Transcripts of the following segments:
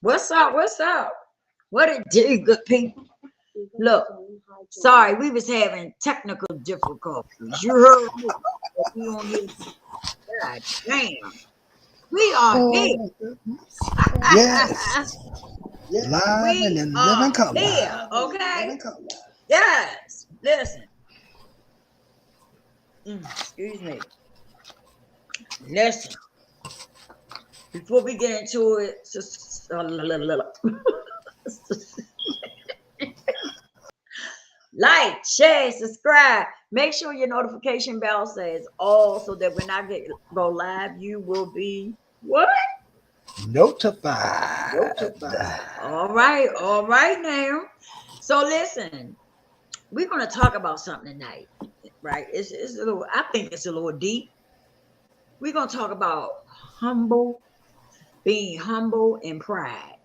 What's up? What's up? What it do, good people? Look, sorry, we was having technical difficulties. You heard me. But we on here. God damn. We are here. Oh, yes. Live and We in living are color. here. Okay? Yes. Listen. Excuse me. Listen. Before we get into it, like, share, subscribe. Make sure your notification bell says all so that when I go live, you will be what? Notified. All right now. So listen, we're gonna talk about something tonight, right? It's a little. I think it's a little deep. We're gonna talk about humble, being humble and pride.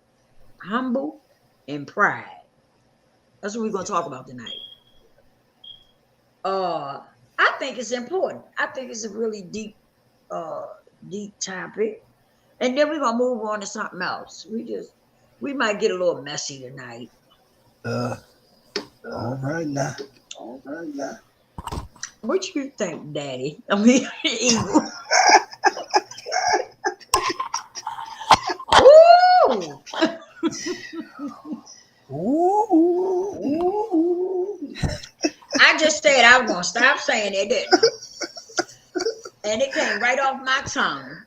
Humble and pride. That's what we're gonna talk about tonight. Uh, I think it's important. I think it's a really uh, deep topic. And then we're gonna move on to something else. We might get a little messy tonight. Uh, all right now. What you think, Daddy? I mean, Eagle. Woo! Ooh. I just said I was gonna stop saying it, didn't I? And it came right off my tongue.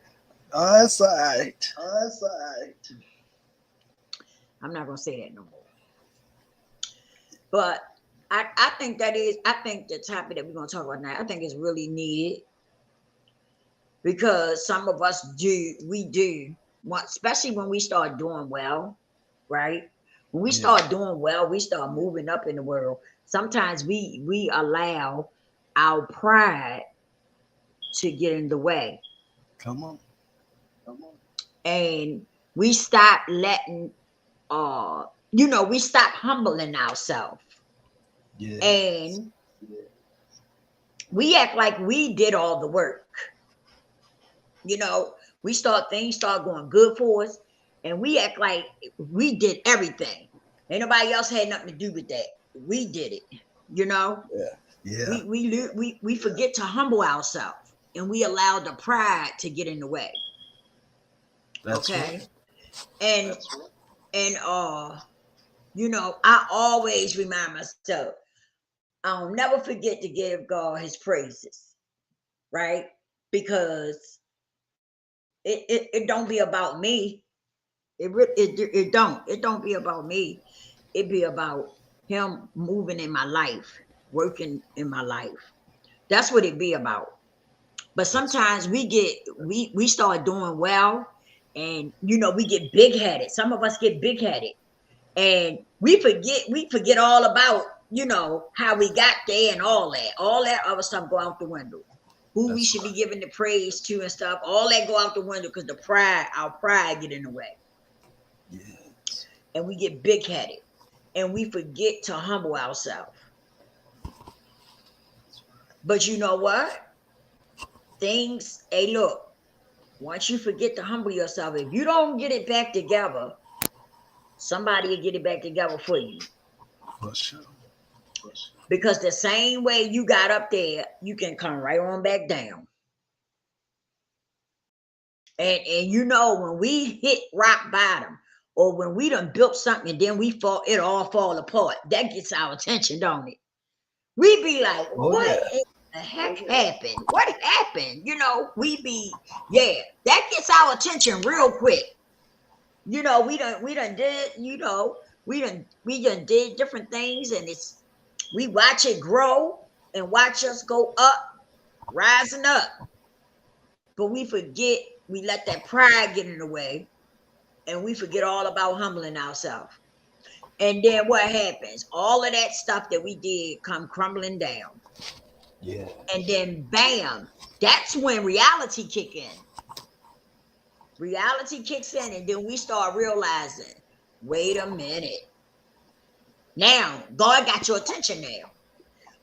Oh, that's all right. I'm not gonna say that no more. But I think I think the topic that we're gonna talk about now, I think is really needed because some of us do, especially when we start doing well, right? When we start doing well, we start moving up in the world. Sometimes we allow our pride to get in the way. Come on. And we stop letting we stop humbling ourselves. Yeah. And we act like we did all the work. Things start going good for us, and we act like we did everything. Ain't nobody else had nothing to do with that. We did it. Yeah. We forget to humble ourselves, and we allow the pride to get in the way. That's Okay. right. And I always remind myself, I'll never forget to give God his praises, right? Because it don't be about me. It don't be about me. It be about him moving in my life, working in my life. That's what it be about. But sometimes we start doing well, and we get big headed. Some of us get big headed, and we forget all about how we got there and all that other stuff go out the window. Who we should be giving the praise to and stuff, all that go out the window because our pride get in the way. Yes. And we get big headed, and we forget to humble ourselves. But you know what? Hey, look, once you forget to humble yourself, if you don't get it back together, somebody will get it back together for you. For sure. Because the same way you got up there, you can come right on back down. And when we hit rock bottom, or when we done built something and then it all fall apart, that gets our attention, don't it? We be like, what in the heck happened? What happened? That gets our attention real quick. We done did, we done did different things, and we watch it grow and watch us go up, rising up. But we forget, we let that pride get in the way, and we forget all about humbling ourselves. And then what happens? All of that stuff that we did come crumbling down. Yeah. And then bam, that's when reality kick in. Reality kicks in, and then we start realizing, wait a minute. Now, God got your attention now.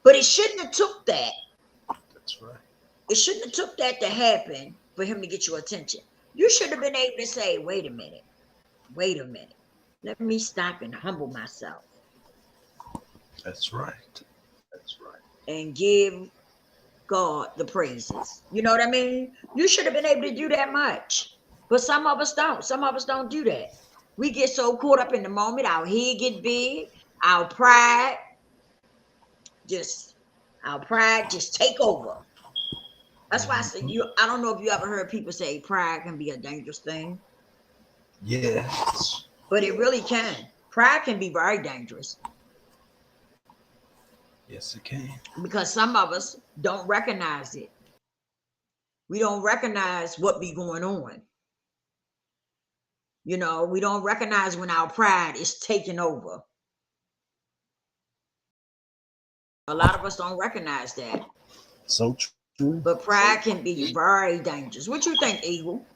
But it shouldn't have took that. That's right. It shouldn't have took that to happen for him to get your attention. You should have been able to say, wait a minute. wait a minute. Let me stop and humble myself That's right. That's right. and give God the praises. You know what I mean? You should have been able to do that much. But some of us don't. Some of us don't do that. We get so caught up in the moment, our head get big, our pride just take over. That's why I said I don't know if you ever heard people say pride can be a dangerous thing, Yes. but it really can. Pride can be very dangerous Yes, it can. because some of us don't recognize it. We don't recognize what be going on. You know, we don't recognize when our pride is taking over. A lot of us don't recognize that. So true. But pride can be very dangerous. What you think, Eagle?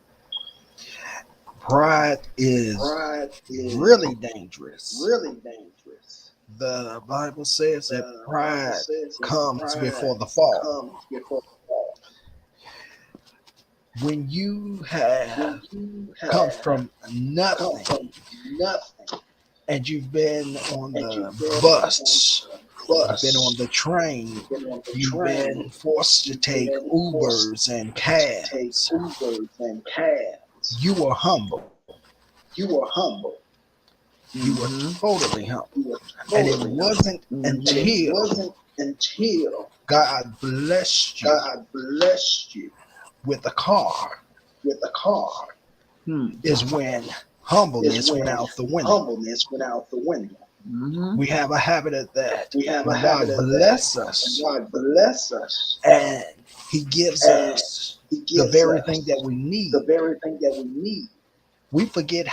Pride is really dangerous. Really dangerous. The Bible says that The pride Bible says that comes pride before the fall. comes before the fall. When you have When you come have from come nothing from nothing and you've been on and the you've been bus, on the you've been on bus, the train, you've been on the you've been train, forced to you've take been forced Ubers and to take cabs, Ubers and cabs. you were humble. You were humble. You were totally humble. You were And it totally humble. wasn't And it until wasn't until God blessed you God blessed you with a car with a car is when humbleness is when went out the window. humbleness went out the window. We have a habit of that. We have a When God habit of bless that. us When God bless us and He gives and us He the gives very us thing that we need, the very thing that we need, we forget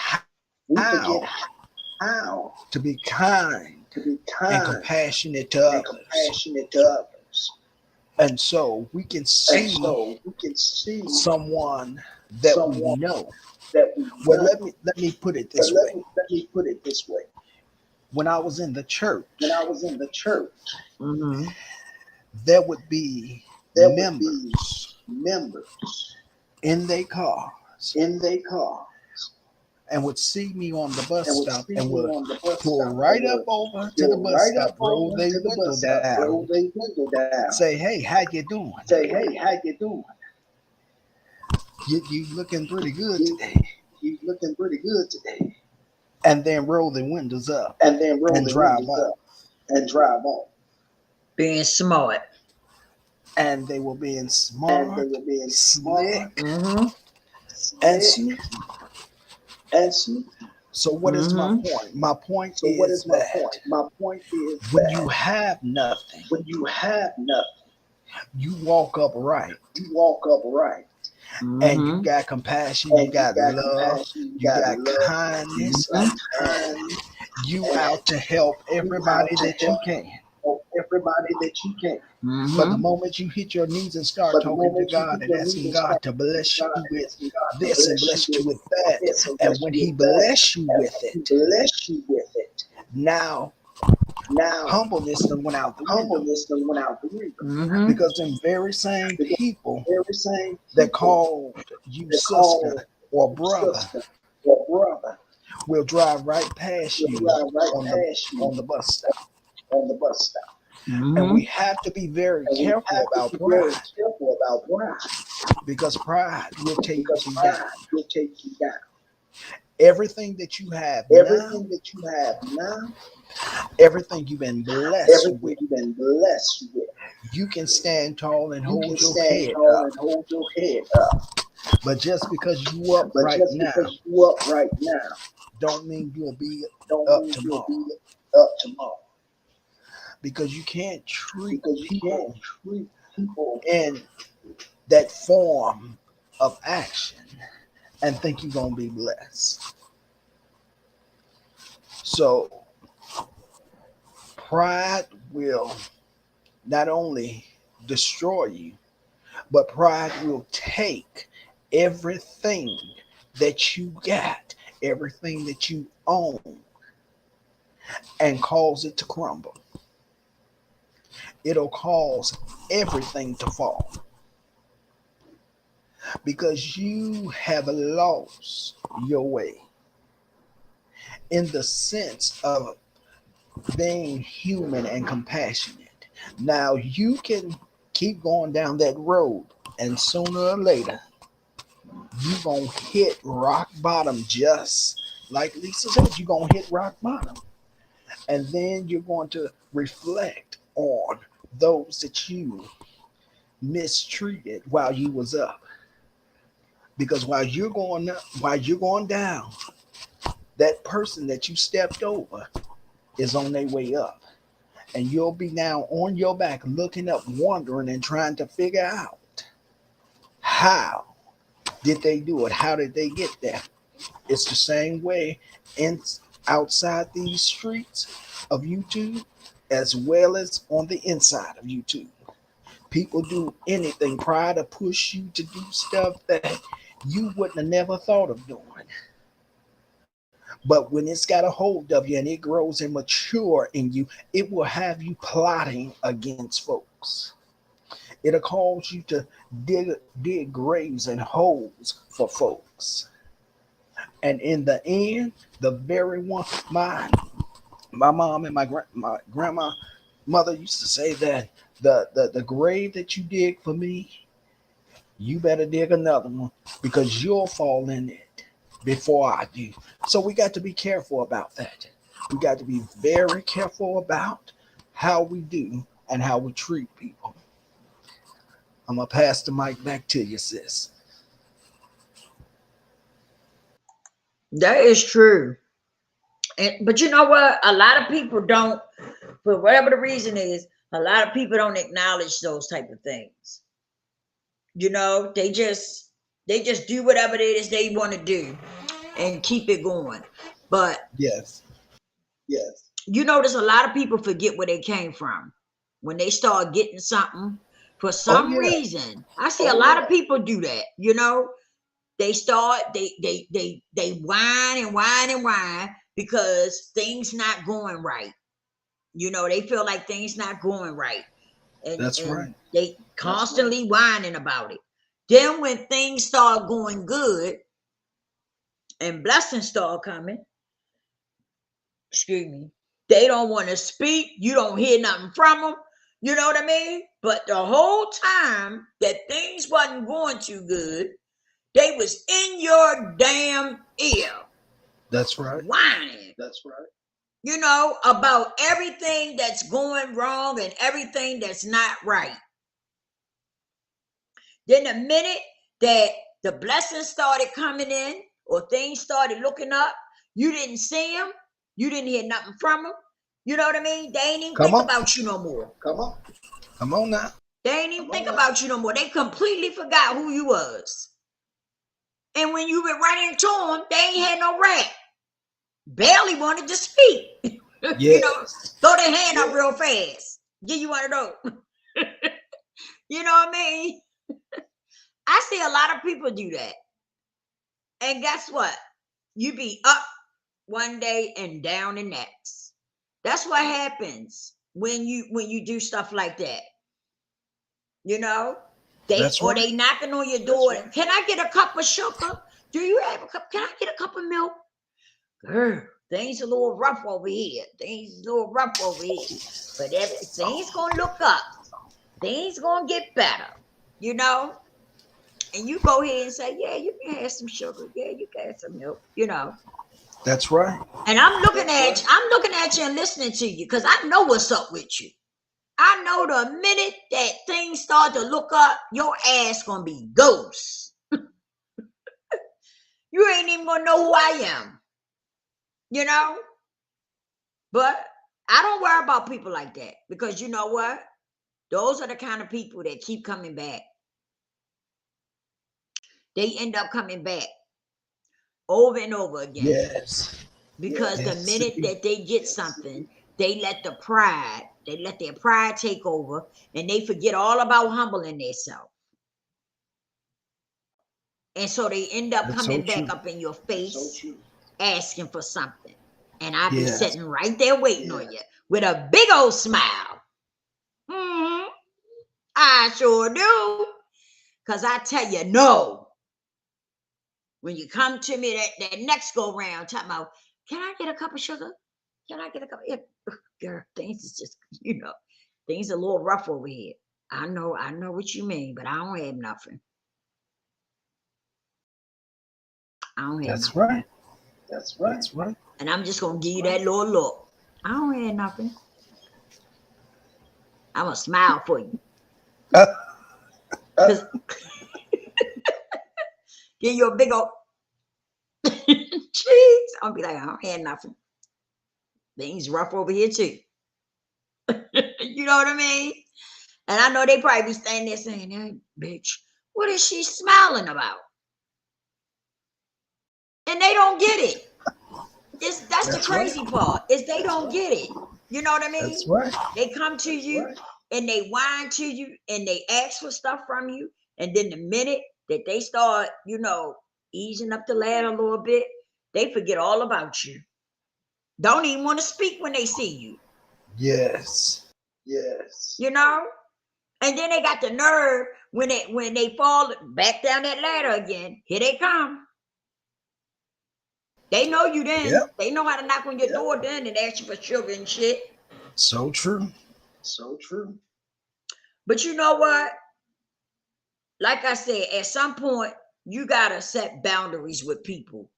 we how forget how to be kind to be and kind compassionate to and others. compassionate to others. And so we can And see so we can see someone that we someone know. that we Well, know. let me put it But this way. let me put it this way. When I was in the church, When I was in the church, there would be there would be members members in their cars in their car and would see me on the bus and would stop see and me would on the bus pull stop right and up would over to the go bus right stop, up roll over their to the window bus stop, roll down, their window down, say, "Hey, how you doing? say, "Hey, how you doing? You looking pretty good You today." you looking pretty good today." And then roll the windows up And then roll and the drive windows off. up and drive off. Being smart. And they were being And they smart, were being smart, slick, and slick, sneaky. and sneaky. So what is my point? My point So what is is my that point? My point is when that you have nothing, when you have nothing, you walk upright you walk upright. and you got compassion, you And you got got love, compassion, you got love, kindness, you got kindness, you out to help everybody that you can. help everybody that you can. But the moment you hit your knees and start But the talking to moment you God hit and your knees asking and God start to talking to bless you God and with asking God to this and bless you with that, this and and bless when you He with that, bless you and with when He it, bless you with it, now now humbleness done went out the window. humbleness done went out the window. Because them very same Because people every same that people called you that sister call or you brother sister or brother will drive right past will you drive right on past you the bus stop. on the bus stop. And we have to be very And we careful have about to be very pride careful about pride because pride will take because you pride down. will take you down. Everything that you have now, Everything that you have now, everything you've been blessed everything with, you've been blessed with, you can stand tall and you hold can your stand head tall up. and hold your head up. But just because you up But right just now, because you up right now, don't mean you'll be don't up mean tomorrow. you'll be up tomorrow. Because you can't treat Because you people can't treat people in that form of action and think you're going to be blessed. So pride will not only destroy you, but pride will take everything that you got, everything that you own, and cause it to crumble. It'll cause everything to fall because you have lost your way. in the sense of being human and compassionate. Now you can keep going down that road, and sooner or later you gonna hit rock bottom, just like Lisa said. You're gonna hit rock bottom, and then you're going to reflect on those that you mistreated while you was up. Because while you're going down, that person that you stepped over is on their way up. And you'll be now on your back looking up, wondering and trying to figure out, how did they do it? How did they get there? It's the same way in outside these streets of YouTube as well as on the inside of YouTube. People do anything, try to push you to do stuff that you wouldn't have never thought of doing. But when it's got a hold of you and it grows and mature in you, it will have you plotting against folks. It'll cause you to dig graves and holes for folks. And in the end, the very one, my mom and my grandma mother used to say that the grave that you dig for me, you better dig another one, because you'll fall in it before I do. So we got to be careful about that. We got to be very careful about how we do and how we treat people. I'm gonna pass the mic back to you, sis. That is true. But you know what? A lot of people don't, for whatever the reason is, a lot of people don't acknowledge those type of things. You know, they just do whatever it is they want to do and keep it going. But Yes. Yes. you notice a lot of people forget where they came from when they start getting something for Oh some yeah. reason. I see a lot of people do that. You know, they start they whine and whine and whine because things not going right. You know, they feel like things not going right, That's and right. they constantly whining about it. Then when things start going good and blessings start coming, excuse me, they don't want to speak. You don't hear nothing from them. You know what I mean? But the whole time that things wasn't going too good, they was in your damn ear That's right. whining, That's right. you know, about everything that's going wrong and everything that's not right. Then the minute that the blessings started coming in or things started looking up, you didn't see them, you didn't hear nothing from them. You know what I mean? They ain't even Come think on. about you no more. Come on. Come on now. They ain't even think about you no more. They completely forgot who you was. And when you went right into them, they ain't had no rap. Barely wanted to speak. Yes. You know, throw their hand up real fast. Give you one of those. You know what I mean? I see a lot of people do that. And guess what? You be up one day and down the next. That's what happens when you do stuff like that. You know, That's right. they knocking on your door. right. Can I get a cup of sugar? Do you have a cup? Can I get a cup of milk? Girl, things a little rough over here. Things a little rough over here. But things gonna look up. Things gonna get better. You know? And you go ahead and say, yeah, you can have some sugar. Yeah, you can have some milk, you know. That's right. And I'm looking at you and listening to you because I know what's up with you. I know the minute that things start to look up, your ass gonna be ghost. You ain't even gonna know who I am, you know. But I don't worry about people like that because you know what? Those are the kind of people that keep coming back. They end up coming back over and over again. Yes. Because the Yes. minute that they get something, they let their pride take over and they forget all about humbling themselves. And so they end up That's coming so back true. up in your So face true. asking for something. And I be Yes. sitting right there waiting on you with a big old smile. Mhm. I sure do. Because I tell you, no. When you come to me that next go round, talking about, Can I get a cup of sugar? Can I get a cup? Girl, things is just, things a little rough over here. I know what you mean, but I don't have nothing. I don't have That's nothing. right. That's right. That's right. And I'm just gonna give you that little look. I don't have nothing. I'm gonna smile for you. 'Cause give you a big old cheese. I'll be like, I don't have nothing. Things rough over here too. You know what I mean? And I know they probably be standing there saying, hey, bitch, what is she smiling about? And they don't get it. That's the crazy part, is they don't get it. You know what I mean? That's right. They come to you and they whine to you and they ask for stuff from you. And then the minute that they start, easing up the ladder a little bit, they forget all about you. Don't even want to speak when they see you. Yes. Yes. And then they got the nerve when they fall back down that ladder again. Here they come. They know you then. Yep. They know how to knock on your door then and ask you for sugar and shit. So true. So true. But you know what? Like I said, at some point, you got to set boundaries with people.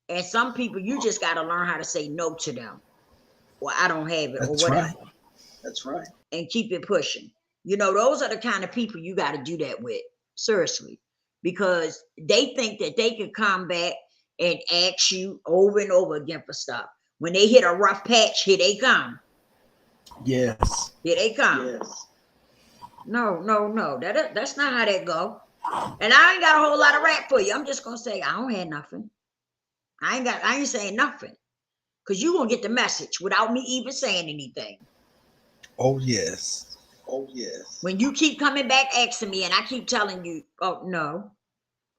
And some people, you just got to learn how to say no to them. Or I don't have it, That's or whatever. right. That's right. And keep it pushing. Those are the kind of people you got to do that with. Seriously. Because they think that they can come back and ask you over and over again for stuff. When they hit a rough patch, here they come. Yes. Here they come. Yes. No. That's not how that go. And I ain't got a whole lot of rap for you. I'm just gonna say I don't have nothing. I ain't saying nothing. Because you gonna get the message without me even saying anything. Oh yes. Oh yes. When you keep coming back asking me and I keep telling you, oh no,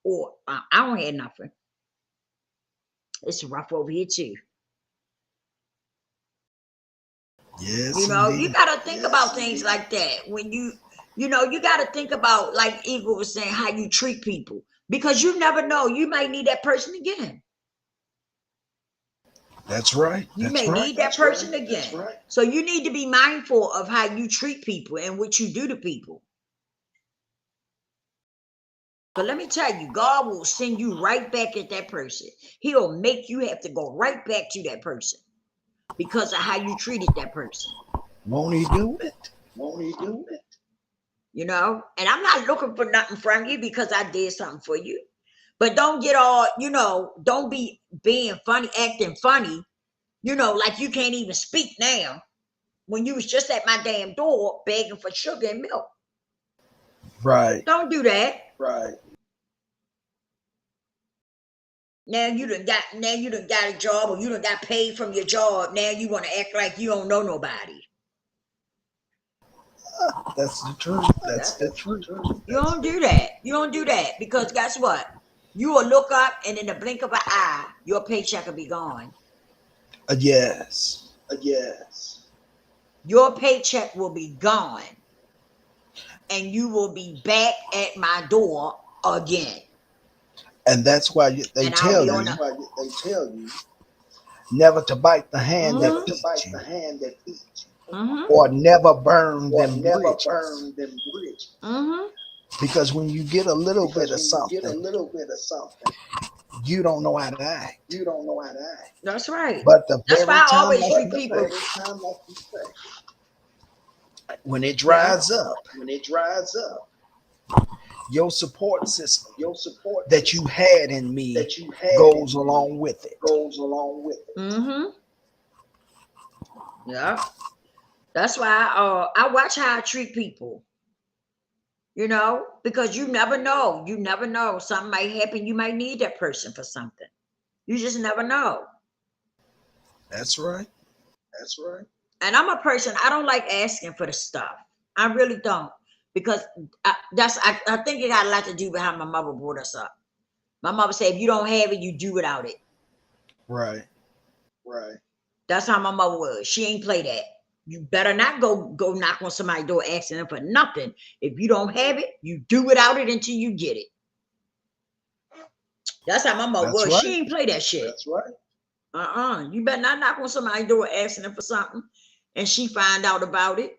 or I don't have nothing. It's rough over here too. Yes. You indeed. got to think about things like that. When you got to think about, like Eagle was saying, how you treat people. Because you never know. You might need that person again. That's right. You That's may right. need that person again. That's right. So you need to be mindful of how you treat people and what you do to people. But let me tell you, God will send you right back at that person. He'll make you have to go right back to that person because of how you treated that person. Won't he do it? Won't he do it? And I'm not looking for nothing from you because I did something for you. But don't get all, don't be being funny, acting funny, like you can't even speak now when you was just at my damn door begging for sugar and milk. Right. Don't do that. Right. Now you done got a job, or you done got paid from your job. Now you want to act like you don't know nobody. That's the truth. That's the truth. You don't do that. You don't do that because guess what? You will look up and in the blink of an eye, your paycheck will be gone. Yes. Yes. Your paycheck will be gone. And you will be back at my door again. And that's why they tell you never to bite the hand that feeds you. Or never burn them bridges. Because when you get a little bit of something, you don't know how to act. That's right. But that's why I always treat people. When it dries up, your support system that you had in me goes along with it. Yeah. That's why I watch how I treat people. Because you never know. You never know. Something might happen. You might need that person for something. You just never know. That's right. And I'm a person, I don't like asking for the stuff. I really don't. Because I think it got a lot to do with how my mother brought us up. My mother said, if you don't have it, you do without it. Right. That's how my mother was. She ain't play that. You better not go knock on somebody's door asking them for nothing. If you don't have it, you do without it until you get it. That's how my mother was. Right. She ain't play that shit. That's right. You better not knock on somebody's door asking them for something, and she find out about it.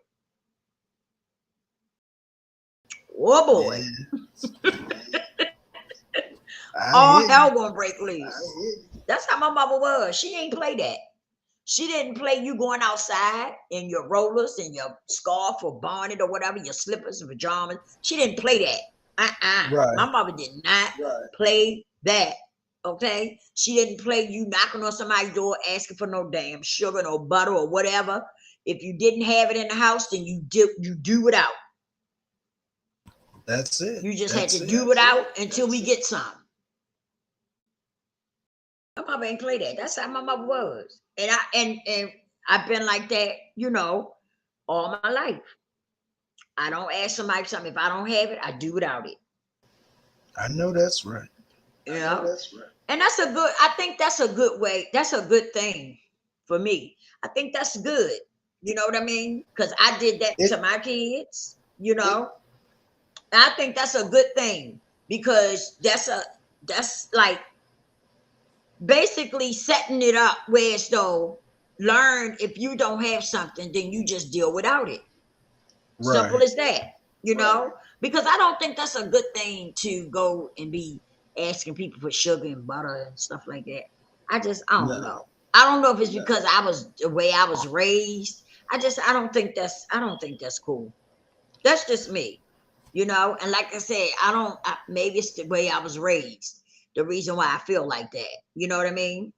Oh boy, Yeah. I all hear hell you. gonna break loose. That's how my mama was. She ain't play that. She didn't play you going outside in your rollers and your scarf or bonnet or whatever, your slippers and pajamas. She didn't play that. Right. My mama did not play that. Okay? She didn't play you knocking on somebody's door asking for no damn sugar, no butter or whatever. If you didn't have it in the house, then you do it out. That's it. You just had That's to it. do it out until we get some. My mama ain't play that. That's how my mother was. And I've been like that, all my life. I don't ask somebody for something. If I don't have it, I do without it. I know that's right. You know? That's right. And I think that's a good way. That's a good thing for me. I think that's good. You know what I mean? Because I did that to my kids, I think that's a good thing because that's like basically setting it up where it's though learn if you don't have something, then you just deal without it. Right. Simple as that, because I don't think that's a good thing to go and be asking people for sugar and butter and stuff like that. I don't know. I don't know if it's because I was the way I was raised. I don't think that's cool. That's just me, and like I said, maybe it's the way I was raised. The reason why I feel like that, you know what I mean?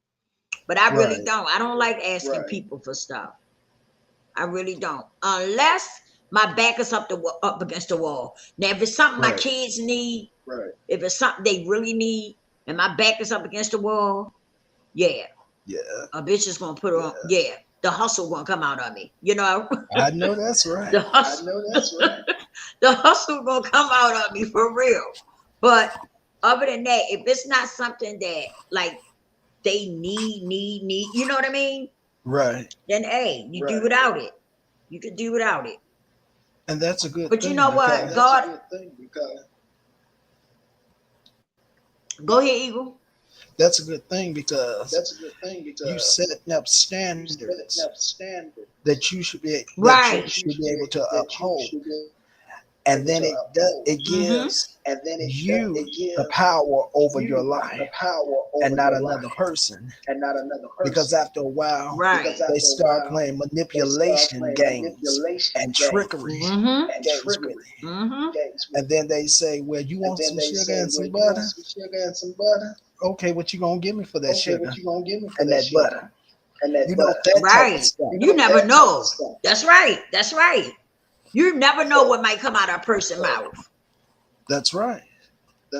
But I really don't. I don't like asking people for stuff. I really don't, unless my back is up against the wall. Now, if it's something my kids need, if it's something they really need, and my back is up against the wall, a bitch is gonna put on. The hustle gonna come out of me. I know that's right. The hustle gonna come out of me for real. But other than that, if it's not something that like they need, you know what I mean? Right. Then hey, you do without it. You could do without it. And that's a good thing. But you know what? God. Go ahead, Eagle. That's a good thing because you setting up standards that you should be able to uphold. And then it gives you the power over your life and not another person. Because after a while, they start playing manipulation games and trickery games with it. And then they say, well, you want some sugar and some butter? Okay, what you gonna give me for that sugar and that butter? You know that type of stuff. You never know. That's right. You never know what might come out of a person's mouth. That's right.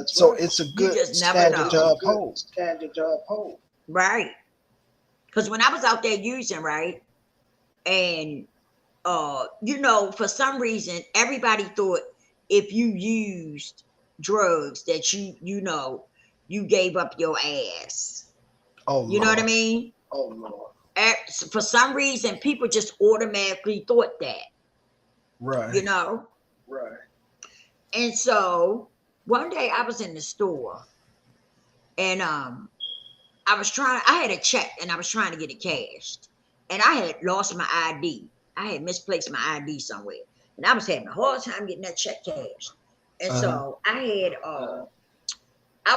So it's a good standard to uphold. Right. Because when I was out there using, right, and for some reason, everybody thought if you used drugs that you gave up your ass. Oh, you know what I mean? Oh Lord. For some reason, people just automatically thought that. Right. Right. And so one day I was in the store and I had a check and I was trying to get it cashed. And I had lost my ID. I had misplaced my ID somewhere. And I was having a hard time getting that check cashed. And so I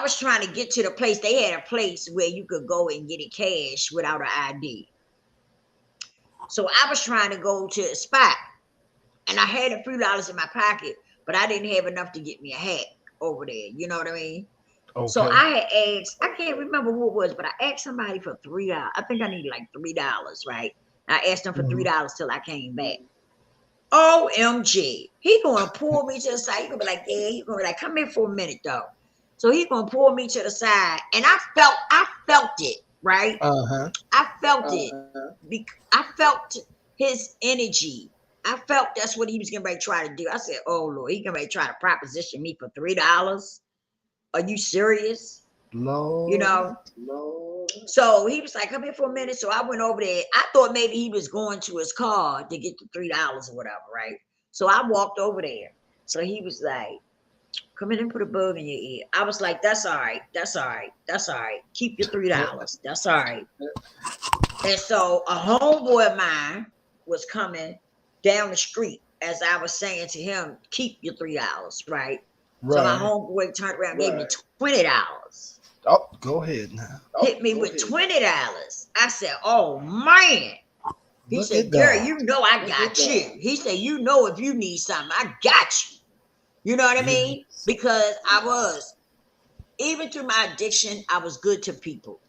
was trying to get to the place. They had a place where you could go and get it cashed without an ID. So I was trying to go to a spot. And I had a few dollars in my pocket, but I didn't have enough to get me a hat over there. You know what I mean? Okay. So I had asked, I can't remember who it was, but I asked somebody for $3. I think I needed like $3, right? I asked them for $3 till I came back. OMG. He gonna pull me to the side. He gonna be like, yeah, he gonna be like, come here for a minute though. So he gonna pull me to the side. And I felt it, right? I felt it. I felt his energy. I felt that's what he was getting ready to try to do. I said, oh, Lord, he getting ready to try to proposition me for $3. Are you serious? Lord. Lord. So he was like, come here for a minute. So I went over there. I thought maybe he was going to his car to get the $3 or whatever, right? So I walked over there. So he was like, come in and put a bug in your ear. I was like, that's all right. That's all right. That's all right. Keep your $3. That's all right. And so a homeboy of mine was coming down the street as I was saying to him, keep your $3, right? So my Right. homeboy turned around, gave me $20. Oh, go ahead now. Hit me with $20. I said, oh man. He Look said, at girl, God. you know I got you. He said, you know if you need something, I got you. You know what I mean? Yes. Because I was, even through my addiction, I was good to people.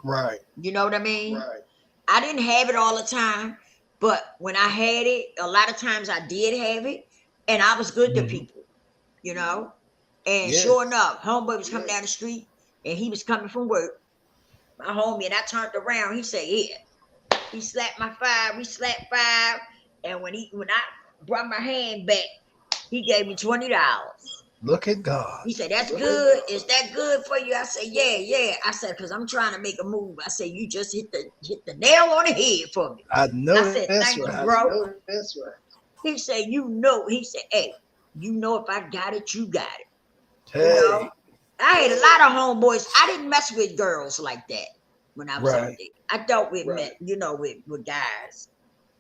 Right. You know what I mean? Right. I didn't have it all the time, but when I had it, a lot of times I did have it, and I was good to Mhm. people, you know? And Yes. sure enough, homeboy was coming down the street, and he was coming from work, my homie, and I turned around, he said, yeah. He slapped my 5, we slapped 5, and when I brought my hand back, he gave me $20. Look at God. He said, that's good. Is that good for you? I said, yeah. I said, because I'm trying to make a move. I said, you just hit the nail on the head for me. I know I said, that's thank you, right. bro. That's right. He said, he said, hey, you know if I got it, you got it. Hey. You know? I had a lot of homeboys. I didn't mess with girls like that when I was out Right. there. I dealt with men, Right. with guys.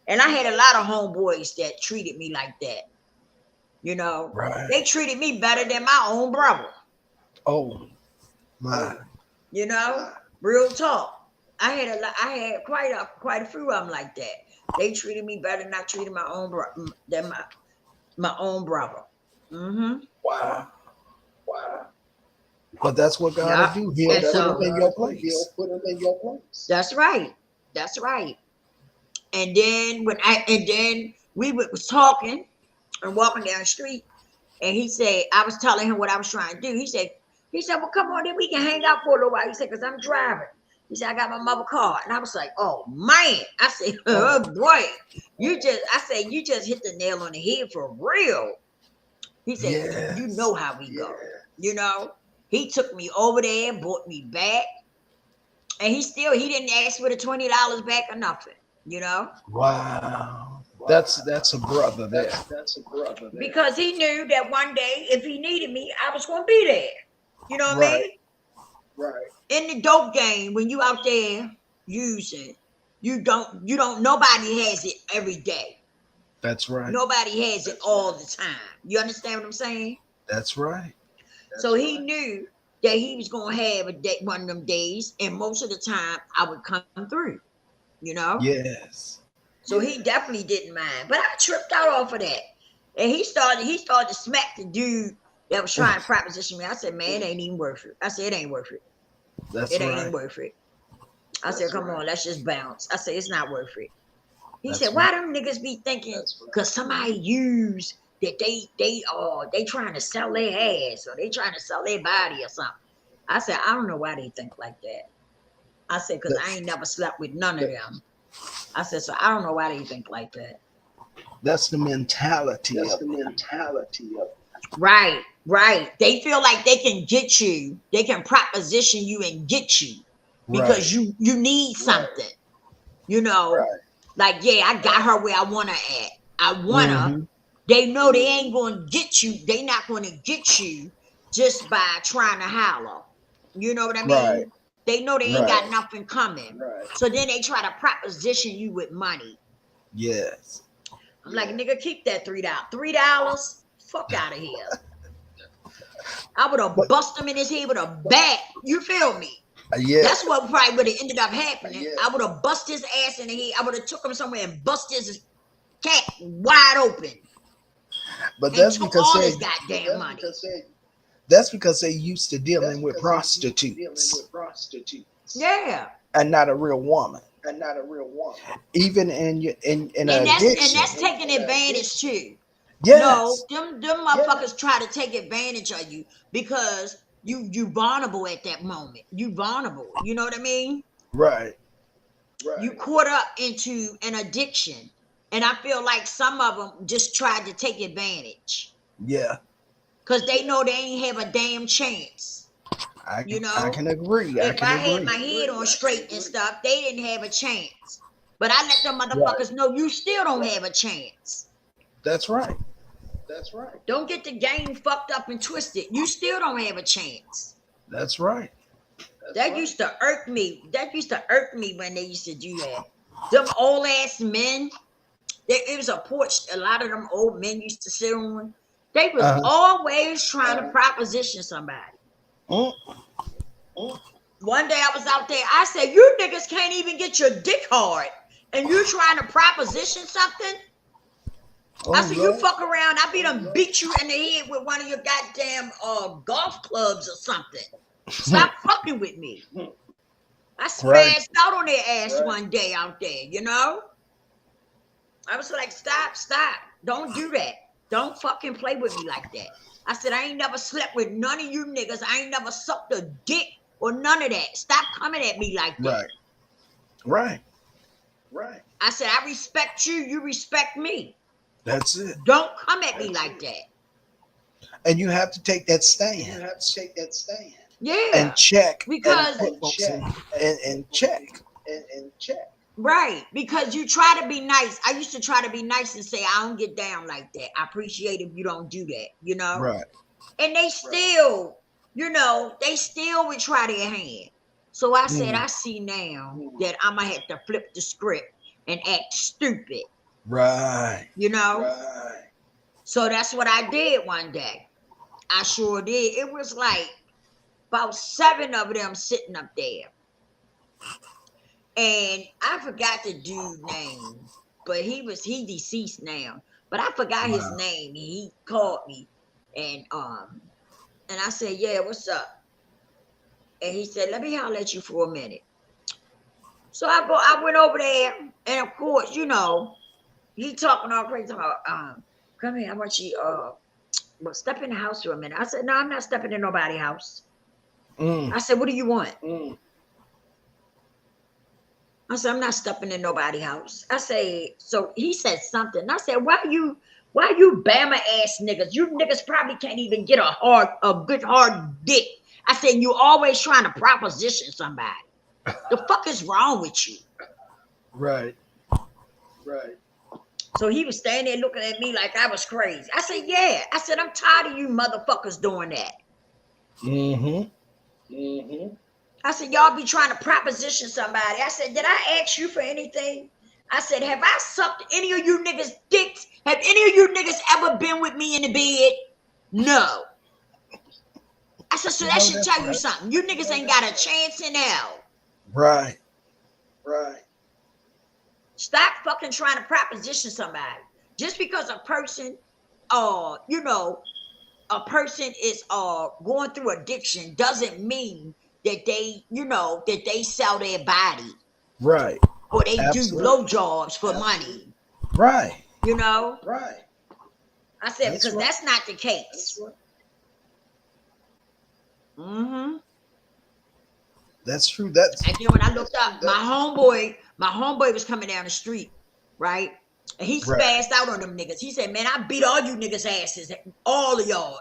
And I had a lot of homeboys that treated me like that. You know, Right. they treated me better than my own brother. Oh my. You know, real talk. I had quite a few of them like that. They treated me better than I treated my own than my own brother. Mm-hmm. Wow. Wow. But that's what God Yeah. will do. He'll And put so- him in your place. He'll put him in your place. That's right. That's right. And then we was talking and walking down the street, and he said, I was telling him what I was trying to do. He said, well, come on, then we can hang out for a little while. He said, because I'm driving. He said, I got my mother car. And I was like, oh man. I said, oh boy, you just hit the nail on the head for real. He said, Yes. you know how we go. Yeah. You know, he took me over there, brought me back. And he didn't ask for the $20 back or nothing, you know, Wow. That's a brother there. That's a brother there. because he knew that one day if he needed me, I was going to be there. You know what I Right. mean? Right. In the dope game, when you out there using, nobody has it every day. That's right. Nobody has it all the time. You understand what I'm saying? That's right. So he knew that he was going to have one of them days, and most of the time I would come through, you know? Yes. So he definitely didn't mind. But I tripped out off of that. And he started to smack the dude that was trying to proposition me. I said, man, it ain't even worth it. I said, it ain't worth it. That's It ain't right. even worth it. I said, That's come right. on, let's just bounce. I said, it's not worth it. He That's said, why them niggas be thinking That's right. because somebody use that they trying to sell their ass or they trying to sell their body or something. I said, I don't know why they think like that. I said, because I ain't never slept with none of them. I said, so I don't know why they think like that. That's the mentality That's of the mentality of it. Right, right. They feel like they can get you, they can proposition you and get you because you need something. You know, Right. like, yeah, I got her where I want her at. I want her. Mhm. They know they ain't going to get you. They not going to get you just by trying to holler. You know what I mean? Right. They know they ain't got Right. nothing coming. Right. So then they try to proposition you with money. Yes. I'm like, nigga, keep that $3. $3? Fuck out of here. I would have bust him in his head with a bat. You feel me? Yeah. That's what probably would have ended up happening. Yeah. I would have bust his ass in the head. I would have took him somewhere and bust his cat wide open. But And that's took because all they his goddamn money. that's because they used to dealing That's with because they dealing prostitutes with prostitutes. Yeah. and not a real woman. And not a real woman. Even in And addiction. that's taking advantage too. Yes. No, them motherfuckers try to take advantage of you because you vulnerable at that moment. You vulnerable. You know what I mean? Right. Right. You caught up into an addiction. And I feel like some of them just tried to take advantage Yeah. because they know they ain't have a damn chance. I You know, I can agree. If I had agree. my head on straight and stuff, they didn't have a chance. But I let them motherfuckers know you still don't have a chance. That's right. That's right. Don't get the game fucked up and twisted. You still don't have a chance. That's right. That used to irk me. That used to irk me when they used to do that. Them old ass men. It was a porch. A lot of them old men used to sit on. They was always trying to proposition somebody. Mm. One day I was out there. I said, "You niggas can't even get your dick hard, and you trying to proposition something." I said, "You fuck around. I be done beat you in the head with one of your goddamn golf clubs or something. Stop fucking with me." I spazzed out on their ass one day out there, you know? I was like, stop. Don't do that. Don't fucking play with me like that. I said, I ain't never slept with none of you niggas. I ain't never sucked a dick or none of that. Stop coming at me like that. Right. I said, I respect you. You respect me. That's it. Don't come at me like that. And you have to take that stand. Yeah. And check. Because and check. Right, because you try to be nice. I used to try to be nice and say, I don't get down like that. I appreciate if you don't do that, you know? Right. And they still, you know, they still would try their hand. So I said, I see now that I'm going to have to flip the script and act stupid. Right. You know? So that's what I did one day. I sure did. It was like about 7 of them sitting up there. And I forgot the dude's name, but he deceased now. But I forgot his name. He called me, and I said, "Yeah, what's up?" And he said, "Let me holler at you for a minute." So I went over there, and of course, you know, he talking all crazy about, "Come here, I want you well, step in the house for a minute." I said, "No, I'm not stepping in nobody's house." I said, "What do you want?" I said, "I'm not stepping in nobody's house." I say, so he said something. I said, why you Bama ass niggas? You niggas probably can't even get a good hard dick. I said, you always trying to proposition somebody. The fuck is wrong with you? Right. So he was standing there looking at me like I was crazy. I said, yeah. I said, I'm tired of you motherfuckers doing that. I said, y'all be trying to proposition somebody. I said, did I ask you for anything? I said, have I sucked any of you niggas' dicks? Have any of you niggas ever been with me in the bed? No. I said, so that should tell you something. You niggas ain't got a chance in hell. Right. Stop fucking trying to proposition somebody. Just because a person, you know, a person is going through addiction doesn't mean that they, you know, that they sell their body. Right. Or they do blowjobs for money. Right. You know? Right. I said, That's because right. that's not the case. That's true. That's And then when I looked up, my homeboy was coming down the street, right? And he spazzed out on them niggas. He said, man, I beat all you niggas' asses, all of y'all,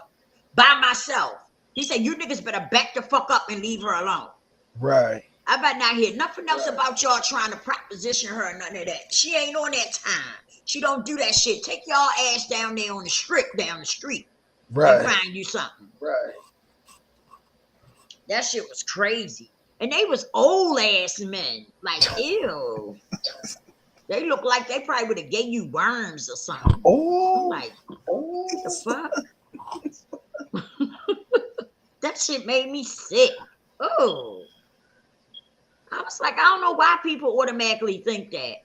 by myself. He said, you niggas better back the fuck up and leave her alone. right. I better not hear nothing else about y'all trying to proposition her or none of that. She ain't on that time. She don't do that shit. Take y'all ass down there on the strip down the street and find you something. Right. That shit was crazy. And they was old ass men. Like, ew. They look like they probably would have gave you worms or something. I'm Oh, like, what the fuck? That shit made me sick. Oh. I was like, I don't know why people automatically think that.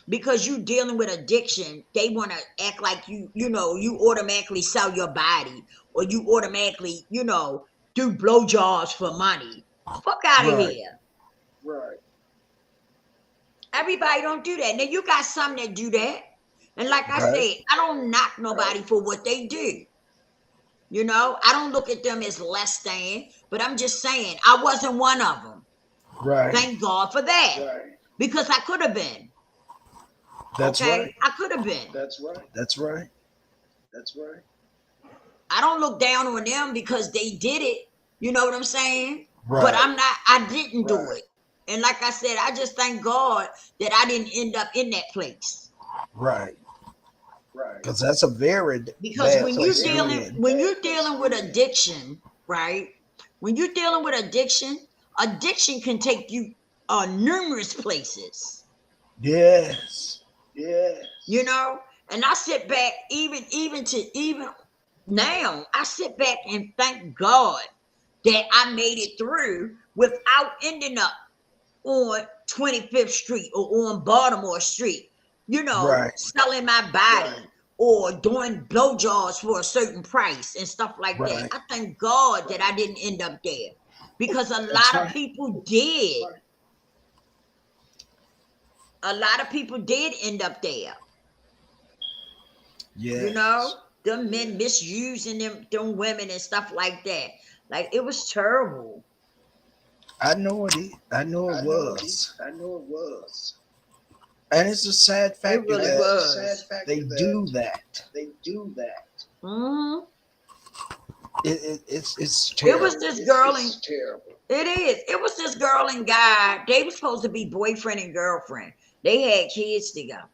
Because you dealing with addiction, they want to act like you know, you automatically sell your body. Or you automatically, you know, do blowjobs for money. Fuck out of here. Right. Everybody don't do that. Now you got some that do that. And like I said, I don't knock nobody for what they do. You know, I don't look at them as less than, but I'm just saying I wasn't one of them. right. Thank God for that. Right. Because I could have been. That's right. I could have been. That's right. That's right. That's right. I don't look down on them because they did it. You know what I'm saying? Right. But I didn't do it. And like I said, I just thank God that I didn't end up in that place. Right. Right. Because that's a very Because bad place to be in. when you're dealing with addiction, right? When you're dealing with addiction can take you numerous places. Yes. Yes. You know, and I sit back even now, I sit back and thank God that I made it through without ending up on 25th Street or on Baltimore Street, you know, Right. selling my body Right. or doing blowjobs for a certain price and stuff like that. Right. I thank God that I didn't end up there because a That's lot of right. people did. A lot of people did end up there. Yes. You know, them men misusing them women and stuff like that. Like it was terrible. I know it is. I know it I know it was. is. I know it was. And it's a sad It factor really that was. Sad fact they that do that. they do that. Mhm. It's It terrible. was this girl and It's terrible. it is. It was this girl and guy. They were supposed to be boyfriend and girlfriend. They had kids together.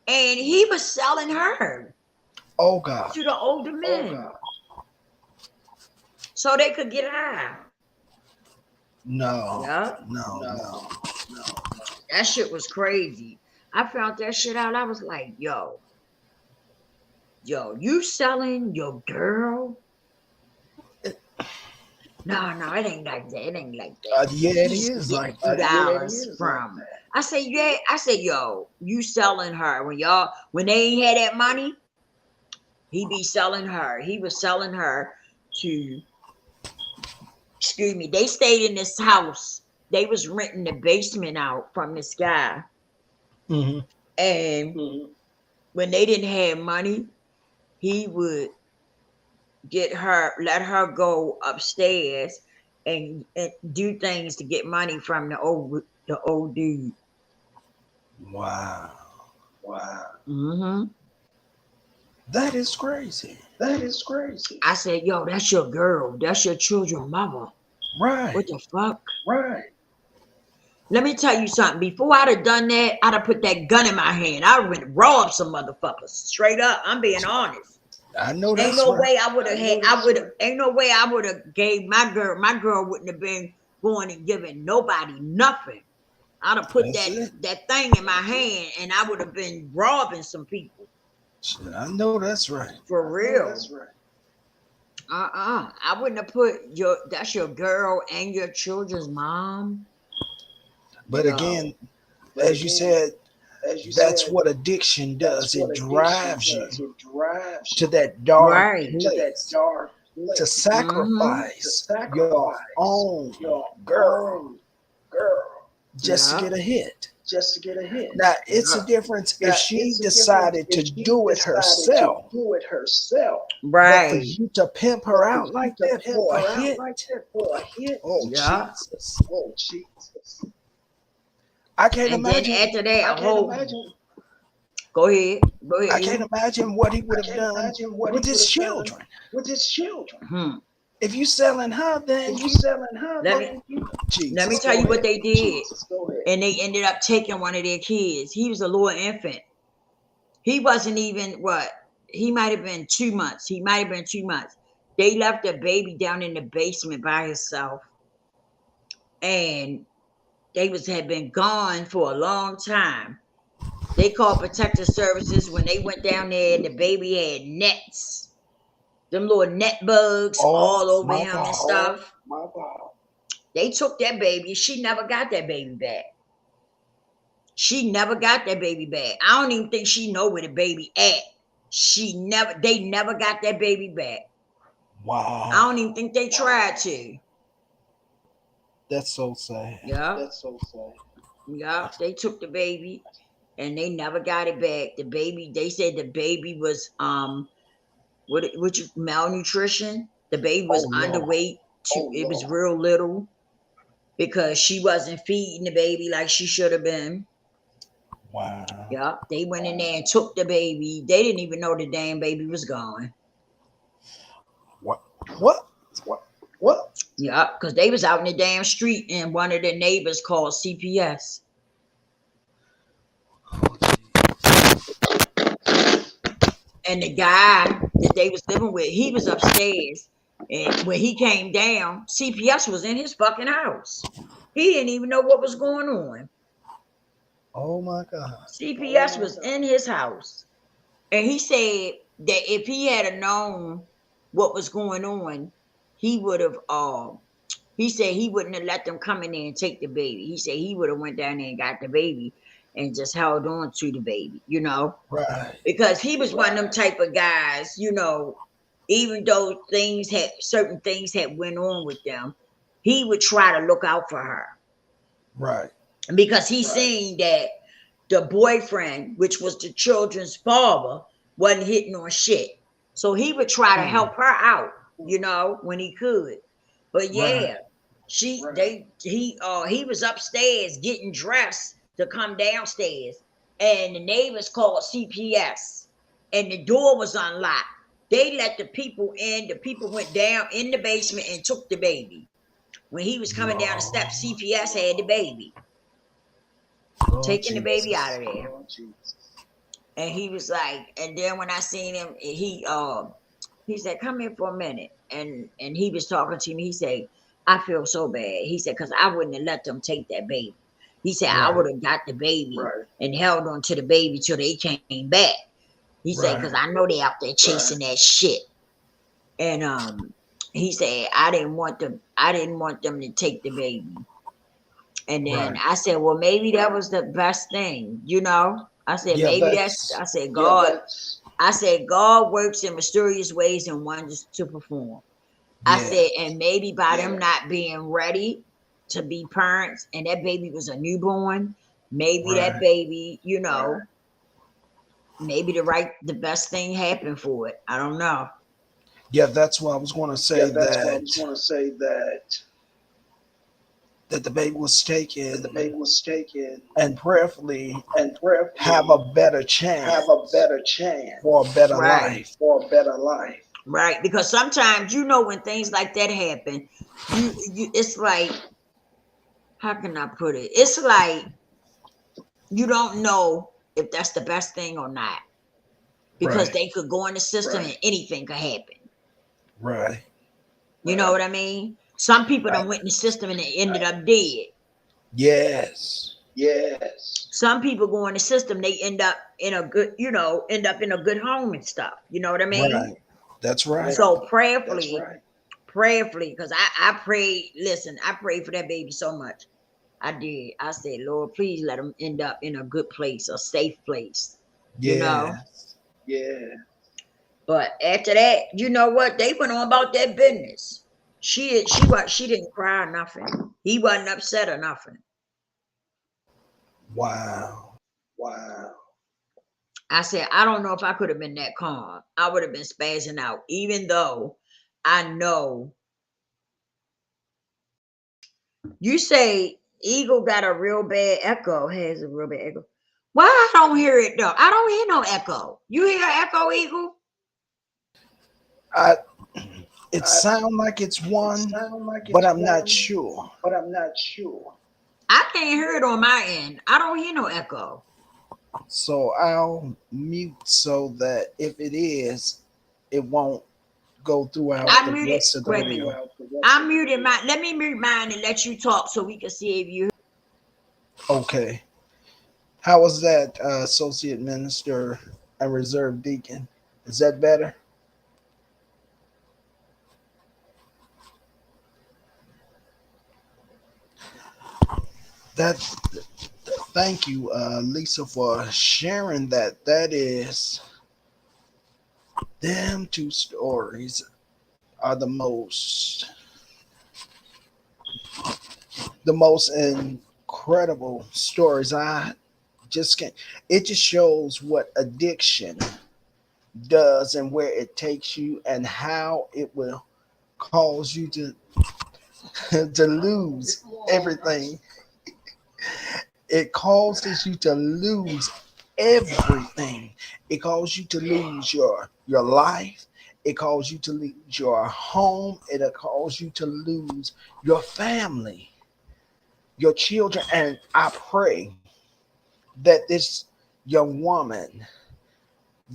And he was selling her Oh God. to the older Oh men God. so they could get high. No. Yeah. No. No. No. No. That shit was crazy. I found that shit out. I was like, yo, you selling your girl? No, it ain't like that. It ain't like that. Yeah, it He's is getting like that. $2 from. I said, yeah. I said, yo, you selling her when they ain't had that money, he be selling her. He was selling her to, excuse me, they stayed in this house. They was renting the basement out from this guy. Hmm. And Mhm. when they didn't have money, he would let her go upstairs and do things to get money from the old dude. Wow. Wow. Mm-hmm. That is crazy. That is crazy. I said, yo, that's your girl. That's your children's mother. Right. What the fuck? Right. Let me tell you something. Before I'd have done that, I'd have put that gun in my hand. I would have robbed some motherfuckers. Straight up. I'm being honest. I know Ain't that's no right. way I would have ain't no way I would have gave my girl wouldn't have been going and giving nobody nothing. I'd have put That's it. that thing in my hand and I would have been robbing some people. Shit, I know that's right. For real. That's right. I wouldn't have put that's your girl and your children's mom. But No. again, as you said, that's what addiction does. That's what It addiction drives you does. It drives to that dark Right. you to that place, dark to place. Mm-hmm. sacrifice your own your girl own girl just Yeah. to get a hit. just to get a hit. Now, it's Yeah. a difference Now, if she it's a decided to difference if she do it decided herself. To do it herself. But for Right. you to pimp her out You like to that pimp for her a out hit, like that for a hit. oh Yeah. Jesus. Oh Jesus. I can't And then imagine. after I that, can't imagine. go ahead. I can't imagine what he would I have can't done imagine what with he his would have done children. with his children. Hmm. If you selling her, then If you selling her, Let then you Jesus. Let me tell you what they did. Jesus, go ahead. And they ended up taking one of their kids. He was a little infant. He wasn't even he might have been 2 months. They left the baby down in the basement by himself. And they had been gone for a long time. They called protective services. When they went down there, the baby had nets. Them little net bugs all over my him and God. stuff. My God. They took that baby. She never got that baby back. She never got that baby back. I don't even think she know where the baby at. They never got that baby back. Wow. I don't even think they tried to. That's so sad. Yeah. That's so sad. Yeah. They took the baby and they never got it back. The baby, they said the baby was malnutrition. The baby was Oh, Lord. underweight. It was real little because she wasn't feeding the baby like she should have been. Wow. Yeah, they went in there and took the baby. They didn't even know the damn baby was gone. What? Yeah, because they was out in the damn street and one of the neighbors called CPS. And the guy that they was living with, he was upstairs. And when he came down, CPS was in his fucking house. He didn't even know what was going on. Oh my God. CPS was in his house. And he said that if he had known what was going on, he would have he said he wouldn't have let them come in there and take the baby. He said he would have went down there and got the baby and just held on to the baby, you know? Right. Because he was one of them type of guys, you know, even though certain things had went on with them, he would try to look out for her. Right. Because he seen that the boyfriend, which was the children's father, wasn't hitting on shit. So he would try to help her out, you know, when he could. But yeah, he was upstairs getting dressed to come downstairs, and the neighbors called CPS, and the door was unlocked. They let the people in. The people went down in the basement and took the baby. When he was coming down the steps, CPS had the baby, taking the baby out of there. And he was like, and then when I seen him, he said, "Come here for a minute." And he was talking to me. He said, "I feel so bad." He said, "Because I wouldn't have let them take that baby." He said, "I would have got the baby and held on to the baby till they came back." He said, "Because I know they out there chasing that shit." And he said, I didn't want them to take the baby. And then I said, well, maybe that was the best thing, you know? I said, maybe I said, God, God works in mysterious ways and wonders to perform. I said, and maybe by them not being ready to be parents, and that baby was a newborn, maybe that baby, you know, maybe the best thing happened for it. I don't know. Yeah, that's what I was going to say. That the baby was taken. And prayerfully have a better chance. For a better life. Right, because sometimes, you know, when things like that happen, you it's like, how can I put it? It's like you don't know if that's the best thing or not, because they could go in the system and anything could happen. Right. You know what I mean? Some people done went in the system and they ended up dead. Yes. Some people go in the system, they end up in a good home and stuff. You know what I mean? Right. That's right. So prayerfully, because I prayed, listen, I prayed for that baby so much. I did. I said, Lord, please let him end up in a good place, a safe place. You know? But after that, you know what? They went on about their business. She didn't cry or nothing. He wasn't upset or nothing. Wow. I said, I don't know if I could have been that calm. I would have been spazzing out, even though I know. You say Eagle got a real bad echo, has a real bad echo. Why I don't hear it though? I don't hear no echo. You hear echo, Eagle? It sounds like it's one, but I'm not sure. I can't hear it on my end. I don't hear no echo. So I'll mute so that if it is, it won't go throughout the rest of the video. I'm muting mine. Let me mute mine and let you talk so we can see if you. Okay. How was that, Associate Minister and Reserve Deacon? Is that better? Thank you, Lisa, for sharing that. That is, them two stories are the most incredible stories. I just can't. It just shows what addiction does and where it takes you and how it will cause you to lose everything. It causes you to lose everything. It causes you to lose your life. It causes you to lose your home. It'll cause you to lose your family, your children. And I pray that this young woman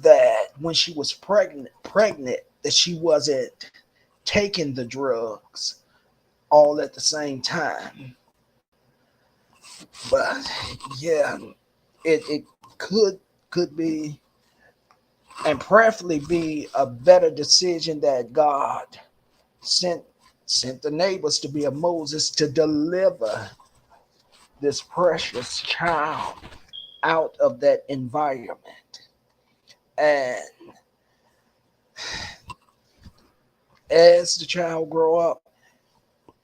that when she was pregnant, that she wasn't taking the drugs all at the same time. But yeah, it could be, and preferably be, a better decision that God sent sent the neighbors to be a Moses to deliver this precious child out of that environment. And as the child grow up,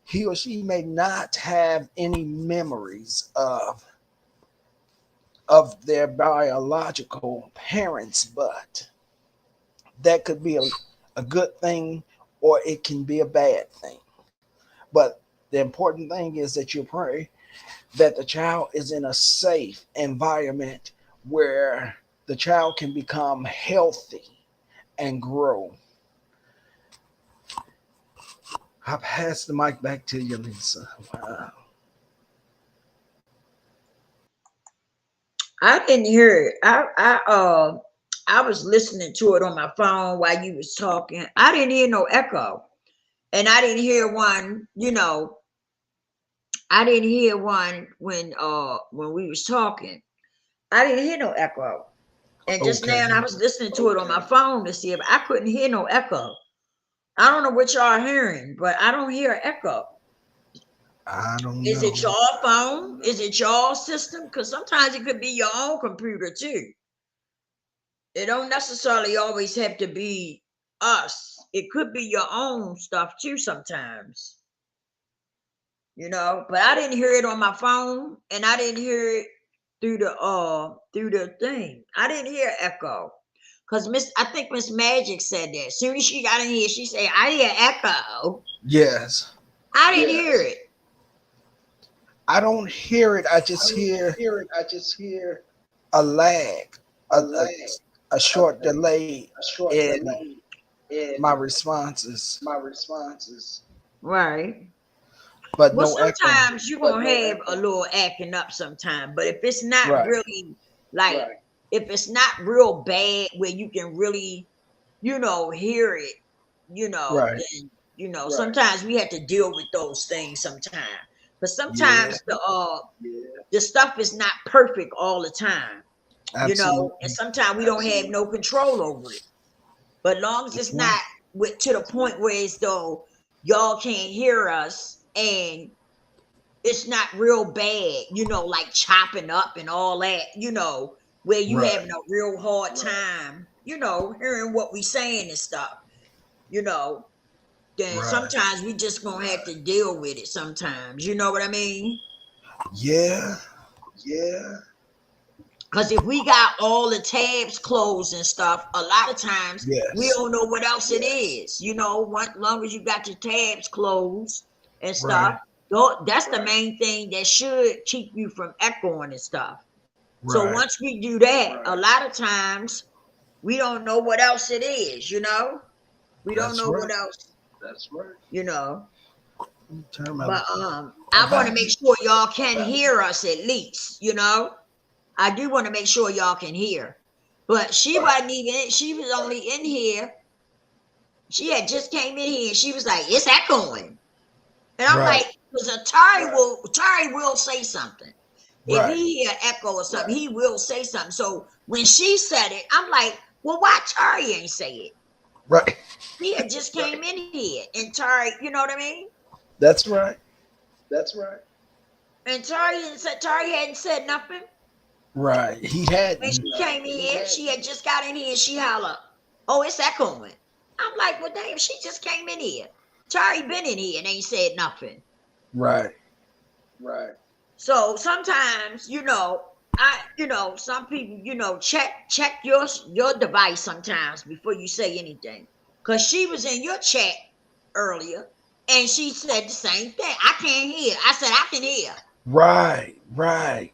he or she may not have any memories of their biological parents, but that could be a good thing, or it can be a bad thing. But the important thing is that you pray that the child is in a safe environment where the child can become healthy and grow. I pass the mic back to you, Lisa. Wow. I didn't hear it. I was listening to it on my phone while you was talking. I didn't hear no echo. And I didn't hear one, I didn't hear one when we was talking. I didn't hear no echo. And just now, Okay. and I was listening to it on my phone to see if I couldn't hear no echo. I don't know what y'all are hearing, but I don't hear echo. I don't Is know. it your phone? Is it your system? Because sometimes it could be your own computer too. It don't necessarily always have to be us. It could be your own stuff too sometimes. But I didn't hear it on my phone, and I didn't hear it through the thing. I didn't hear echo. Cause I think Miss Magic said that. As soon as she got in here, she said, I hear echo. Yes. I didn't hear it. I don't hear it. I I just don't hear hear it. I just hear a lag, a lag, a short delay a short in delay in my responses, my responses. Right. but Well, no echo. sometimes you're But gonna no have a echo. little acting up sometime, but if it's not Right. really like Right. if it's not real bad where you can really, hear it, Right. then Right. sometimes we have to deal with those things sometimes. But Yeah. sometimes Yeah. the stuff is not perfect all the time, and Absolutely. sometimes we don't have no control over it. But long as That's it's right. not to the point where it's though y'all can't hear us and it's not real bad, like chopping up and all that, where you Right. having a real hard time, hearing what we saying and stuff, you know, then Right. sometimes we just gonna have to deal with it sometimes. You know what I mean? Yeah. Yeah. Because if we got all the tabs closed and stuff, a lot of times we Yes. don't know what else it is. Long as you got your tabs closed and stuff, Right. that's the Right. main thing that should keep you from echoing and stuff. So Right. once we do that, a Right. lot of times we don't know what else it is. We don't That's know what right. else. That's right. You know. Turn my But I want to back. make sure y'all can hear us at least. I do want to make sure y'all can hear. But she Right. wasn't even. She was only in here. She had just came in here and she was like, "It's echoing," and I'm Right. like, "Because Tari Right. will say something. If Right. he hear echo or something, Right. he will say something." So when she said it, I'm like, "Well, why Tari ain't say it?" Right. He had just came Right. in here, and Tari, you know what I mean? That's right. That's right. And Tari hadn't said nothing. Right. He When hadn't. she came in here, she had just got in here and she hollered, "Oh, it's echoing." I'm like, "Well, damn, she just came in here. Tari been in here and ain't said nothing." Right. Right. So sometimes, some people, check your device sometimes before you say anything. Cause she was in your chat earlier and she said the same thing. I can't hear. I said I can hear. Right. Right.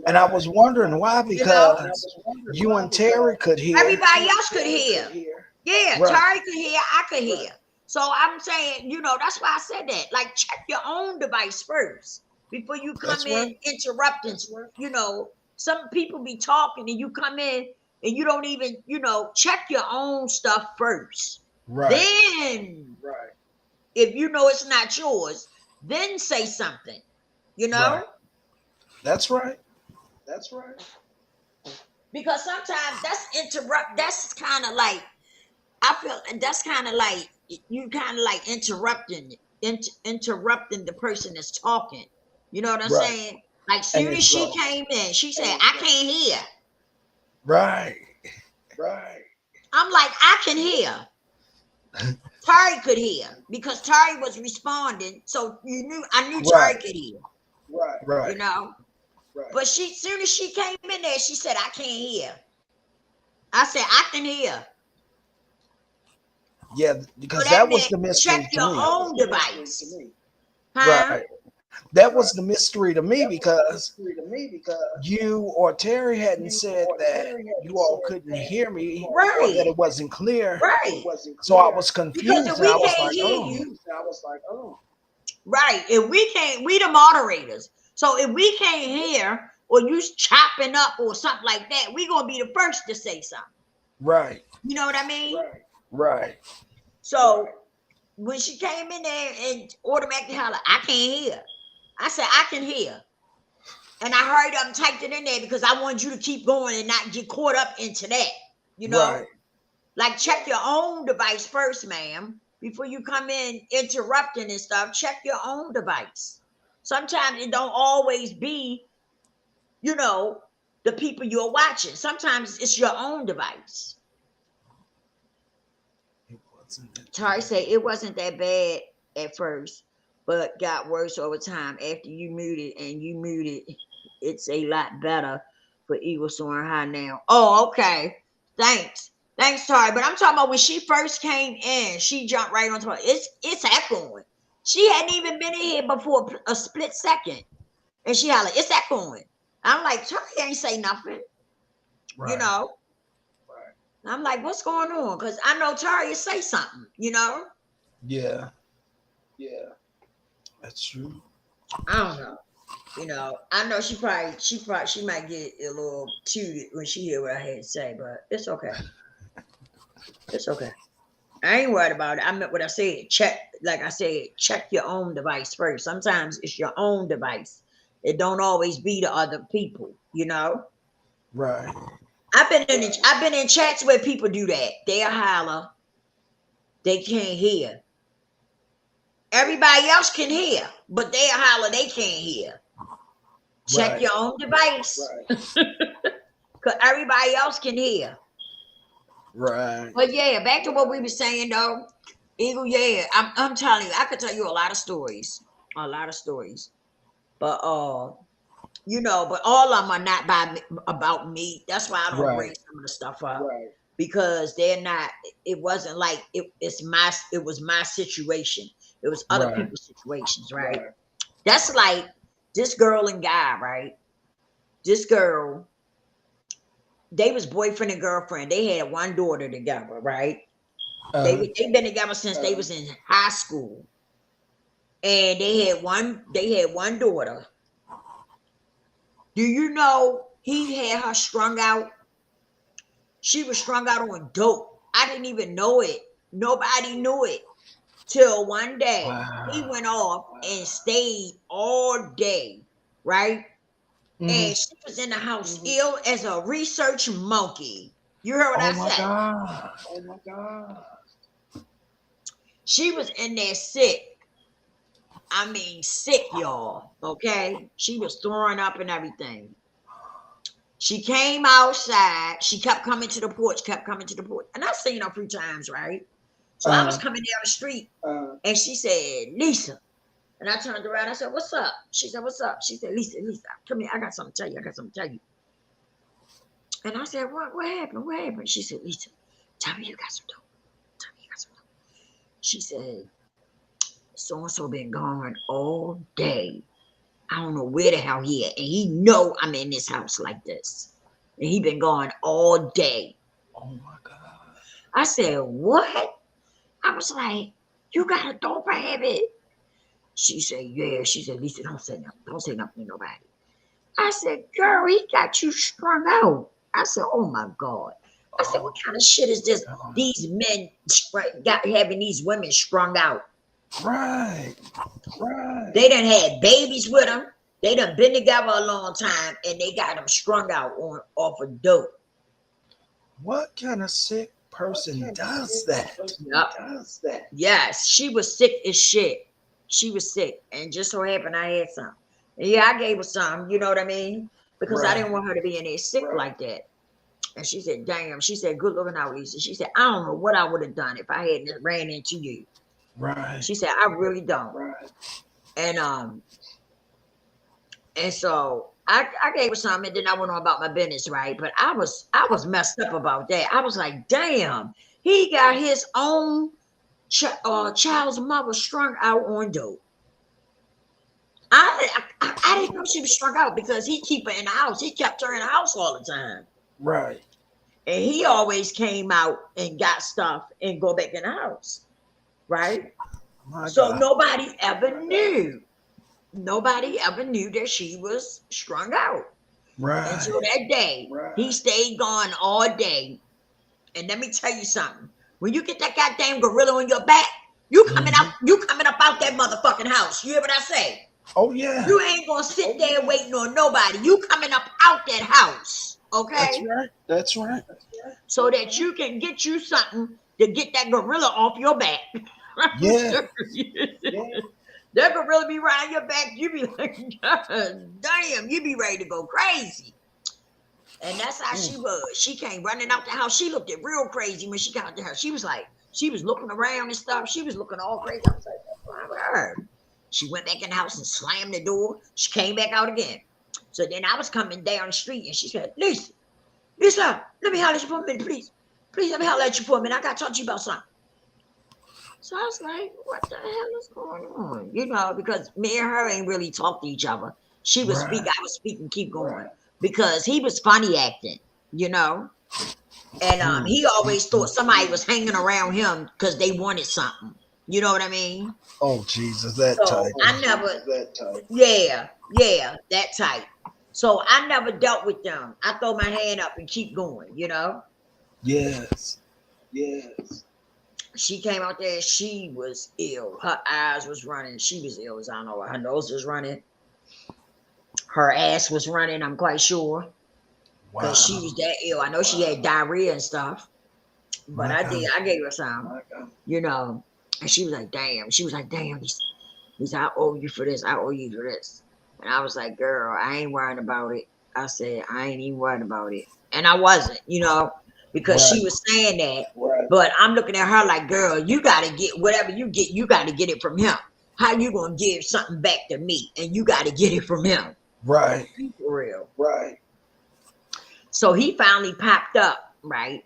And I was Right. wondering why, You know, And I because was wondering you why, and Terry because could hear. everybody you and else could Terry hear. could hear. Yeah, Right. Tari could hear, I could hear. Right. So I'm saying, that's why I said that. Like, check your own device first before you come That's in right. interrupting. That's right. Some people be talking and you come in and you don't even, check your own stuff first. Right. Then, Right. if you know it's not yours, then say something, Right. That's right. That's right. because sometimes that's kind of like, I feel that's kind of like you kind of like interrupting the person that's talking. You know what I'm Right. saying? Like, And soon as it's she wrong. came in, she said, "I can't hear." Right. Right. I'm like, "I can hear." Tari could hear because Tari was responding, so I knew Tari Right. could hear. Right. Right. You know, Right. but soon as she came in there, she said, "I can't hear." I said, "I can hear." Yeah, So because that that was meant the mystery check to your me. own To device, me. huh? Right. That was the mystery to me That was because the mystery to me because you or Terry hadn't you said or that Terry hadn't you all said couldn't that hear me you or that Right, it wasn't clear. it right. wasn't So I clear. was Because confused if and we I was can't like, hear oh, you, I was like, oh, right? If we can't, we the moderators. So if we can't hear or you chopping up or something like that, we gonna be the first to say something. right, You know what I mean? right. right, So Right. when she came in there and automatically hollered, "I can't hear," I said, "I can hear," and I hurried up and typed it in there because I wanted you to keep going and not get caught up into that. You know, right, like, check your own device first, ma'am, before you come in interrupting and stuff. Check your own device. Sometimes it don't always be, the people you're watching. Sometimes it's your own device. It wasn't that Tari bad. said it wasn't that bad at first, but got worse over time. After you muted, it's a lot better for Eagle Soaring High now. Oh, okay. Thanks, Tari. But I'm talking about when she first came in, she jumped right onto it. It's echoing. She hadn't even been in here before a split second. And she hollered, "It's echoing." I'm like, Tari ain't say nothing, you Right. know. Right. I'm like, what's going on? Because I know Tari say something, Yeah, Yeah. that's true. I don't know. I know she might get a little tooted when she hear what I had to say, but it's okay. It's okay. I ain't worried about it. I meant what I said. Like I said, check your own device first. Sometimes it's your own device. It don't always be the other people, Right. I've been in chats where people do that. They'll holler, they can't hear. Everybody else can hear, but they'll holler, they can't hear. Check Right. your own device. Right. Because everybody else can hear. Right. But yeah, back to what we were saying though. Eagle, yeah, I'm telling you, I could tell you a lot of stories. A lot of stories. But but all of them are not about me. That's why I don't bring Right. some of the stuff up. Right. Because they're not, it wasn't like it was my situation. It was other Right. people's situations, right? Right. That's like this girl and guy, right? This girl, they was boyfriend and girlfriend. They had one daughter together, right? They've been together since they was in high school. And they had one daughter. Do you know he had her strung out? She was strung out on dope. I didn't even know it. Nobody knew it till one day he Wow. went off and stayed all day, right? Mhm. And she was in the house ill as a research monkey. You heard what Oh I my said? God. Oh my God. She was in there sick. I mean, sick, y'all. Okay? She was throwing up and everything. She came outside. She kept coming to the porch, And I seen her a few times, right? So I was coming down the street and she said, "Lisa." And I turned around. I said, "What's up?" She said, "What's up?" She said, Lisa, come here. I got something to tell you. And I said, What happened? She said, "Lisa, tell me you got some dope. She said, "So-and-so been gone all day. I don't know where the hell he at. And he know I'm in this house like this. And he been gone all day." Oh my God. I said, "What?" I was like, "You got a dope habit?" She said, "Yeah." She said, "Lisa, don't say nothing. Don't say nothing to nobody." I said, "Girl, he got you strung out. I said, oh my God. I said, what kind of shit is this? These men got having these women strung out. Right. Right. They done had babies with them. They done been together a long time, and they got them strung out on off of dope. What kind of sick person does that? Yep. Yes, she was sick as shit. She was sick, and just so happened I had some. And yeah, I gave her some. You know what I mean? Because I didn't want her to be in there sick like that. And she said, "Damn." She said, "Good looking out, Lisa." She said, "I don't know what I would have done if I hadn't ran into you." Right. She said, "I really don't." And so I gave her some, and then I went on about my business, right? But I was messed up about that. I was like, damn, he got his own child's mother strung out on dope. I didn't know she was strung out because he keep her in the house. He kept her in the house all the time. Right. And he always came out and got stuff and go back in the house. Right? So nobody ever knew. Nobody ever knew that she was strung out. Right. Until that day. He stayed gone all day. And let me tell you something. When you get that goddamn gorilla on your back, you coming up out that motherfucking house. You hear what I say? Oh yeah. You ain't gonna sit there waiting on nobody. You coming up out that house. Okay? That's right. That's right. So that you can get you something to get that gorilla off your back. Yeah. That gorilla be riding your back. You be like, God damn, you be ready to go crazy. And that's how she was. She came running out the house. She looked at real crazy when she got out the house. She was like, she was looking around and stuff. She was looking all crazy. I was like, what's wrong with her? She went back in the house and slammed the door. She came back out again. So then I was coming down the street and she said, Lisa, let me holler at you for a minute, please. Please let me holler at you for a minute. I got to talk to you about something. So I was like, what the hell is going on? You know, because me and her ain't really talk to each other. She would speak, I would speak and keep going. Because he was funny acting, you know? And he always thought somebody was hanging around him because they wanted something. You know what I mean? Oh, Jesus, that so type. That type. So I never dealt with them. I throw my hand up and keep going, you know? Yes. She came out there, she was ill. Her eyes was running. She was ill as I don't know. Her nose was running. Her ass was running, I'm quite sure. Because she was that ill. I know she had diarrhea and stuff. But I gave her some, you know. And she was like, damn. She was like, damn. He said, I owe you for this. I owe you for this. And I was like, girl, I ain't worrying about it. I said, I ain't even worried about it. And I wasn't, you know, because she was saying that. But I'm looking at her like, girl, you got to get whatever you get, you got to get it from him. How you going to give something back to me? And you got to get it from him. Right. For real. So he finally popped up, right?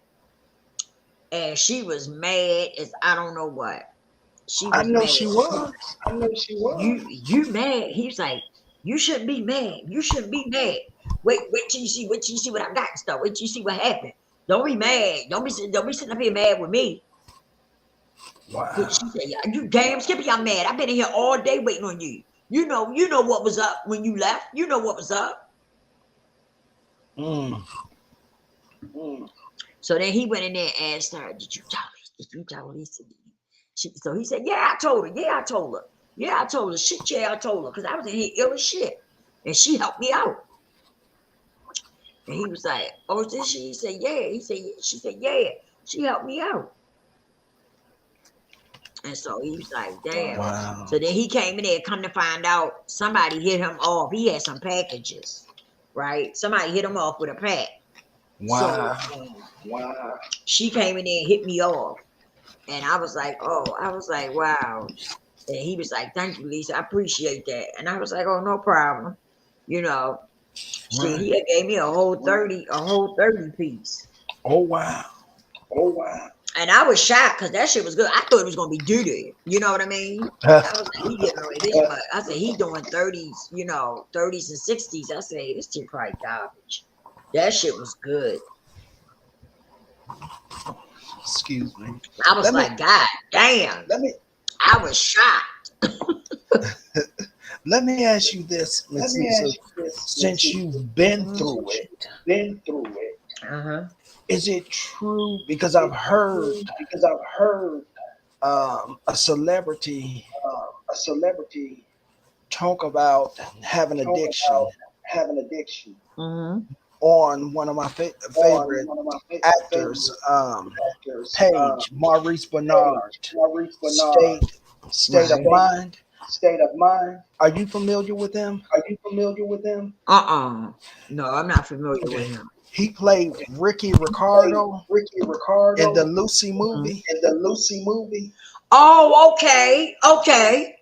And she was mad as I don't know what. She was mad. She was. You mad? He's like, you shouldn't be mad. You shouldn't be mad. Wait till you see what I got and stuff. Wait till you see what happened. Don't be mad. Don't be sitting up here mad with me. Wow. She said, you damn Skippy, I'm mad. I've been in here all day waiting on you. You know what was up when you left. You know what was up. So then he went in there and asked her, Did you tell Lisa? So he said, yeah, I told her. Yeah, I told her. Shit, yeah, I told her. Because I was in here ill as shit. And she helped me out. And he was like, oh, did she? He said, yeah. She said, yeah. She helped me out. And so he was like, damn. Wow. So then he came in there, come to find out somebody hit him off. He had some packages, right? Somebody hit him off with a pack. Wow. So, she came in there and hit me off. And I was like, wow. And he was like, thank you, Lisa. I appreciate that. And I was like, oh, no problem. You know, see, he had gave me a whole 30 piece. Oh, wow. And I was shocked because that shit was good. I thought it was going to be doo-doo. You know what I mean? I was like, he getting away this much. I said, he doing 30s, 30s and 60s. I said, hey, this shit probably garbage. That shit was good. Excuse me. I was God damn. I was shocked. Let me ask you this, Miss Lisa. Since you've been through it, Uh-huh. Is it true? Because I've heard Because I've heard a celebrity a celebrity talk about having talk addiction about having addiction Mm-hmm. on one of my on favorite one of my favorite actors, actors, Page Maurice Bernard, Maurice Bernard. State of Right. Mind. State of Mind. Are you familiar with him? Are you familiar with them? No, I'm not familiar with Okay. him. He played Ricky Played Ricardo Ricky in Ricardo the Lucy Mhm. movie, in the Lucy movie, Oh, okay. Okay.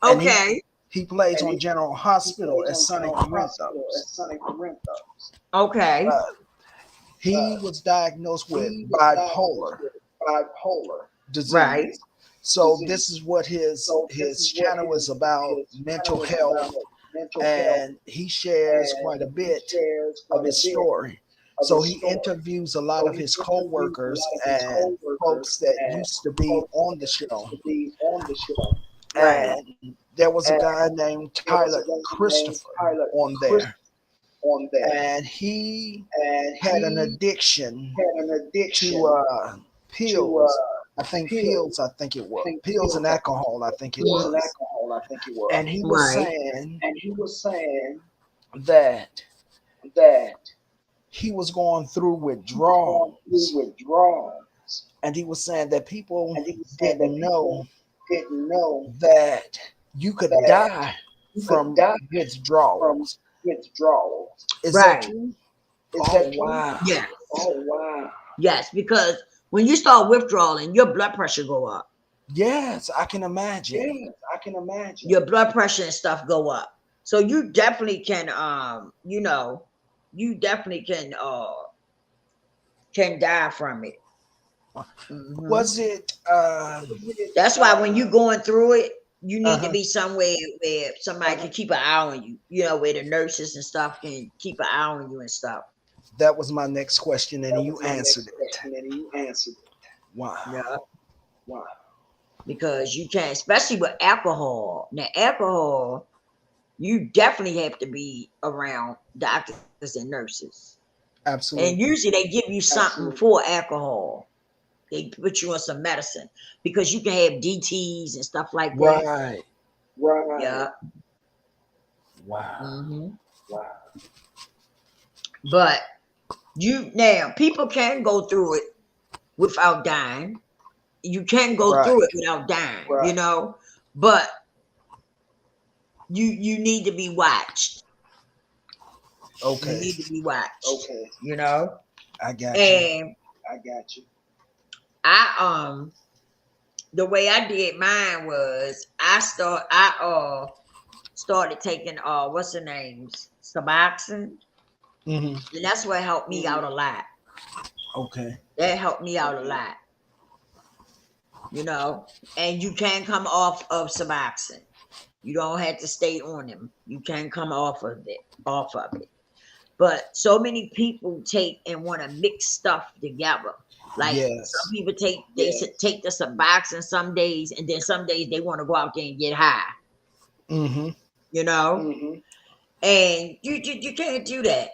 and Okay. he plays and on General Hospital plays as on Sonny General Hospital Corinthos. as Sonny Corinthos. Okay. Uh, he Uh, was diagnosed with he was bipolar diagnosed with bipolar Right. disease. So disease. this is what So this his is what channel is about: his mental channel is health, about, mental health, and he shares and quite a he bit shares of quite a his bit story. of So his he story. interviews a lot So of he his interviews a co-workers lot of his and co-workers folks that and used to be folks on the that used show. to be on the show. Right. And there was a And guy named there was a Tyler guy named Christopher Tyler on Chris there, on there, and he and had an he addiction had an to addiction to pills. I think pills. pills. I think it was I think pills and pills. I think it alcohol. I was think it pills and was. alcohol. I think it was. And he was Right. saying And he was saying that that he was going through he was going withdrawals, through withdrawals, and he was saying that people and he was saying that didn't people know didn't know that you could that die you could from die from withdrawals. withdrawals. Is that Right. true? Is Oh that true? wow! Yes. Oh wow! Yes. Because when you start withdrawing, your blood pressure go up. Yes, I can imagine. Yes, I can imagine. Your blood pressure and stuff go up. So you definitely can you definitely can die from it. Mhm. Was it? That's why when you going through it, you need to Uh-huh. be somewhere where somebody can keep an eye on you. You know, where the nurses and stuff can keep an eye on you and stuff. That was my next question, and That you was my answered next it. question, and you answered it. Wow. Yeah. Wow. Because you can't, especially with alcohol. Now, alcohol, you definitely have to be around doctors and nurses. And Absolutely. usually they give you something Absolutely. for alcohol. They put you on some medicine because you can have DTs and stuff like that. Right. Right. Yeah. Wow. hmm Wow. But people can go through it without dying. You can go Right. through it without dying, Right. but you need to be watched. You Okay. need to be watched. Okay. I got you. And I got you. I the way I did mine was I started taking what's the names? Suboxone. Hmm. And that's what helped me out a lot. Okay. That helped me out a lot. And you can come off of Suboxone. You don't have to stay on them. You can come off of it. But so many people take and want to mix stuff together. Like Yes. some people take take the Suboxone some days, and then some days they want to go out there and get high. Mm-hmm. Mm-hmm. And you can't do that.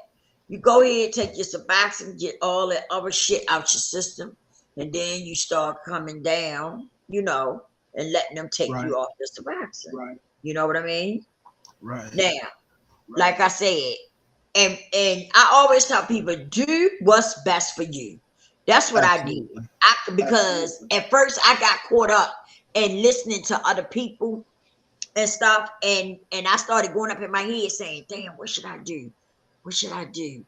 You go ahead, take your Suboxone, get all that other shit out your system, and then you start coming down, and letting them take Right. you off the Suboxone. Right. You know what I mean? Right. Now, like I said, and I always tell people, do what's best for you. That's what I did. Absolutely. Because at first I got caught up in listening to other people and stuff, and I started going up in my head saying, "Damn, what should I do? What should I do?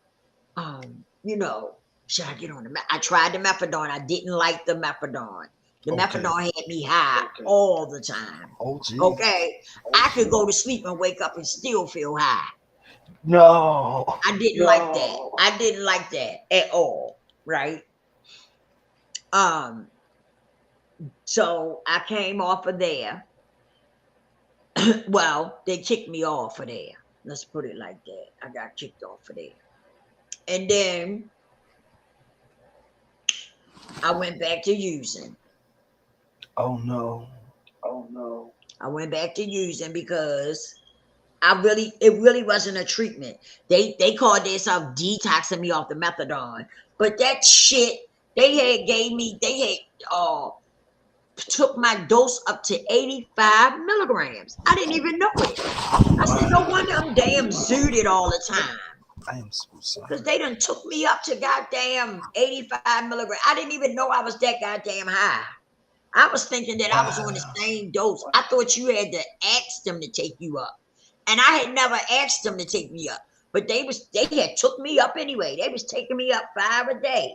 Should I get on the? I tried the methadone. I didn't like the methadone. The Okay. methadone had me high all the time. Oh, gee. Okay, I could go to sleep and wake up and still feel high. No. I didn't like that. I didn't like that at all. Right. So I came off of there. Well, they kicked me off of there. Let's put it like that. I got kicked off of there. And then I went back to using. Oh no. Oh no. I went back to using because it really wasn't a treatment. They called themselves detoxing me off the methadone, but that shit they had took my dose up to 85 milligrams. I didn't even know it. I said, no wonder I'm damn zooted all the time. I am so sorry. Because they done took me up to goddamn 85 milligrams. I didn't even know I was that goddamn high. I was thinking that I was on the same dose. I thought you had to ask them to take you up. And I had never asked them to take me up. But they had took me up anyway. They was taking me up 5 a day.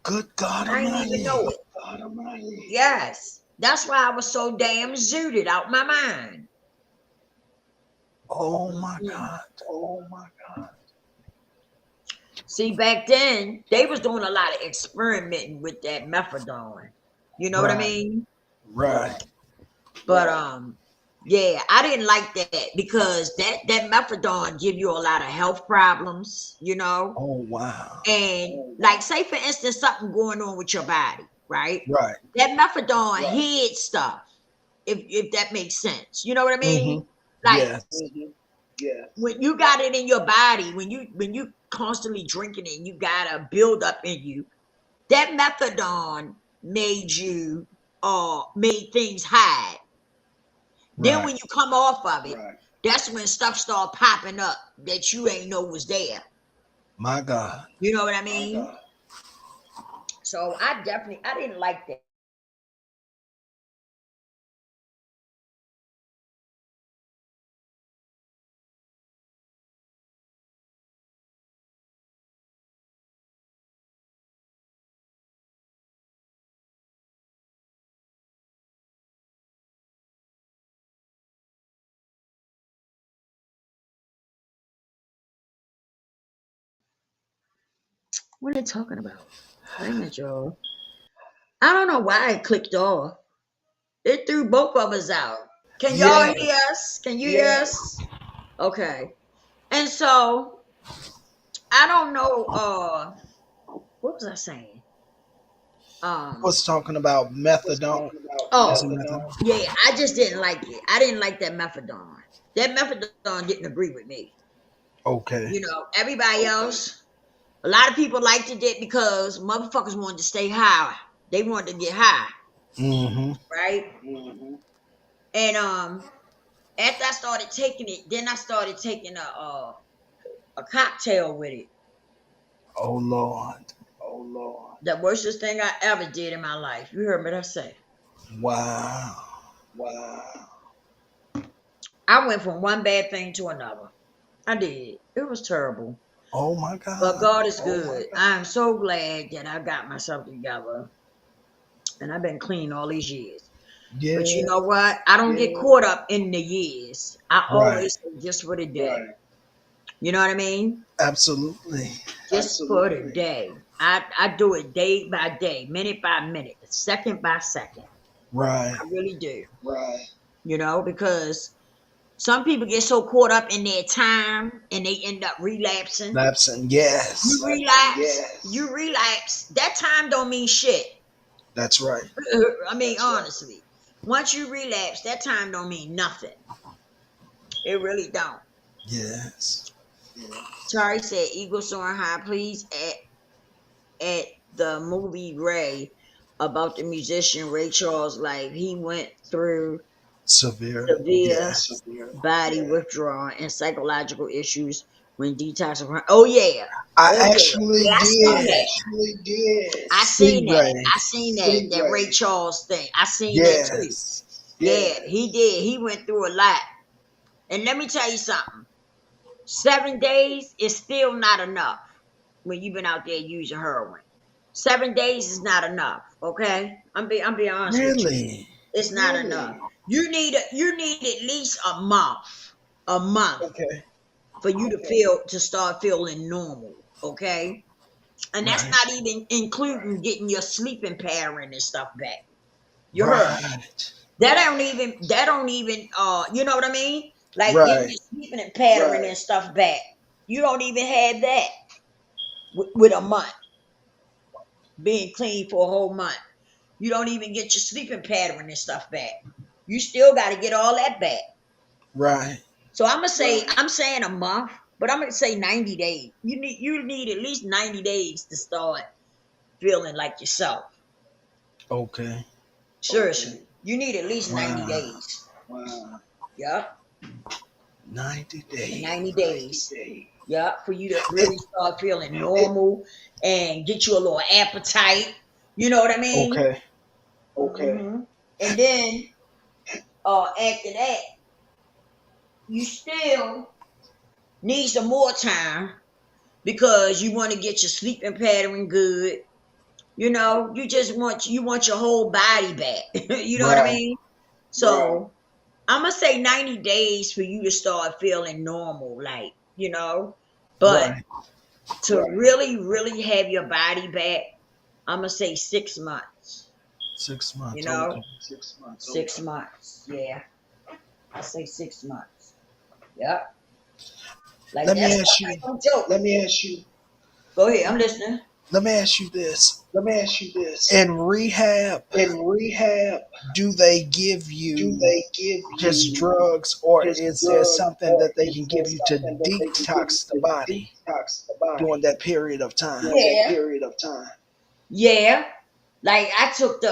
Good God I didn't even know it. God Almighty. Yes. That's why I was so damn zooted out my mind. Oh my God. Oh my God. See, back then, they was doing a lot of experimenting with that methadone. You know what I Right. mean? Right. But yeah, I didn't like that because that methadone give you a lot of health problems, you know? Oh wow. And like say for instance, something going on with your body, right? Right. That methadone Right. hid stuff, if that makes sense. You know what I mean? Mm-hmm. Like Yes. Mm-hmm. Yeah. when you got it in your body, when you constantly drinking it, and you got a build up in you. That methadone made you made things hide. Then Right. when you come off of it, Right. that's when stuff start popping up that you ain't know was there. My God. You know what I My mean? God. So I didn't like that. What are they talking about? Wait a minute, y'all. I don't know why it clicked off. It threw both of us out. Can y'all Yeah. hear us? Can you hear us? Okay. And so I don't know. What was I saying? Was talking about methadone. Oh, Was it methadone? yeah, I just didn't like it. I didn't like that methadone. That methadone didn't agree with me. Okay. You know, everybody else, a lot of people liked it because motherfuckers wanted to stay high. They wanted to get high, Mm-hmm. right? Mm-hmm. And after I started taking it, then I started taking a cocktail with it. Oh Lord. Oh Lord. The worstest thing I ever did in my life. You heard me that say. Wow. Wow. I went from one bad thing to another. I did. It was terrible. Oh my But God. God is Oh, my good. God. I'm so glad that I got myself together. And I've been clean all these years. Yeah. But you know what? I don't get caught up in the years. I Right. always say just for the day. Right. You know what I mean? Absolutely. Just for the Absolutely. day. I do it day by day, minute by minute, second by second. Right. I really do. Right. You know, because some people get so caught up in their time and they end up relapsing. Lapsing. Yes. You relapse. Yes. You relapse. That time don't mean shit. That's right. I mean, That's right. honestly, once you relapse, that time don't mean nothing. It really don't. Yes. Tari said, "Eagle soaring high." Please at the movie Ray about the musician Ray Charles' life. He went through Severe. severe Yes. Severe. body Yeah. withdrawal and psychological issues when detoxing. Oh yeah, I oh yeah. actually Yeah, I seen did. that. Actually did. I seen that. Ray. I seen that Ray Charles thing. I seen that too. Yes. Yeah, he did. He went through a lot. And let me tell you something. 7 days is still not enough when you've been out there using heroin. 7 days is not enough. Okay, I'm being honest with you. Really? It's not Really? enough. You need at least a month Okay. for you to start feeling normal. Okay, and that's Right. not even including getting your sleeping pattern and stuff back. You heard me? Right. That don't even you know what I mean? Like getting Right. your sleeping and pattern Right. and stuff back. You don't even have that with a month being clean for a whole month. You don't even get your sleeping pattern and stuff back. You still got to get all that back. Right. So I'm saying a month, but I'm gonna say 90 days. You need at least 90 days to start feeling like yourself. Okay. Seriously. You need at least 90 Wow. days. Wow. Yep. 90 days. 90 days. Day. Yeah, for you to really start feeling normal and get you a little appetite. You know what I mean? Okay. Okay. Mhm. And then after that, you still need some more time because you want to get your sleeping pattern good. You know, you want your whole body back. You know what I Right. mean? So I'm gonna say 90 days for you to start feeling normal, like, you know. But Right. to Right. really, really have your body back, I'm gonna say 6 months. 6 months. You know, Okay. 6 months. 6 months. Yeah, I say 6 months. Yep. Like Let me that's ask you. no joke. Let me ask you. Go ahead, I'm listening. Let me ask you this. Let me ask you this. In rehab, In rehab, do they give do you they give just you drugs, or just is there drugs, something or that they is can there give you to something that they can give you detox the to body detox the body during that period of time? during that Yeah, period of time? yeah. Like I took the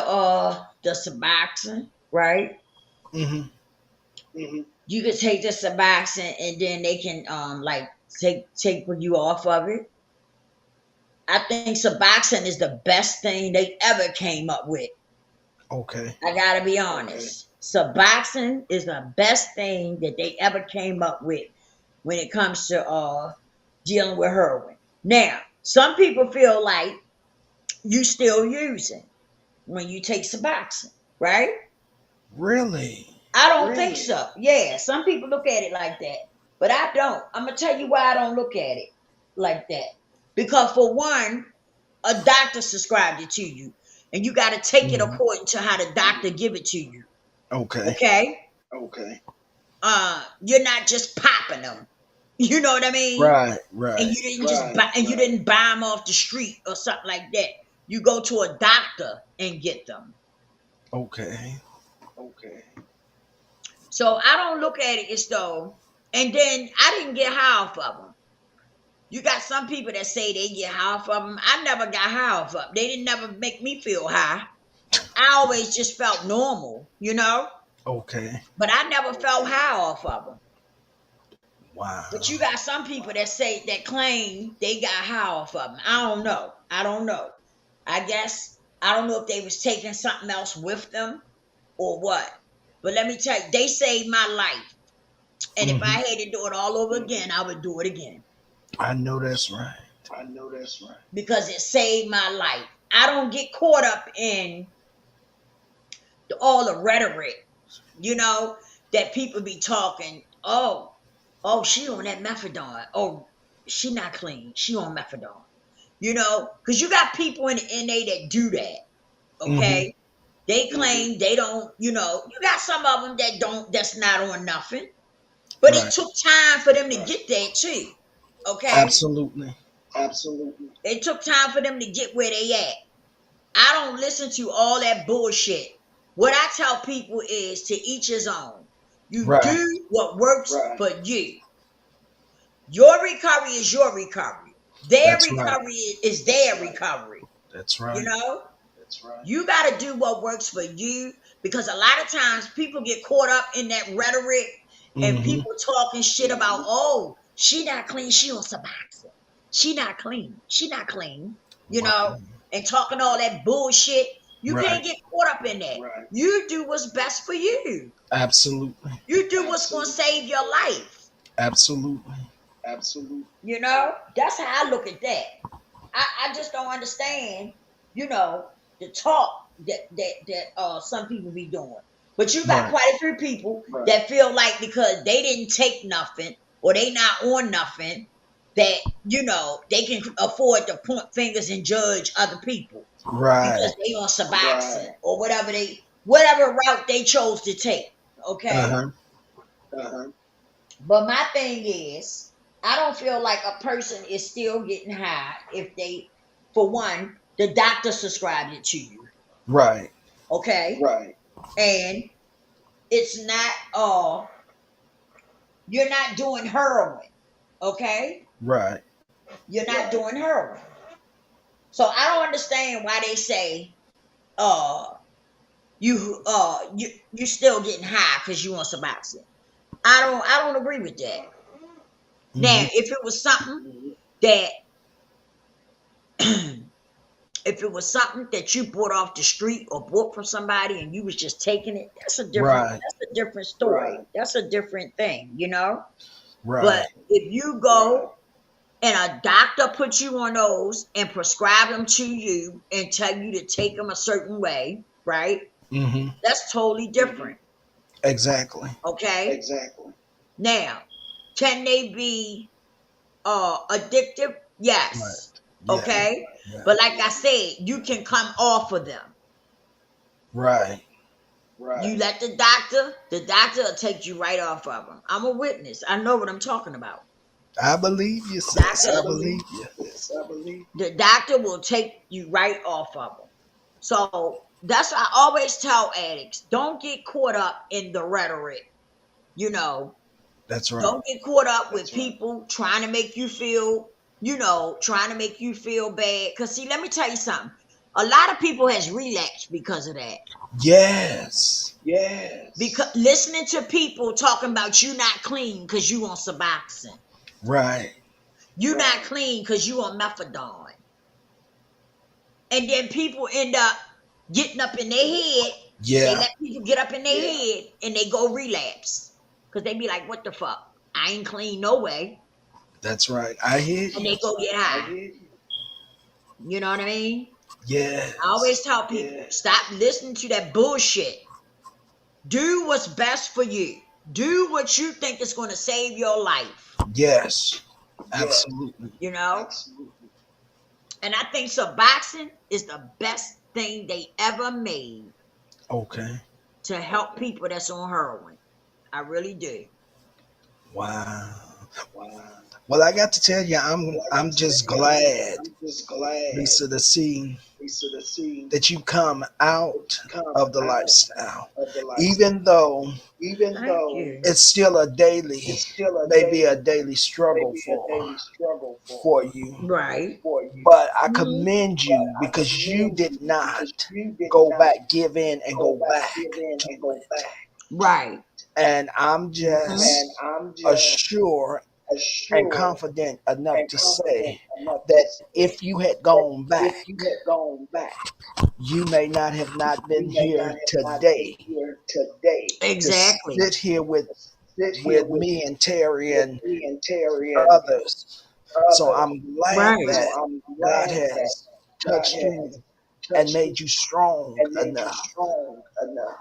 Suboxone, right? Hmm. Mm-hmm. You could take the Suboxone and then they can like take you off of it. I think Suboxone is the best thing they ever came up with. Okay. I gotta be honest. Suboxone is the best thing that they ever came up with when it comes to dealing with heroin. Now, some people feel like you still using when you take Suboxone, right? Really? I don't think Really? so. Yeah, some people look at it like that, but I don't. I'm gonna tell you why I don't look at it like that. Because for one, a doctor prescribed it to you, and you got to take it Hmm. according to how the doctor give it to you. Okay. Okay, Okay. you're not just popping them. You know what I mean? Right. And Right. you didn't just buy, and you didn't buy them off the street or something like that. You go to a doctor and get them. Okay. Okay. So I don't look at it as though. And then I didn't get high off of them. You got some people that say they get high off of them. I never got high off of them. They didn't never make me feel high. I always just felt normal, you know. Okay. But I never felt high off of them. Wow. But you got some people that claim they got high off of them. I don't know. I don't know. I guess I don't know if they was taking something else with them or what. But let me tell you, they saved my life. And if I Hmm. had to do it all over again, I would do it again I know that's right. I know that's right. because it saved my life. I don't get caught up in all the rhetoric, you know, that people be talking. Oh, she on that methadone. Oh, she not clean. She on methadone. You know, because you got people in the NA that do that. Hmm. Okay, they claim they don't. You know, you got some of them that don't. That's not on nothing. But it Right. took time for them to get there too. Okay, Absolutely. Absolutely. it took time for them to get where they at. I don't listen to all that bullshit. What I tell people is to each his own. You Right. do what works Right. for you. Your recovery is your recovery. Their That's right. recovery is their recovery. That's You right. know, That's right. you got to do what works for you because a lot of times people get caught up in that rhetoric and Hmm. people talking shit about, oh, she not clean, she on Suboxone. She not clean. She not clean. You know, Wow. and talking all that bullshit. You Right. can't get caught up in that. Right. You do what's best for you. Absolutely. You do what's going to save your life. Absolutely. Absolutely. You know, that's how I look at that. I just don't understand, you know, the talk that some people be doing. But you got Right. quite a few people Right. that feel like because they didn't take nothing or they not on nothing that, you know, they can afford to point fingers and judge other people Right. because they on Suboxone Right. or whatever route they chose to take. Okay. Uh-huh. Uh-huh. But my thing is, I don't feel like a person is still getting high if they, for one, the doctor prescribed it to you. Right. Okay. Right. And it's not you're not doing heroin. Okay? Right. You're not doing heroin. So I don't understand why they say you still getting high because you on Suboxone. I don't agree with that. Now, Mhm. if it was something that if it was something that you bought off the street or bought from somebody and you was just taking it, Right. that's a different story. That's a different thing, you know? Right. But if you go and a doctor puts you on those and prescribe them to you and tell you to take them a certain way, right? Hmm. That's totally different. Exactly. Okay. Exactly. Now, can they be addictive? Right. Yes. Yeah. Okay. Yeah. But like I said, you can come off of them. Right. You let the doctor will take you right off of them. I'm a witness. I know what I'm talking about. I believe you, sis. Doctor, I believe you. Yes, I believe. the doctor will take you right off of them. So that's why I always tell addicts, don't get caught up in the rhetoric. You know, That's right. don't get caught up with people trying to make you feel, trying to make you feel bad. Because see, let me tell you something. A lot of people has relapsed because of that. Yes. Yes. Because listening to people talking about you not clean because you on Suboxone. Right. You not clean because you on methadone. And then people end up getting up in their head. They Yeah. let people get up in their head and they go relapse. Because they be like, what the fuck? I ain't clean no way. That's right. I hear And you. they go get I high. hear you. You know what I mean? Yes. I always tell people, stop listening to that bullshit. Do what's best for you. Do what you think is going to save your life. Yes. Absolutely. You know? Absolutely. And I think Suboxone is the best thing they ever made Okay. to help people that's on heroin. I really do. Wow. Wow. Well, I got to tell you, I'm just glad, I'm just glad, Lisa, to see Lisa, to see that you come out come of the out lifestyle, of the life. even though Even Thank though you. it's still a daily, it's still a maybe a daily, daily struggle maybe a daily struggle for you. Right. for you. But I Mhm. commend you I because you commend did you because not you did go not back, give in, and go go back, give back in, to and go it. back. Right. And I'm Mhm. just And I'm just assured and assured confident enough and to confident say enough to that say if you had that gone if back, you had gone back, you may not have not been you may not here have not today been here today to Exactly. sit here to sit here with me and Terry with and me and Terry and others. So others. I'm glad Right. So that I'm God glad that has God touched has you and touched you made you strong and made you enough strong enough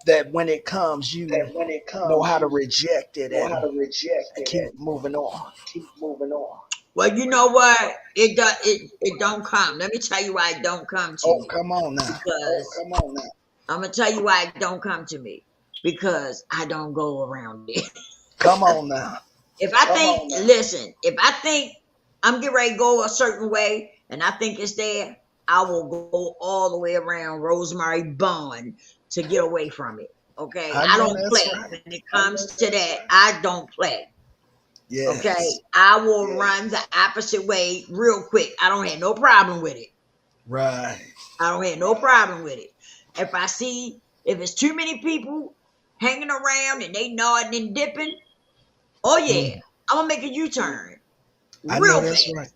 that when it comes, you that when it know comes, how to you reject it know how to and reject it keep and moving on. keep moving on. Well, you know what? It don't come. Let me tell you why it don't come to Oh, me. come on now. Oh, Because come on now. I'm gonna tell you why it don't come to me. Because I don't go around it. Come on now. If I Come think, on now. listen, if I think I'm getting ready to go a certain way and I think it's there, I will go all the way around Rosemary Bond to get away from it. Okay. I I know don't that's play. right. When it comes to that, I don't play. Yes. Okay. I will Yes. run the opposite way real quick. I don't have no problem with it. Right. I don't have no problem with it. If I see, if it's too many people hanging around and they nodding and dipping, oh yeah, I'm gonna make a U-turn I know real that's fast. right.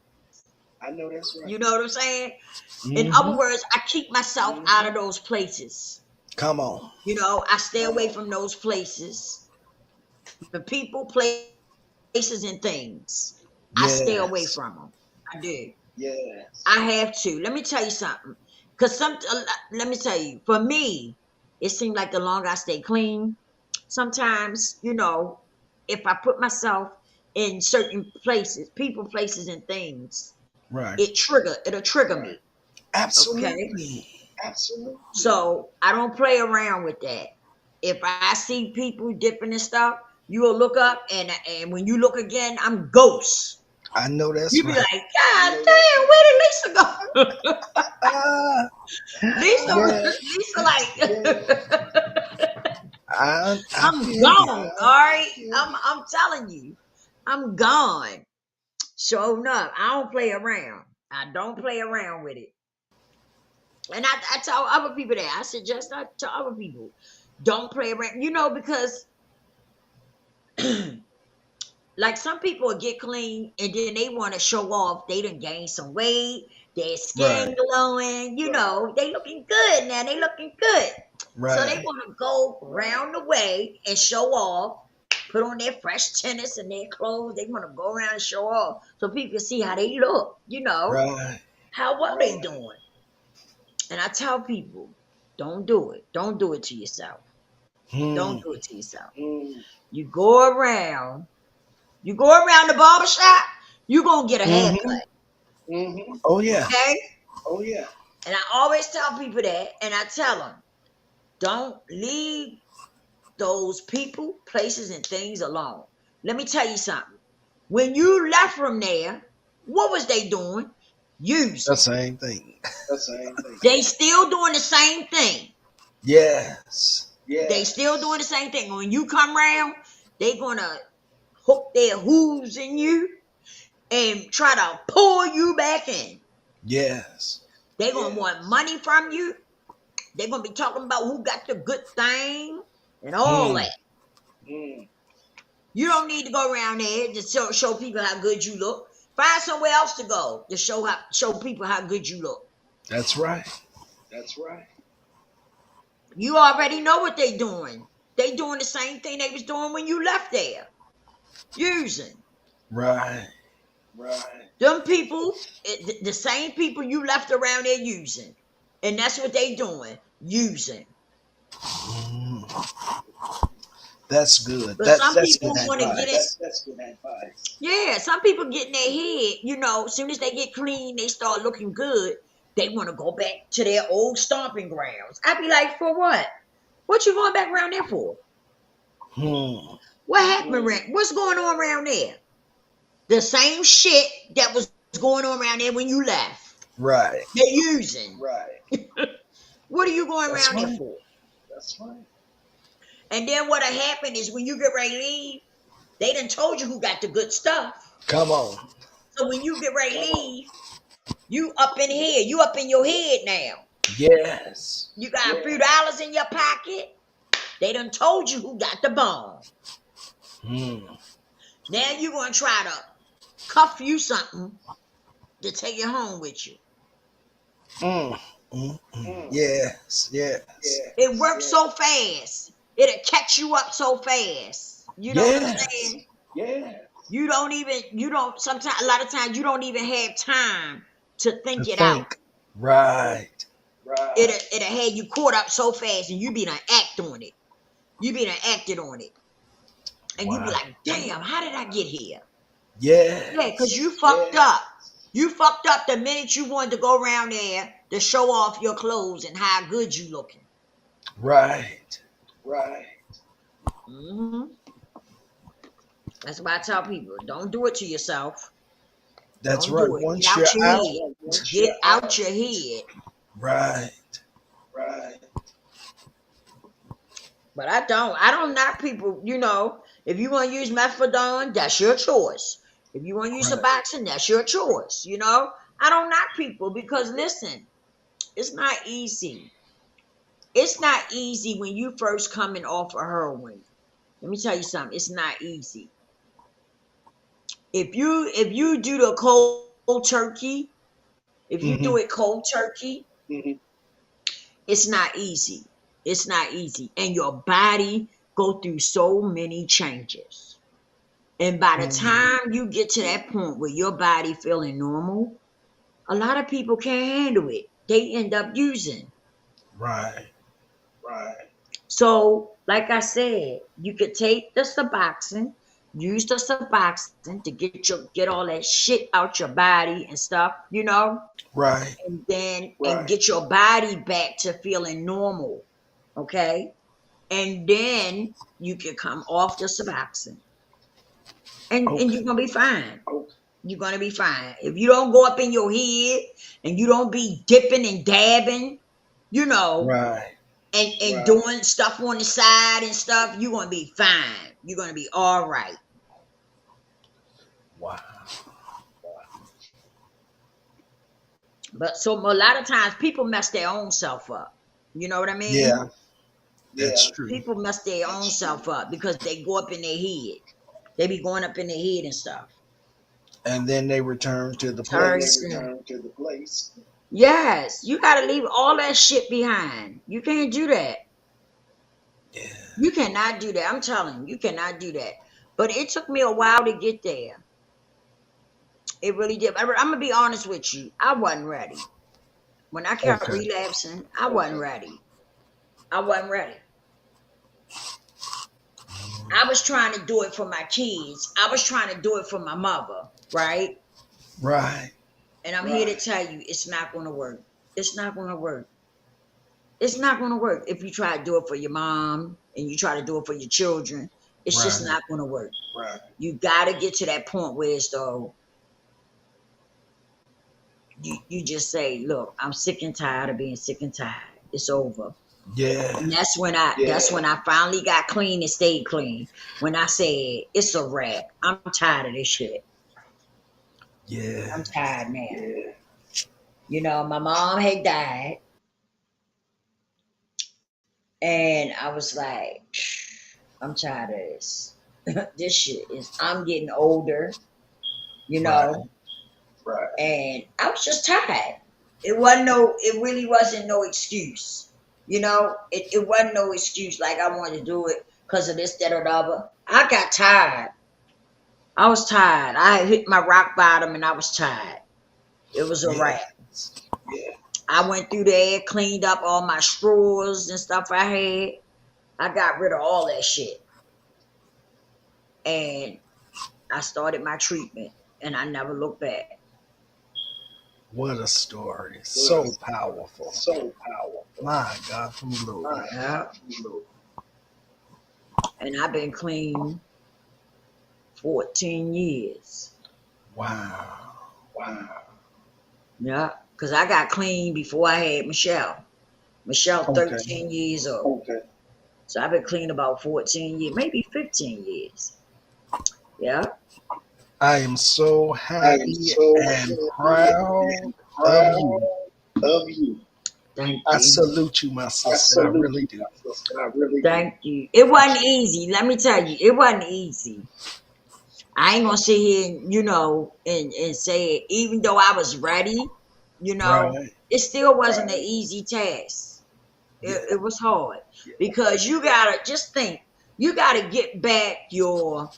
I know that's right. You know what I'm saying? In Mhm. other words, I keep myself out of those places. Come on. You know, I stay away from those places. The people, places, and things. I stay away Yes. from them. I do. Yes. I have to. Let me tell you something. Cause let me tell you, for me, it seems like the longer I stay clean, sometimes, if I put myself in certain places, people, places, and things, Right. it'll trigger me. Absolutely. Absolutely. So I don't play around with that. If I see people dipping and stuff, you will look up and when you look again, I'm ghost. I know that's You be right. like, God damn, where did Lisa go? Ah, Lisa, yeah. Lisa, like, I I'm feel you. gone, all right? I'm telling you, I'm gone. Sure enough, I don't play around. I don't play around with it. And I tell other people that. I suggest that to other people. Don't play around. Because like some people will get clean and then they want to show off they done gained some weight, their skin Right. glowing, they looking good now. They looking good. So they Right. want to go round the way and show off, put on their fresh tennis and their clothes. They want to go around and show off so people can see how they look, Right. how well they doing. And I tell people, don't do it. Don't do it to yourself. Don't do it to yourself. Mm. You go around the barbershop, you're going to get a haircut. Mm-hmm. Oh yeah. Okay? Oh yeah. And I always tell people that, and I tell them, don't leave those people, places, and things alone. Let me tell you something. When you left from there, what was they doing? Using. The same thing. The same thing. They still doing the same thing. Yes. Yeah. They still doing the same thing. When you come around, they gonna hook their hooves in you and try to pull you back in. Yes. They gonna want money from you. They're gonna be talking about who got the good thing and all that. Mm. You don't need to go around there to show people how good you look. Find somewhere else to go to show people how good you look. That's right. That's right. You already know what they doing. They doing the same thing they was doing when you left there. Using. Right. Right. Them people, the same people you left around there using. And that's what they doing. Using. That's good. But That's some that's people good want to advice. get it. That's good advice. Yeah, some people get in their head, as soon as they get clean, they start looking good. They want to go back to their old stomping grounds. I'd be like, for what? What you going back around there for? What happened around? What's going on around there? The same shit that was going on around there when you left. Right. They're using. Right. What are you going That's around there right. for? That's right. And then what'll happen is when you get ready to leave, they done told you who got the good stuff. Come on. So when you get ready to leave, you up in here. You up in your head now. Yes. You got a few dollars in your pocket. They done told you who got the bomb. Now you gonna try to cuff you something to take it home with you. Yes. Yes. Yeah. It works so fast. It'll catch you up so fast. You know what I'm Yes. saying? Yeah. Sometimes, a lot of times, you don't even have time to think To it out. think. Right. Right. It'll have you caught up so fast and you be done act on it. You be done acted on it. And you be Wow. like, damn, how did I get here? Yes. Yeah, because you fucked up. You fucked up the minute you wanted to go around there to show off your clothes and how good you looking. Right. Right. Mm-hmm. That's why I tell people, don't do it to yourself. That's Don't right. do it. Once Get out you're your out. head. Get out your head. Right. Right. But I don't knock people, if you want to use methadone, that's your choice. If you want to use Right. Suboxone, that's your choice, I don't knock people because listen, it's not easy. It's not easy when you first coming off of heroin. Let me tell you something, it's not easy. If you do the cold turkey, if you do it cold turkey, Mhm. it's not easy. It's not easy. And your body go through so many changes. And by the time you get to that point where your body feeling normal, a lot of people can't handle it. They end up using. Right. Right. So, like I said, you could take the Suboxone, use the Suboxone to get all that shit out your body and stuff, Right. and then Right. and get your body back to feeling normal. Okay? And then you can come off the Suboxone. And you're gonna be fine. Okay. You're gonna be fine. If you don't go up in your head and you don't be dipping and dabbing, Right. and Right. doing stuff on the side and stuff, you're gonna be fine. You're gonna be all right. Wow. But so a lot of times people mess their own self up. You know what I mean? Yeah, Yeah. that's true. People mess their own self up because they go up in their head. They be going up in their head and stuff. And then they return to the Turn- place. Return to the place. Yes, you gotta leave all that shit behind. You can't do that. Yeah. You cannot do that. I'm telling you cannot do that. But it took me a while to get there. It really did. I'm gonna be honest with you. I wasn't ready. When I kept Okay. relapsing, I wasn't ready. I wasn't ready. I was trying to do it for my kids. I was trying to do it for my mother, right? Right. And I'm here to tell you, it's not going to work. It's not going to work. It's not going to work if you try to do it for your mom and you try to do it for your children. It's just Right. not going to work. Right. You got to get to that point where it's though, you just say, look, I'm sick and tired of being sick and tired. It's over. Yeah. And that's when I finally got clean and stayed clean. When I said, it's a wrap. I'm tired of this shit. Yeah. I'm tired now. Yeah. You know, my mom had died. And I was like, I'm tired of this. This shit is, I'm getting older, you know, Right. and I was just tired. It really wasn't no excuse. You know, it wasn't no excuse like I wanted to do it because of this, that, or the other. I got tired. I was tired. I had hit my rock bottom and I was tired. It was a Yeah. wrap. Yeah. I went through there, cleaned up all my straws and stuff I had. I got rid of all that shit. And I started my treatment and I never looked back. What a story. So powerful. So powerful. My God from glory. Yeah. And I've been clean 14 years. Wow. Wow. Yeah. Because I got clean before I had Michelle. Michelle, Okay. 13 years old. Okay. So I've been clean about 14 years, maybe 15 years. Yeah. I am so I happy am so and proud of you. of you. Thank I you. salute you, my sister. I really do. I really do. Thank you. It wasn't easy. Let me tell you, it wasn't easy. I ain't gonna sit here, you know, and say it. Even though I was ready, you know, Right. it still wasn't an easy task. It was hard because you gotta just think. You gotta get back your.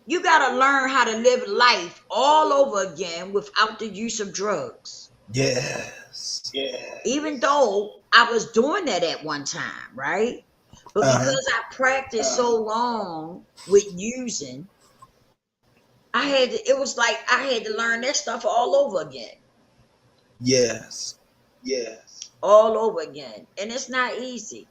You gotta learn how to live life all over again without the use of drugs. Yes. Yeah. Even though I was doing that at one time, right? But because I practiced so long with using, it was like I had to learn that stuff all over again. Yes. Yes. All over again. And it's not easy.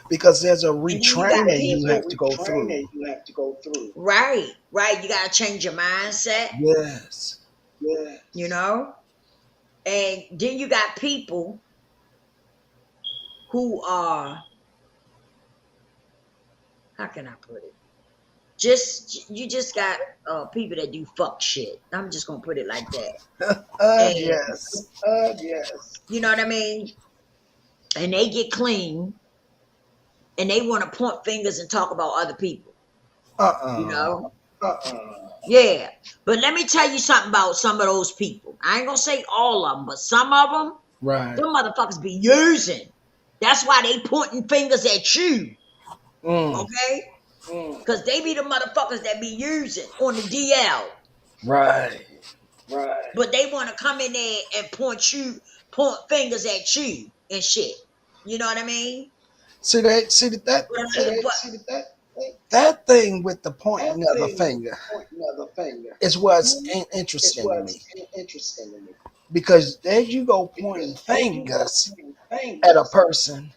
Because there's a you got retraining you people have to go through. You have to go through. Right. You gotta change your mindset, Yes. Yeah. you know? And then you got people who are, how can I put it? You just got people that do fuck shit. I'm just gonna put it like that. And- Yes. Yes. You know what I mean? And they get clean and they want to point fingers and talk about other people, you know? Yeah. But let me tell you something about some of those people. I ain't gonna say all of them, but some of them, Right. them motherfuckers be using. That's why they pointing fingers at you, okay? Because they be the motherfuckers that be using on the DL. Right. Right. But they want to come in there and point fingers at you and shit. You know what I mean? See that thing with the pointing of the finger is what's interesting to me. Interesting to me. Because there you go pointing fingers at a person,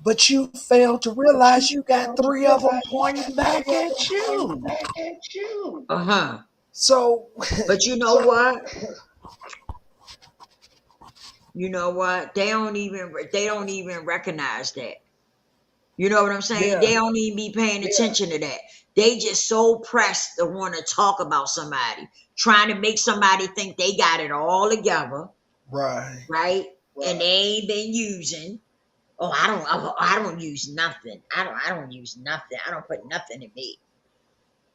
but you fail to realize you got three of them pointing back at you. Uh-huh. So But you know what? you know what? They don't even recognize that. You know what I'm saying? Yeah. They don't even be paying attention to that. They just so pressed to want to talk about somebody, trying to make somebody think they got it all together, Right. right? And they ain't been using. Oh, I don't use nothing. I don't use nothing. I don't put nothing in me.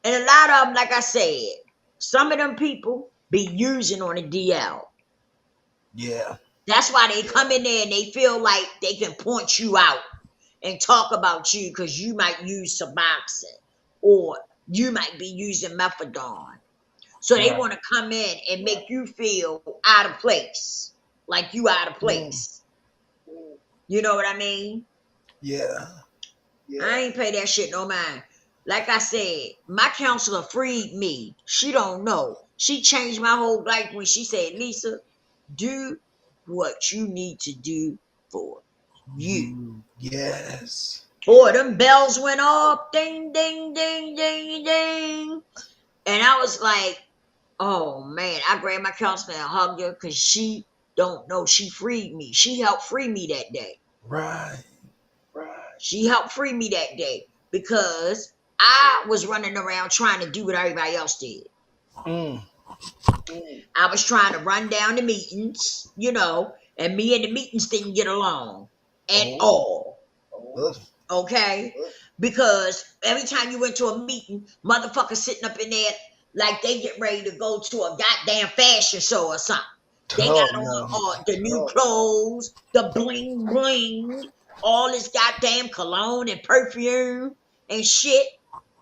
And a lot of them, like I said, some of them people be using on the DL. Yeah. That's why they come in there and they feel like they can point you out and talk about you because you might use Suboxone or you might be using methadone. So they Right. want to come in and make you feel out of place, like you out of place. You know what I mean? Yeah. I ain't pay that shit no mind. Like I said, my counselor freed me. She don't know. She changed my whole life when she said, Lisa, do what you need to do for you. Yes. Boy, them bells went off. Ding, ding, ding, ding, ding. And I was like, oh man, I grabbed my counselor and hugged her because she don't know she freed me. She helped free me that day. Right. She helped free me that day because I was running around trying to do what everybody else did. Mm. I was trying to run down the meetings, and me and the meetings didn't get along at all. Ugh. Okay? Because every time you went to a meeting, motherfuckers sitting up in there like they get ready to go to a goddamn fashion show or something. They got on the new clothes, the bling bling, all this goddamn cologne and perfume and shit,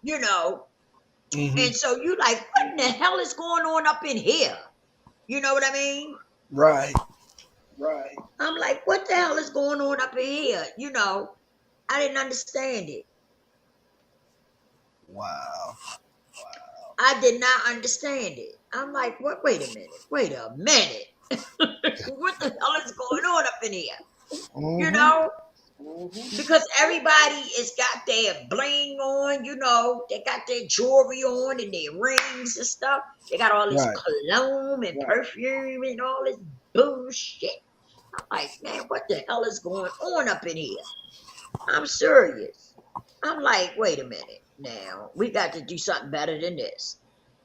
Mhm. And so you like, what in the hell is going on up in here? You know what I mean? Right. I'm like, what the hell is going on up in here? I didn't understand it. Wow. I did not understand it. I'm like, what? Wait a minute. What the hell is going on up in here? Because everybody has got their bling on, they got their jewelry on and their rings and stuff. They got all this Right. cologne and perfume and all this bullshit. I'm like, man, what the hell is going on up in here? I'm serious. I'm like, wait a minute now. We got to do something better than this.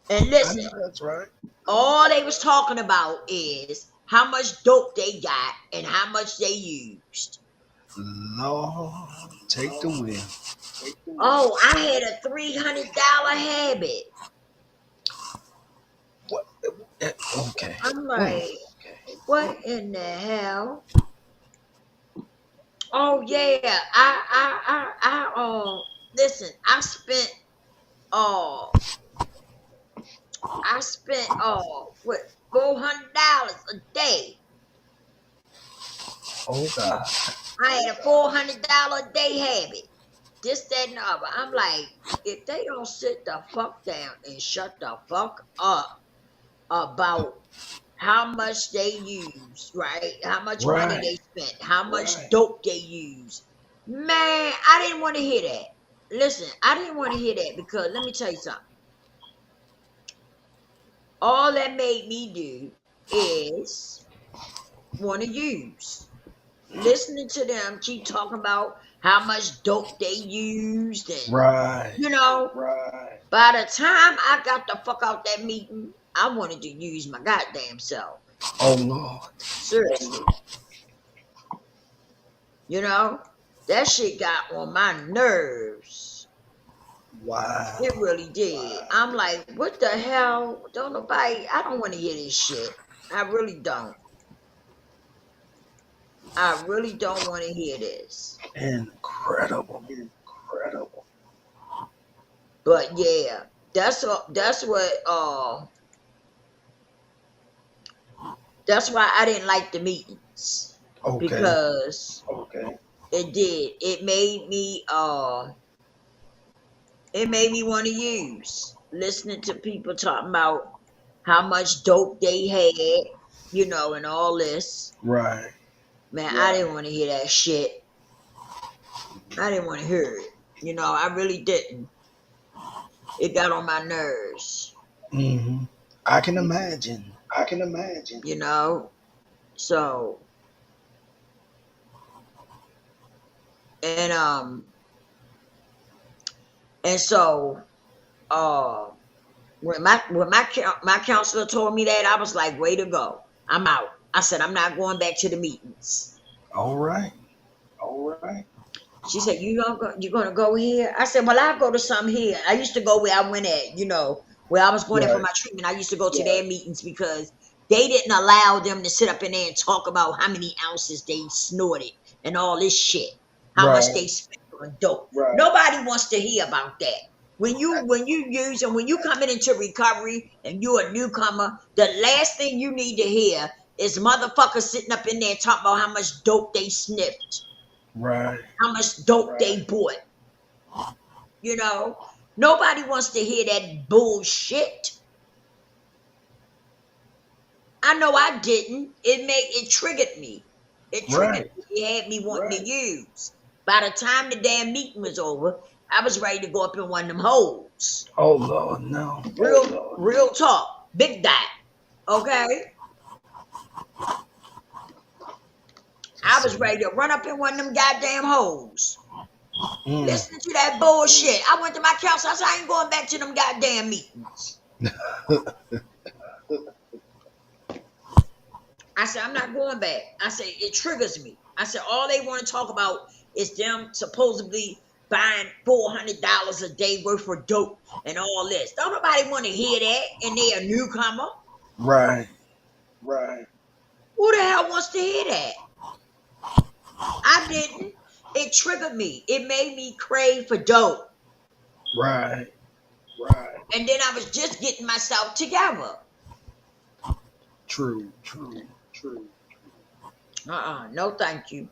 And I listen, know that's right. all they was talking about is how much dope they got and how much they used. Lord, take the wheel. Oh, I had a $300 habit. What? Okay. I'm like, what in the hell? Oh yeah, listen, I spent what, $400 a day. Oh God. I had a $400 a day habit. This, that, and the other. I'm like, if they don't sit the fuck down and shut the fuck up about how much they use, right? How much money they spent, how much dope they use. Man, I didn't want to hear that. Listen, I didn't want to hear that because let me tell you something. All that made me do is want to use. Listening to them keep talking about how much dope they used and Right. by the time I got the fuck out that meeting, I wanted to use my goddamn self. Oh Lord. Seriously. That shit got on my nerves. Wow. It really did. I'm like, what the hell? I don't want to hear this shit. I really don't. I really don't want to hear this. Incredible. But yeah, that's why I didn't like the meetings. Okay. Because it did. It made me want to use. Listening to people talking about how much dope they had, and all this. Right. Man, I didn't want to hear that shit. I didn't want to hear it. I really didn't. It got on my nerves. Mm-hmm. I can imagine. So And and so when my counselor told me that, I was like, way to go. I'm out. I said, I'm not going back to the meetings. All right. All right. She said, you're gonna go here? I said, well, I'll go to some here. I used to go where I went at, where I was going in for Right. my treatment. I used to go to their meetings because they didn't allow them to sit up in there and talk about how many ounces they snorted and all this shit. How much Right. they spent on dope. Right. Nobody wants to hear about that. When you coming into recovery and you're a newcomer, the last thing you need to hear is motherfuckers sitting up in there talking about how much dope they sniffed, Right. how much dope they bought. Nobody wants to hear that bullshit. I know I didn't. It triggered me. It triggered Right. me. It had me wanting to use. By the time the damn meeting was over, I was ready to go up in one of them holes. Oh Lord, no. Real talk. Big dot. Okay? I was ready to run up in one of them goddamn holes. Mm. Listening to that bullshit. I went to my counselor. I said, I ain't going back to them goddamn meetings. I said, I'm not going back. I said, it triggers me. I said, all they want to talk about is them supposedly buying $400 a day worth of dope and all this. Don't nobody want to hear that, and they a newcomer. Right. Right. Who the hell wants to hear that? I didn't. It triggered me. It made me crave for dope. Right. Right. And then I was just getting myself together. True. No thank you.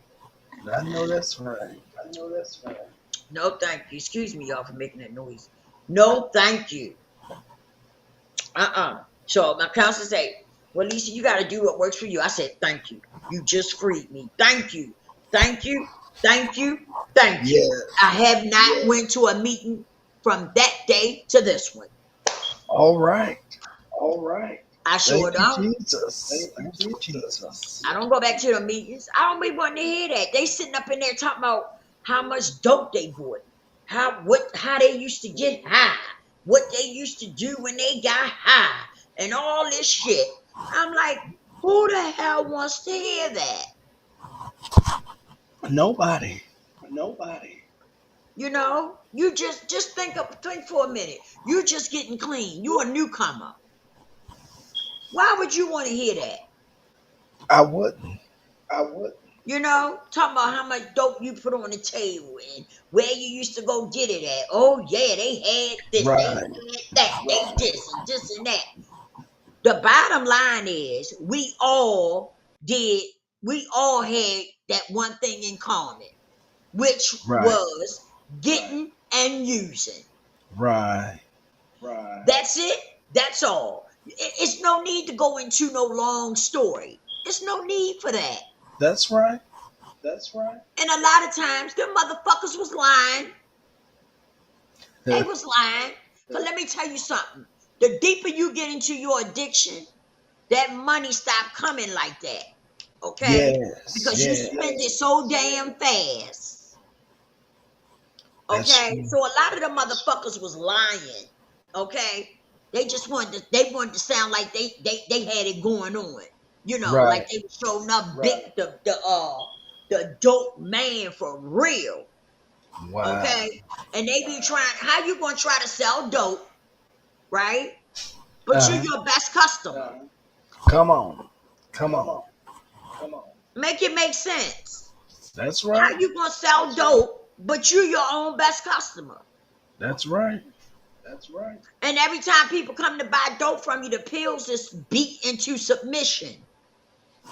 I know that's right. I know that's right. No thank you. Excuse me, y'all, for making that noise. No thank you. So my counselor said, well, Lisa, you got to do what works for you. I said, thank you. You just freed me. Thank you. Thank you. Thank you. Thank you. Yeah. I have not went to a meeting from that day to this one. All right. All right. I sure Thank don't. you, Jesus. Thank you, Jesus. I don't go back to the meetings. I don't be wanting to hear that. They sitting up in there talking about how much dope they bought, how they used to get high, what they used to do when they got high, and all this shit. I'm like, who the hell wants to hear that? Nobody. You just think for a minute. You just getting clean. You a newcomer. Why would you want to hear that? I wouldn't. Talking about how much dope you put on the table and where you used to go get it at. Oh yeah, they had this, Right. they had that, they this and that. The bottom line is we all had that one thing in common, which Right. was getting and using. Right. That's it. That's all. It's no need to go into no long story. There's no need for that. That's right. And a lot of times, them motherfuckers was lying. They was lying. But let me tell you something. The deeper you get into your addiction, that money stop coming like that. Okay? Yes. Because you spend it so damn fast. That's Okay? true. So a lot of the motherfuckers was lying. Okay? They just wanted to sound like they had it going on. Right. Like they were showing up big, the dope man for real. Wow. Okay? And they be trying, how you gonna try to sell dope, right? But you're your best customer. Come on. Make it make sense. That's How right. you gonna sell dope, but you're your own best customer? That's right. And every time people come to buy dope from you, the pills is beat into submission.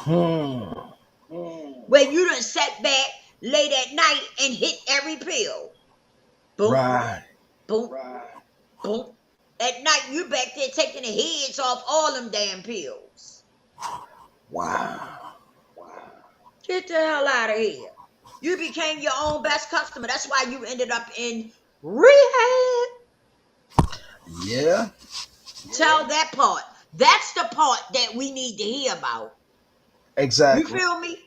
Where you done sat back late at night and hit every pill. Boom, Right. boom, boom. At night, you back there taking the heads off all them damn pills. Wow. Get the hell out of here. You became your own best customer. That's why you ended up in rehab. Yeah. Tell that part. That's the part that we need to hear about. Exactly. You feel me?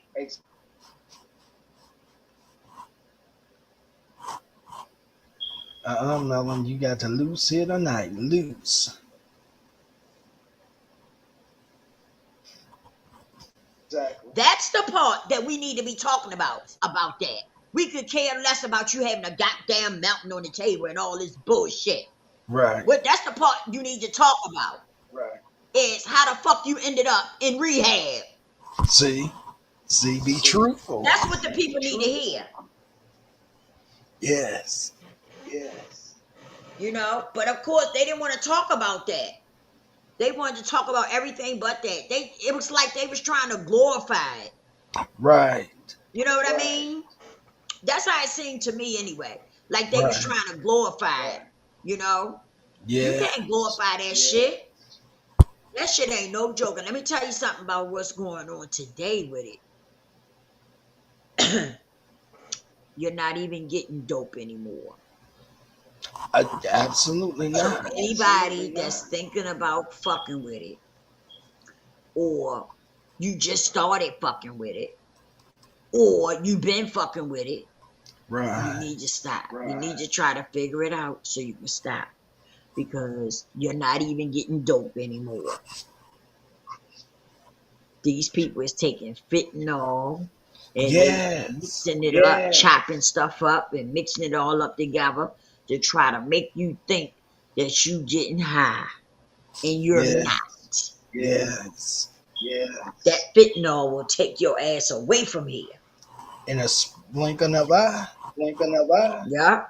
Melon, you got to loose here tonight. Loose. Exactly. That's the part that we need to be talking about that. We could care less about you having a goddamn mountain on the table and all this bullshit. Right. That's the part you need to talk about. Right. Is how the fuck you ended up in rehab. See, be truthful. That's what the people need to hear. Yes. Yes. You know, but of course they didn't want to talk about that. They wanted to talk about everything but that. It was like they was trying to glorify it. Right. You know what I mean? That's how it seemed to me anyway. Like they was trying to glorify it. You know? Yeah. You can't glorify that shit. That shit ain't no joke. And let me tell you something about what's going on today with it. You're not even getting dope anymore. Absolutely not. Anybody that's thinking about fucking with it, or you just started fucking with it, or you've been fucking with it, Right. you need to stop. Right. You need to try to figure it out so you can stop. Because you're not even getting dope anymore. These people is taking fentanyl and Yes. mixing it up, chopping stuff up and mixing it all up together to try to make you think that you getting high. And you're Yeah. not. Yes. Yeah. That fentanyl will take your ass away from here. In a blinking of eye. Blinking of eye. Yeah.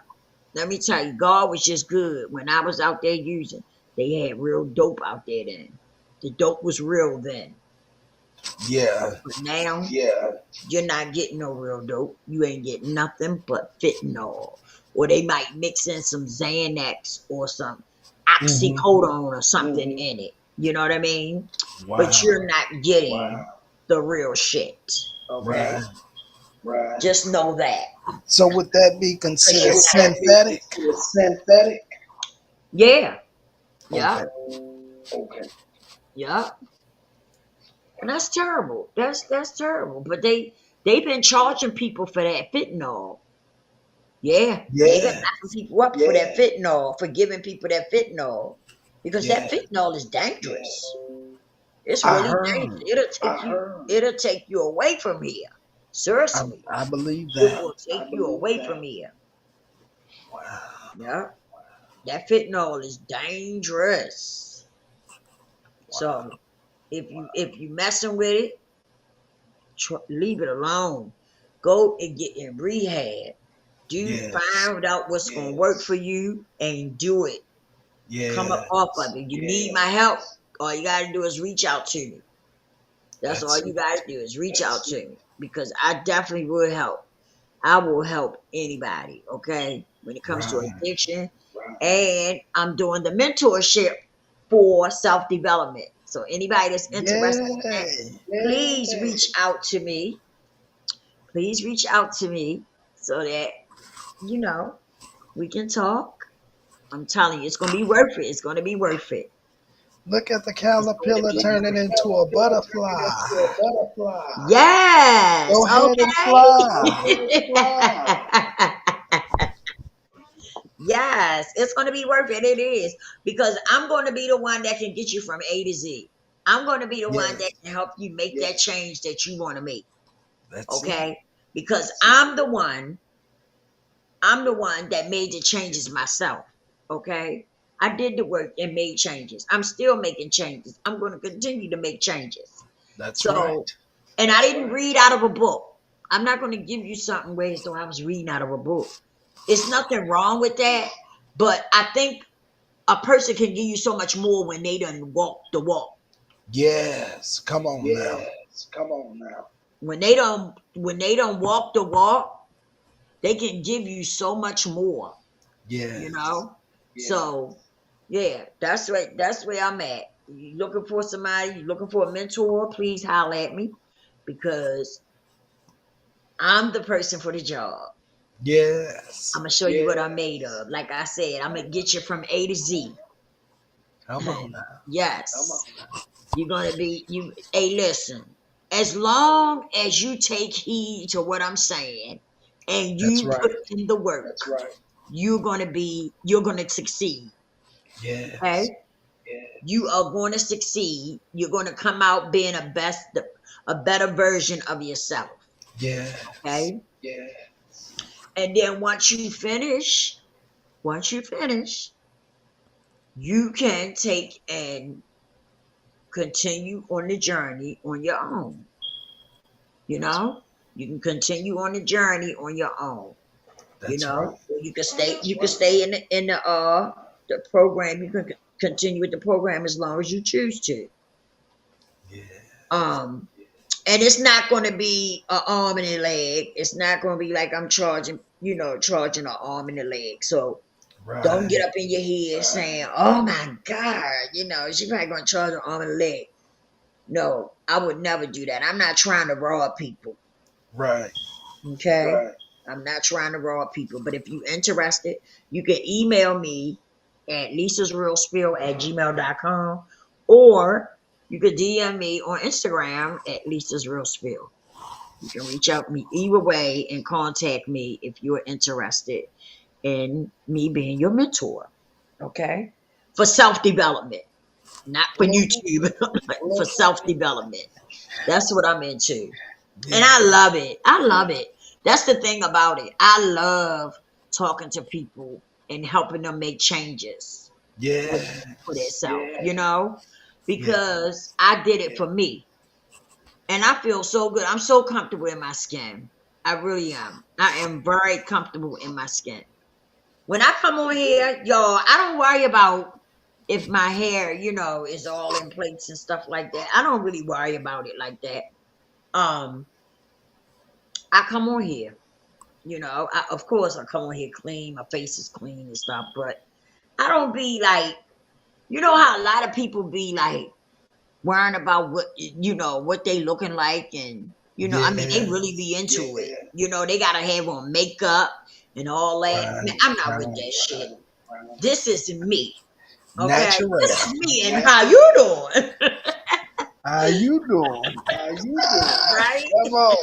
Let me tell you, God was just good. When I was out there using, they had real dope out there then. The dope was real then. Yeah. But now, Yeah. you're not getting no real dope. You ain't getting nothing but fentanyl. Or they might mix in some Xanax or some oxycodone or something in it. You know what I mean? Wow. But you're not getting Wow. the real shit. Okay. Right. Right. Just know that. So would that be considered synthetic? It's synthetic. Yeah. Yeah. Okay. Yeah. And that's terrible. That's terrible. But they've been charging people for that fentanyl. Yeah. They've been knocking people up for that fentanyl, for giving people that fentanyl. Because that fentanyl is dangerous. It's I really heard. dangerous. It'll take you away from here. Seriously. I believe It that. will take you away from here. Wow. Yeah. That fentanyl is dangerous. So if you messing with it, leave it alone. Go and get in rehab. Find out what's gonna work for you and do it. Yeah. Come up off of it. You need my help. All you gotta do is reach out to me. That's all you gotta do is reach out to me. Because I definitely will help. I will help anybody, okay? When it comes to addiction. And I'm doing the mentorship for self-development. So anybody that's interested in that, please reach out to me. Please reach out to me so that, you know, we can talk. I'm telling you, it's going to be worth it. It's going to be worth it. Look at the caterpillar turning into a butterfly. Yes. Go ahead and fly. Yes, it's going to be worth it. It is. Because I'm going to be the one that can get you from A to Z. I'm going to be the one that can help you make that change that you want to make. Okay? Because I'm the one that made the changes myself. Okay? I did the work and made changes. I'm still making changes. I'm going to continue to make changes. That's right. And I didn't read out of a book. I'm not going to give you something where so I was reading out of a book. It's nothing wrong with that, but I think a person can give you so much more when they done walk the walk. Yes, come on now. When they don't walk the walk, they can give you so much more. Yeah. You know? Yeah. So yeah, that's where I'm at. You looking for somebody, you looking for a mentor, please holler at me because I'm the person for the job. Yes. I'm gonna show you what I'm made of. Like I said, I'm gonna get you from A to Z. Come on now. Yes. You're gonna be Hey, listen. As long as you take heed to what I'm saying and you put in the work. That's right. you're gonna succeed. Yes. Okay, you are going to succeed. You're going to come out being a better version of yourself. Yes. Okay, Yeah. and then once you finish, you can take and continue on the journey on your own. You know, you can continue on the journey on your own. That's right. You can stay in the program. You can continue with the program as long as you choose to. Yeah. And it's not going to be an arm and a leg. It's not going to be like I'm charging an arm and a leg. So Right. don't get up in your head saying, "Oh my God, she's probably going to charge an arm and a leg." No, I would never do that. I'm not trying to rob people. Right. Okay. Right. I'm not trying to rob people, but if you're interested, you can email me at lisasrealspill@gmail.com, or you could DM me on Instagram at lisasrealspill. You can reach out to me either way and contact me if you're interested in me being your mentor. Okay? For self-development, not for YouTube, for self-development. That's what I'm into. Yeah. And I love it. I love it. That's the thing about it. I love talking to people and helping them make changes Yeah. for themselves, Yeah. because I did it for me. And I feel so good. I'm so comfortable in my skin. I really am. I am very comfortable in my skin. When I come on here, y'all, I don't worry about if my hair, is all in place and stuff like that. I don't really worry about it like that. I come on here, of course I come on here clean, my face is clean and stuff, but I don't be like, how a lot of people be like worrying about what they looking like, and they really be into it. They gotta have on makeup and all that. Right. Man, I'm not with that shit. This is me. Okay, Natural. this is me, and how you doing? How you doing? Right? Come on.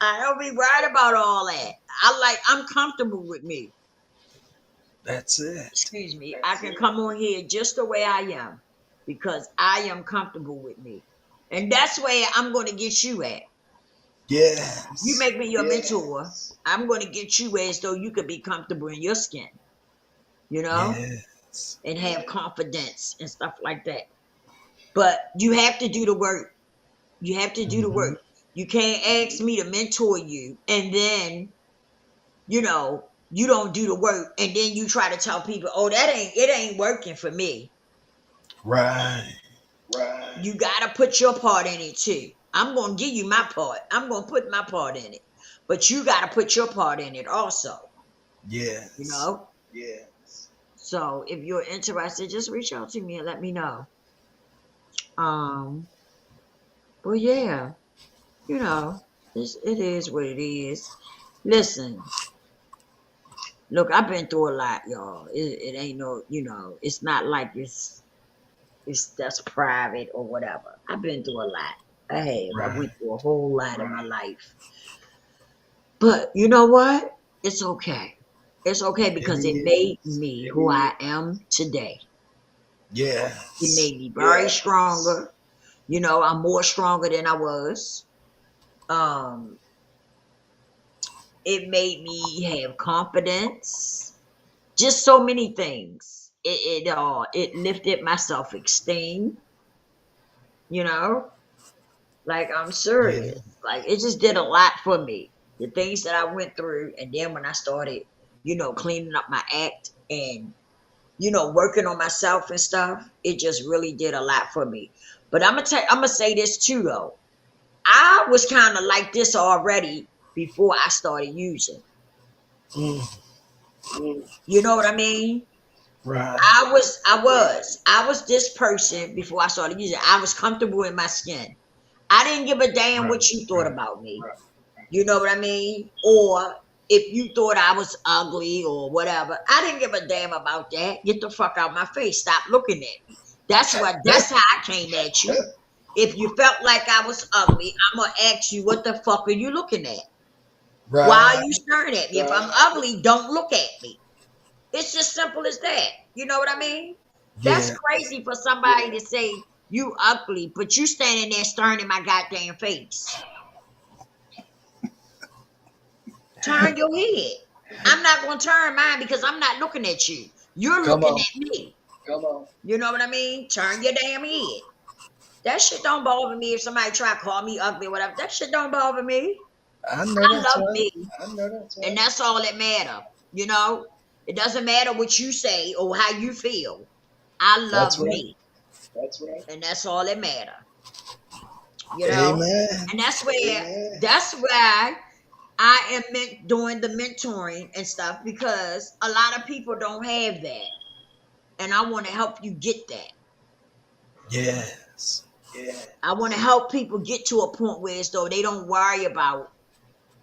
I don't be worried about all that. I'm comfortable with me. That's it. Excuse me. I can come on here just the way I am because I am comfortable with me. And that's where I'm going to get you at. Yes. You make me your mentor. I'm going to get you as though you could be comfortable in your skin, Yes. and have confidence and stuff like that. But you have to do the work. You have to do the work. You can't ask me to mentor you and then, you don't do the work, and then you try to tell people, "Oh, it ain't working for me." Right. You gotta put your part in it too. I'm gonna give you my part. I'm gonna put my part in it, but you gotta put your part in it also. Yes. Yes. So if you're interested, just reach out to me and let me know. But yeah, it is what it is. Listen, look, I've been through a lot, y'all. It ain't no, it's not like it's that's private or whatever. I've been through a lot. I have. Right. I went through a whole lot in my life. But you know what? It's okay. It's okay because it made me who I am today. Yes. It made me very stronger. I'm more stronger than I was. It made me have confidence. Just so many things. It lifted my self-esteem. Like, I'm serious. Yeah. Like, it just did a lot for me. The things that I went through, and then when I started, cleaning up my act and working on myself and stuff, it just really did a lot for me. But I'm gonna say this too, though. I was kind of like this already before I started using. You know what I mean? Right. I was this person before I started using. I was comfortable in my skin. I didn't give a damn what you thought about me. You know what I mean? Or if you thought I was ugly or whatever, I didn't give a damn about that. Get the fuck out my face. Stop looking at me. That's how I came at you. If you felt like I was ugly, I'm gonna ask you, what the fuck are you looking at? Why Right. are you staring at me? If I'm ugly, don't look at me. It's just simple as that. You know what I mean? That's Yeah. crazy for somebody to say you ugly, but you standing there staring in my goddamn face. Turn your head. I'm not gonna turn mine because I'm not looking at you. You're Come looking on. at me. Come on. You know what I mean? Turn your damn head. That shit don't bother me if somebody try to call me ugly or whatever. That shit don't bother me. I know I that's love right. me. I know that's right. And that's all that matter. You know? It doesn't matter what you say or how you feel. I That's love right. me. That's right. And that's all that matter. You know? Amen. And that's where Amen. that's why I am doing the mentoring and stuff, because a lot of people don't have that. And I want to help you get that. Yes. Yeah. I want to help people get to a point where it's though they don't worry about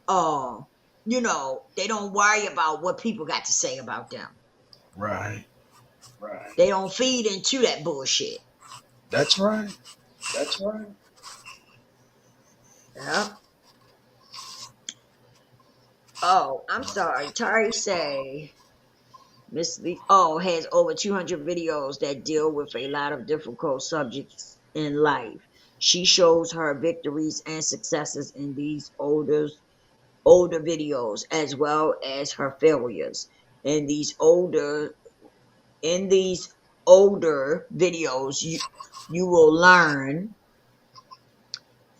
they don't worry about what people got to say about them. Right. Right. They don't feed into that bullshit. That's right. That's right. Yeah. Oh, I'm sorry. Tari say Miss Lee has over 200 videos that deal with a lot of difficult subjects in life. She shows her victories and successes in these older videos, as well as her failures. In these older videos, you will learn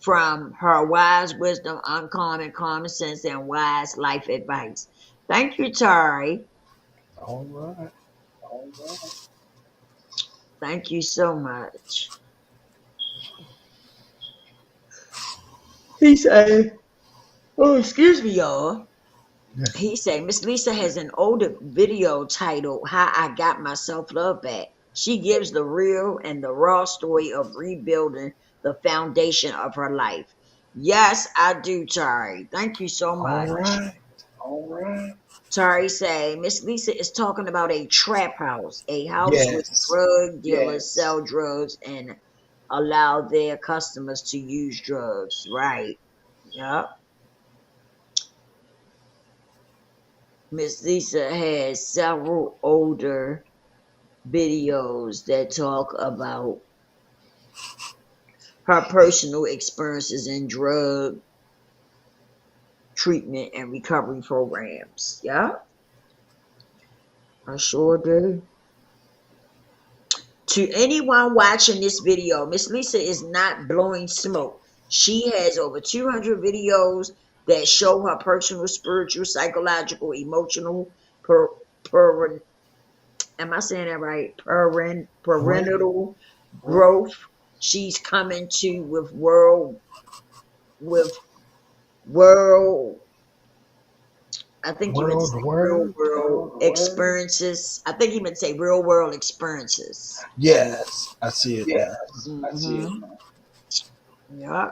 from her wise wisdom, uncommon common sense, and wise life advice. Thank you, Tari. All right. All right. Thank you so much. He said, "Oh, excuse me, y'all." Yeah. He said, "Miss Lisa has an older video titled How I Got My Self-Love Back. She gives the real and the raw story of rebuilding the foundation of her life." Yes, I do, Tari. Thank you so All much. right. All right. Tari say, Miss Lisa is talking about a trap house, a house where Yes. drug dealers Yes. sell drugs and allow their customers to use drugs. Right. Yep. Miss Lisa has several older videos that talk about her personal experiences in drug treatment and recovery programs. Yeah, I sure do. To anyone watching this video, Miss Lisa is not blowing smoke. She has over 200 videos that show her personal, spiritual, psychological, emotional, per, per, am I saying that right? Right. Parental growth. She's coming to with world. I think you meant to World. say real Word. world experiences. I think you meant to say real world experiences. Yes. I see it now. Yes. I see it Mm-hmm. now. Yeah.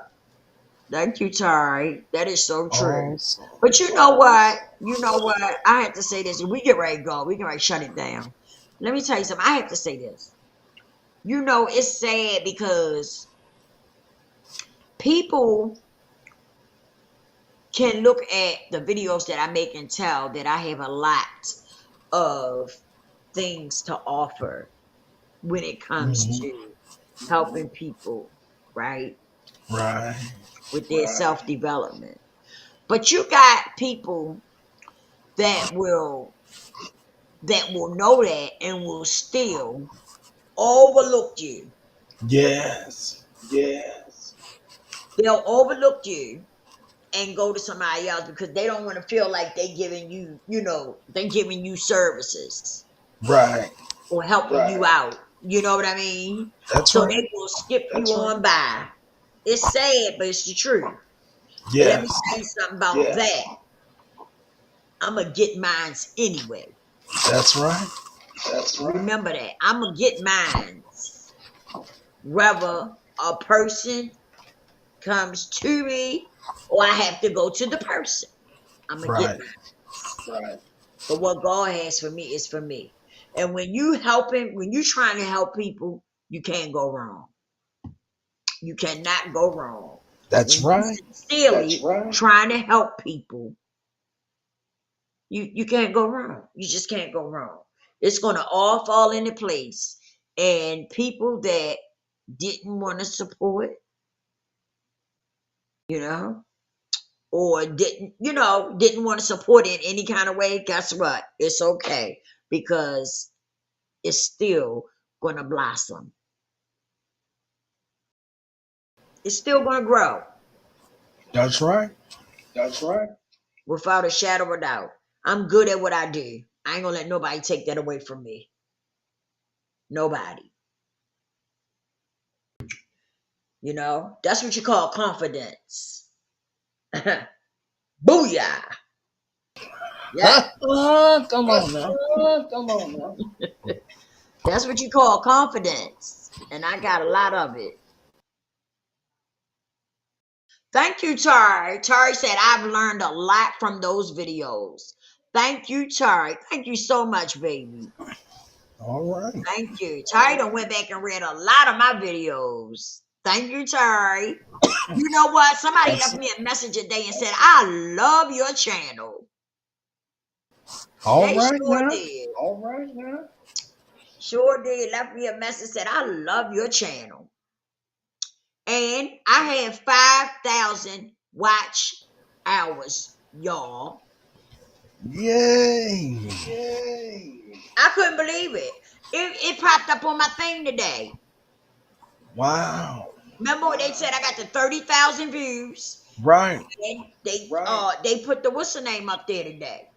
Thank you, Tari. That is so true. Awesome. But you know what? You know what? I have to say this. We get ready to go. We can ready to shut it down. Let me tell you something. I have to say this. You know, it's sad because people can look at the videos that I make and tell that I have a lot of things to offer when it comes Mhm. to helping people, right? Right. With their self-development. But you got people that will know that and will still overlook you. Yes. Yes. They'll overlook you and go to somebody else because they don't want to feel like they giving you, they giving you services Right. or helping you out. You know what I mean? That's So right. they will skip you on by. It's sad, but it's the truth. But let me Yes. tell you something about that. I'm gonna get mines anyway. That's right. That's right. Remember that. I'm gonna get mines. Whether a person comes to me or I have to go to the person. I'm gonna get Right. mine. Right. But what God has for me is for me. And when you trying to help people, you can't go wrong. You cannot go wrong. That's When you right. sincerely trying to help people, You can't go wrong. You just can't go wrong. It's gonna all fall into place. And people that didn't want to support, you know, or didn't want to support it in any kind of way, guess what? It's okay because it's still gonna blossom. It's still gonna grow That's right. That's right. without a shadow of a doubt. I'm good at what I do. I ain't gonna let nobody take that away from me. Nobody. That's what you call confidence. Booyah. Yeah. Come on now. Come on now. That's what you call confidence. And I got a lot of it. Thank you, Tari. Tari said, I've learned a lot from those videos. Thank you, Tari. Thank you so much, baby. All right. Thank you. Tari done went back and read a lot of my videos. Thank you, Tari. You know what? Somebody left me a message today and said, I love your channel. All They right sure now. did. All right now. Sure did. Left me a message, said, I love your channel. And I had 5,000 watch hours, y'all. Yay. Yay. I couldn't believe it. It popped up on my thing today. Wow. Remember when they said I got the 30,000 views? Right. And they Right. they put the what's the name up there today?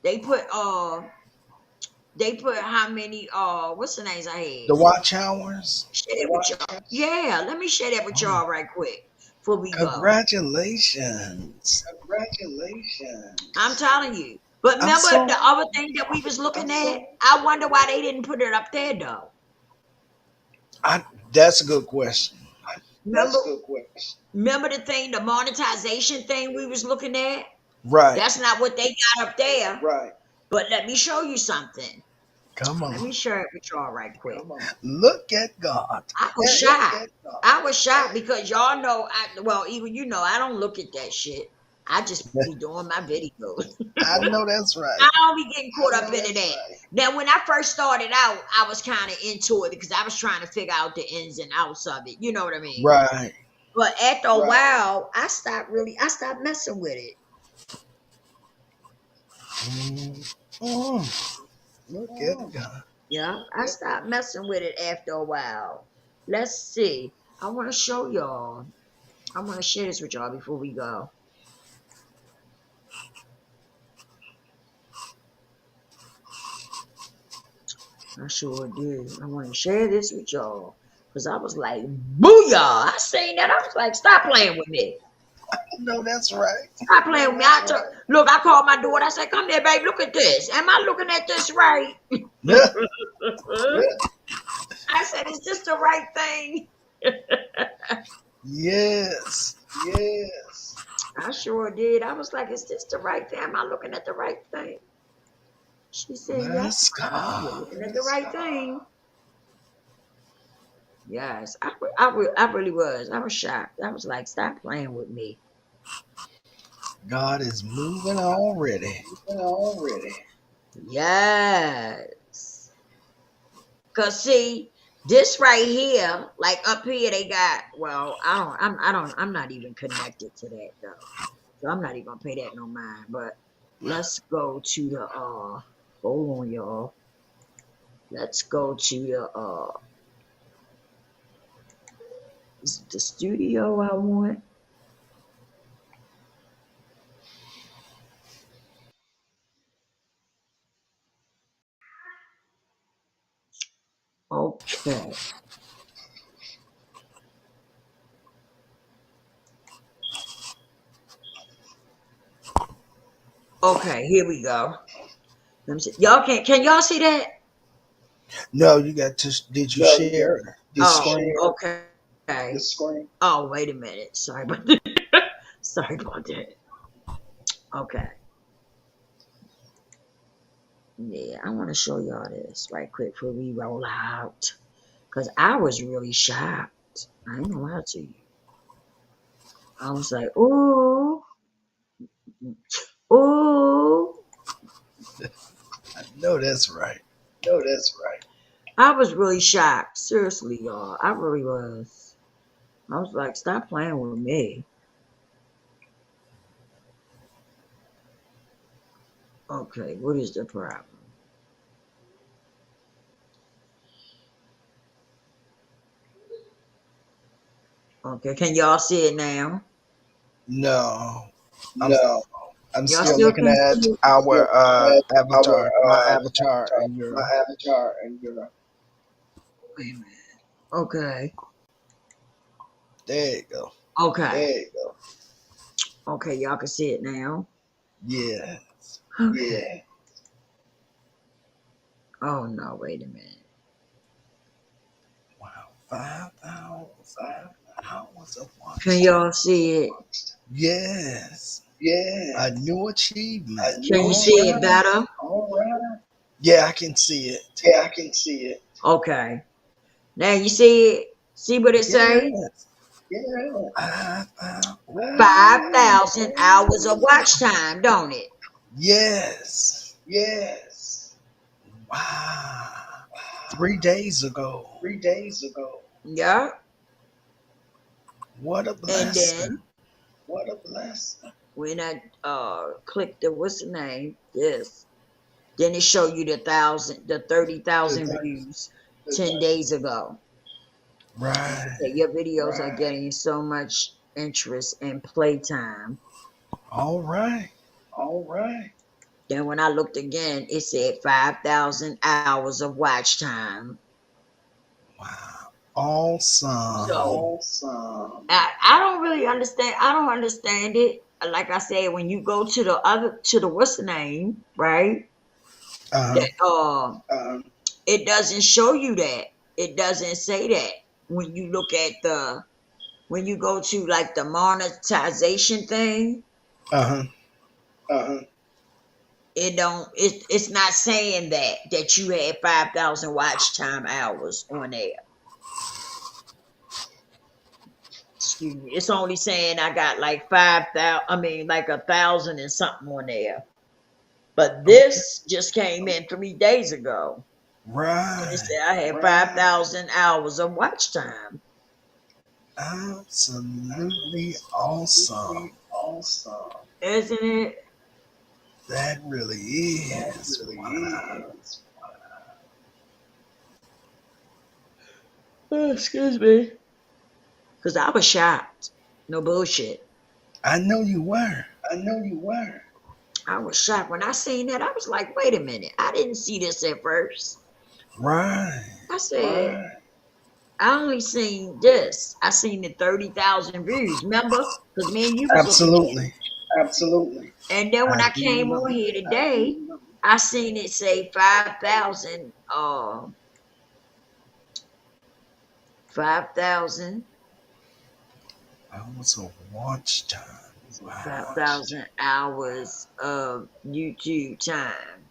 They put how many what's the names I had? The watch hours. Share that with y'all. Yeah, let me share that with y'all right quick before we go. Congratulations. Congratulations. I'm telling you. But I'm remember so- the other thing that we was looking at? I wonder why they didn't put it up there though. That's a good question. Remember, That's a good question. remember the thing, the monetization thing we was looking at? Right. That's not what they got up there. Right. But let me show you something. Come Let on. me share it with y'all right quick. Come on. Look at God. I was shocked. I was shocked because y'all know, even I don't look at that shit. I just be doing my videos. I know that's right. I don't be getting caught up into that. Now, when I first started out, I was kind of into it because I was trying to figure out the ins and outs of it. You know what I mean? Right. But after a while, I stopped messing with it. Look at God. Yeah, I stopped messing with it after a while. Let's see. I want to show y'all. I want to share this with y'all before we go. I sure did. I want to share this with y'all because I was like, booyah! I seen that. I was like, stop playing with me. No, that's right. Stop playing with me. Look, I called my daughter. I said, come here, babe. Look at this. Am I looking at this right? I said, is this the right thing? Yes. Yes. I sure did. I was like, is this the right thing? Am I looking at the right thing? She said, yes, Yes, you're God. looking at the right thing. Yes, I really was. I was shocked. I was like, stop playing with me. God is moving already. Already. Yes. Cause see, this right here, like up here, they got. Well, I'm not even connected to that though, so I'm not even gonna pay that no mind. But let's go to the Hold on, y'all. Let's go to the is it the studio I want? Okay. Okay, here we go. Let me see. Y'all can y'all see that? No, you got to. Did you share the screen? Okay. The screen. Oh, wait a minute. Sorry about that. Sorry about that. Okay. Yeah, I want to show y'all this right quick before we roll out. Because I was really shocked. I ain't gonna lie to you. I was like, ooh. Ooh. I know that's right. No, that's right. I was really shocked. Seriously, y'all. I really was. I was like, stop playing with me. Okay, what is the problem? Okay, can y'all see it now? No, I'm No, I'm Y'all still still looking can at see it? our avatar, my our avatar, avatar, and your. my avatar, and your. Wait a minute. Okay. There you go. Okay. There you go. Okay, y'all can see it now. Yes. Okay. Yeah. Oh no, wait a minute. Wow. 5,000 hours of watch Can time. y'all see it? Yes. Yeah. A new achievement. Can you see it better? All right. Yeah, I can see it. Yeah, I can see it. Okay. Now you see it? See what it say? Yes. Yeah. 5,000 hours of watch time, don't it? Yes. Yes. Wow. 3 days ago. 3 days ago. Yeah. What a And blessing. then What a blessing. when I click the what's the name? This. Then it show you the 30,000 views 10 days ago. Right. Okay, your videos are getting so much interest and playtime. All right. All right. Then when I looked again, it said 5,000 hours of watch time. Wow. Awesome. So Awesome. I don't really understand. I don't understand it. Like I said, when you go to the what's the name, right? Uh-huh. That it doesn't show you that. It doesn't say that when you look at when you go to like the monetization thing. Uh-huh. It's not saying that you had 5,000 watch time hours on there. Excuse me. It's only saying I got like 5,000. I mean, like 1,000 and something on there. But this just came in 3 days ago. Right. And it said I had 5,000 hours of watch time. Absolutely awesome. Awesome. Isn't it? That really is. That really Wow. is. Oh, excuse me. Because I was shocked. No bullshit. I know you were. I know you were. I was shocked. When I seen that, I was like, wait a minute. I didn't see this at first. Right. I said, I only seen this. I seen the 30,000 views. Remember? Because me and you was Absolutely. Absolutely. And then when I do came remember. on here today, I seen it say 5,000. 5,000. Hours of watch time. Wow. 5,000 hours of YouTube time.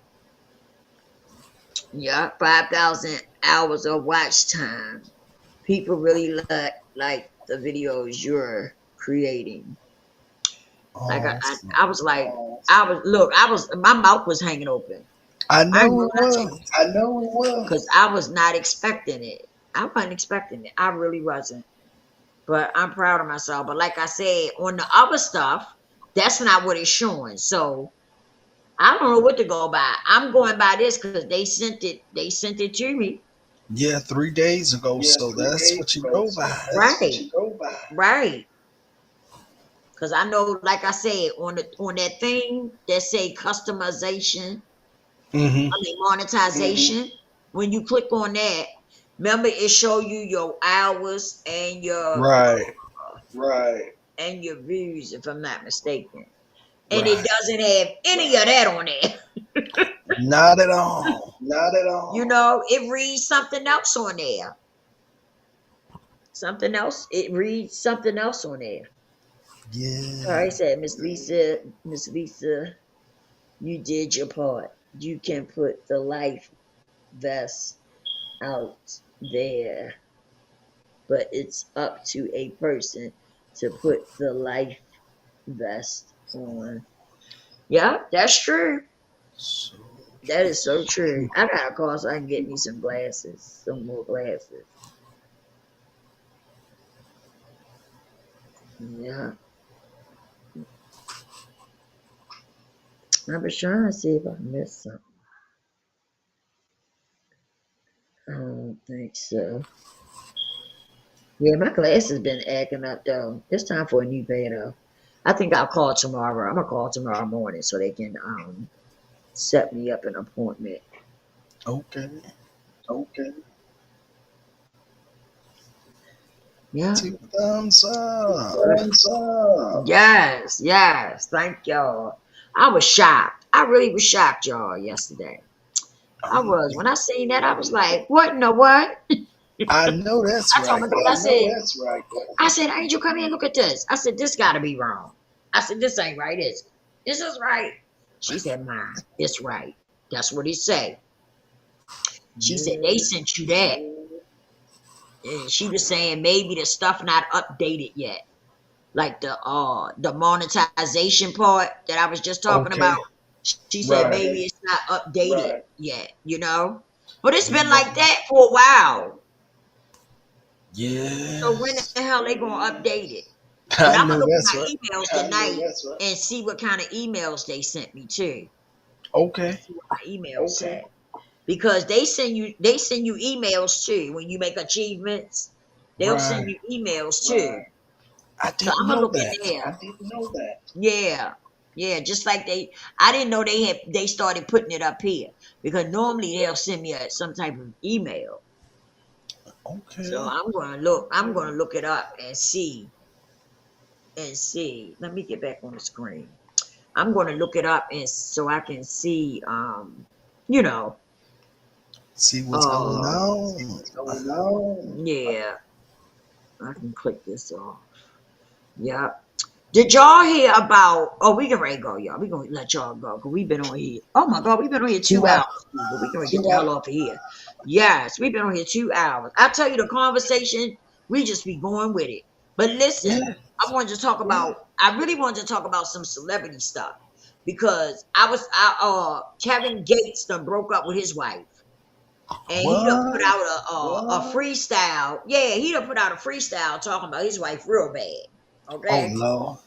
Yeah, 5,000 hours of watch time. People really like the videos you're creating. Like Awesome. I was like, my mouth was hanging open. I know it was. I know it was. Because I was not expecting it. I wasn't expecting it. I really wasn't. But I'm proud of myself. But like I said, on the other stuff, that's not what it's showing. So I don't know what to go by. I'm going by this because they sent it to me. Yeah, 3 days ago. So that's what you go by. Right. Because I know, like I said, on that thing that say customization, Mm-hmm. I mean monetization, when you click on that, remember it show you your hours and your and your views, if I'm not mistaken. And it doesn't have any of that on there. Not at all. Not at all. You know, it reads something else on there. Something else. It reads something else on there. Yeah. All right, said Miss Lisa, you did your part. You can put the life vest out there, but it's up to a person to put the life vest on. Yeah, that's true. So That is so true. I gotta call so I can get me some glasses, some more glasses. Yeah. I was trying to see if I missed something. I don't think so. Yeah, my glasses been acting up though. It's time for a new pair though. I think I'll call tomorrow. I'm gonna call tomorrow morning so they can set me up an appointment. Okay. Okay. Yeah. 2 thumbs up. Thumbs up. Yes, yes. Thank y'all. I was shocked. I really was shocked, y'all, yesterday. I was. When I seen that, I was like, what in the what? I know that's I told my right. daughter, That's right. I said, Angel, come here and look at this. I said, this gotta be wrong. I said, this ain't right, is it? This is right. She said, Mom, it's right. That's what he said. She said, they sent you that. And she was saying maybe the stuff not updated yet. Like the monetization part that I was just talking Okay. about. She said Right. maybe it's not updated Right. yet, you know? But it's been like that for a while. Yeah. So when the hell they gonna update it? But I I'm know gonna look that's at my right. emails I know tonight that's right. and see what kind of emails they sent me too. Okay. See what my emails Okay. said. Because they send you emails too when you make achievements. They'll send Right. you emails too. Right. I So didn't I'm gonna know look in that. I there. didn't know that. Yeah. Yeah, just like I didn't know they started putting it up here because normally they'll send me some type of email. Okay. So I'm gonna look it up and see. Let me get back on the screen. I'm gonna look it up and so I can see you know, See what's going on. What's going on? yeah. I can click this off. Yep. Did y'all hear about? Oh, we can ready to go, y'all. We gonna let y'all go because we've been on here. Oh my God, we've been on here 2 hours. But we can get the hell off of here. Yes, we've been on here 2 hours. I tell you, the conversation we just be going with it. But listen, Yeah. I wanted to talk about. I really wanted to talk about some celebrity stuff because Kevin Gates done broke up with his wife. And he done put out a freestyle. Yeah, he done put out a freestyle talking about his wife real bad. Oh Okay. Lord.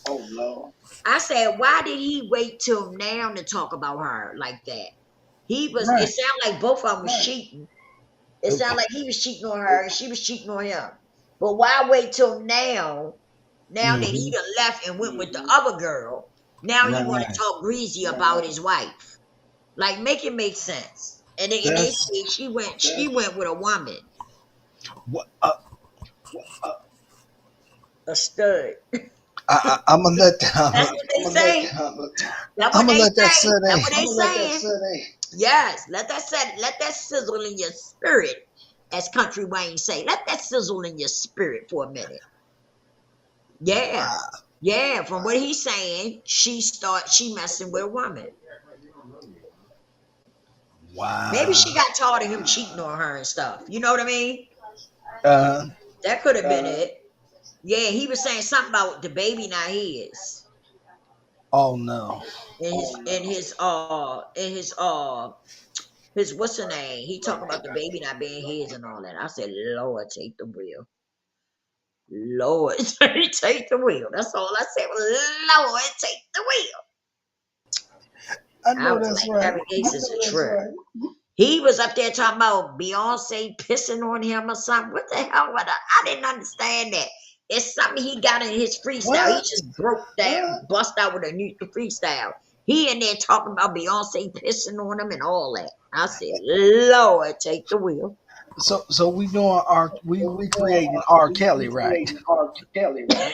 Oh Lord. I said, why did he wait till now to talk about her like that? It Right. sounded like both of them was Right. cheating. It sounded like he was cheating on her and she was cheating on him. But why wait till now? Now that he done left and went with the other girl, now you want to Right. talk greasy about his wife. Like, make it make sense. And they That's say she went with a woman, what. a stud. I'm gonna let that. That's what they say. That's I'm what gonna they let that say. sit That's in. what they saying. Yes, let that sizzle in your spirit, as Country Wayne say. Let that sizzle in your spirit for a minute. Yeah, Wow. yeah. From what he's saying, she messing with a woman. Wow. Maybe she got tired of him cheating on her and stuff. You know what I mean? That could have been it. Yeah, he was saying something about the baby not his. Oh no. In his what's her name? He talking about the baby not being his and all that. I said, Lord, take the wheel. Lord, take the wheel. That's all I said. Lord, take the wheel. I I know was that's like, right. Kevin Gates is a trip. He was up there talking about Beyonce pissing on him or something. What the hell? I didn't understand that. It's something he got in his freestyle. He What? just broke down, bust out with a new freestyle. He in there talking about Beyonce pissing on him and all that. I said, Lord, take the wheel. So we doing we creating R. Kelly, right? R. Kelly, right?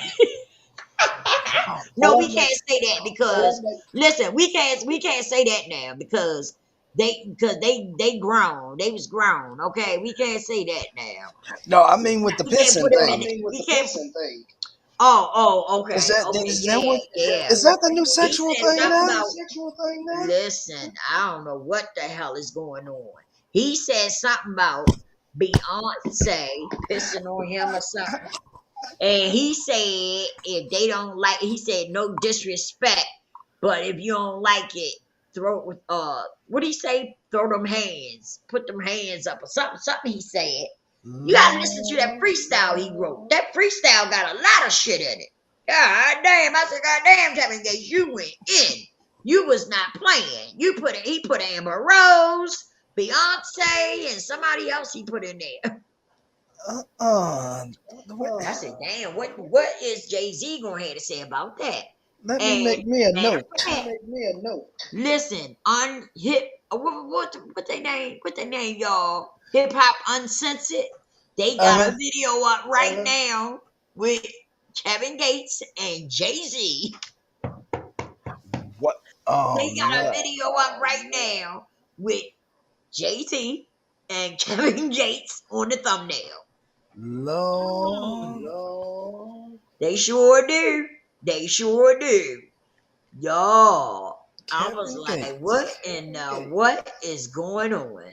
No, we can't say that because listen, we can't say that now because they grown. They was grown. Okay, we can't say that now. No, I mean with the We can't pissing put him in thing. it. With We the can't. pissing thing. Oh, okay. Is that Okay, is yeah, that what? yeah. Is that the new He sexual said thing something now? about. Sexual thing now? Listen, I don't know what the hell is going on. He said something about Beyonce pissing on him or something. And he said if they don't like, he said no disrespect, but if you don't like it, throw what do he say? Throw them hands, put them hands up or something he said. You gotta listen to that freestyle he wrote. That freestyle got a lot of shit in it. God damn, I said, God damn, Kevin Gates, you went in. You was not playing. He put Amber Rose, Beyonce, and somebody else he put in there. I said, damn, what is Jay-Z gonna have to say about that? Let me make me a note. Listen, what they name? What they name, y'all? Hip Hop Uncensored. They got a video up right now with Kevin Gates and Jay-Z. What? They got a video up right now with Jay-Z and Kevin Gates on the thumbnail. Lord. They sure do. They sure do. Y'all, I was like, what in the what is going on?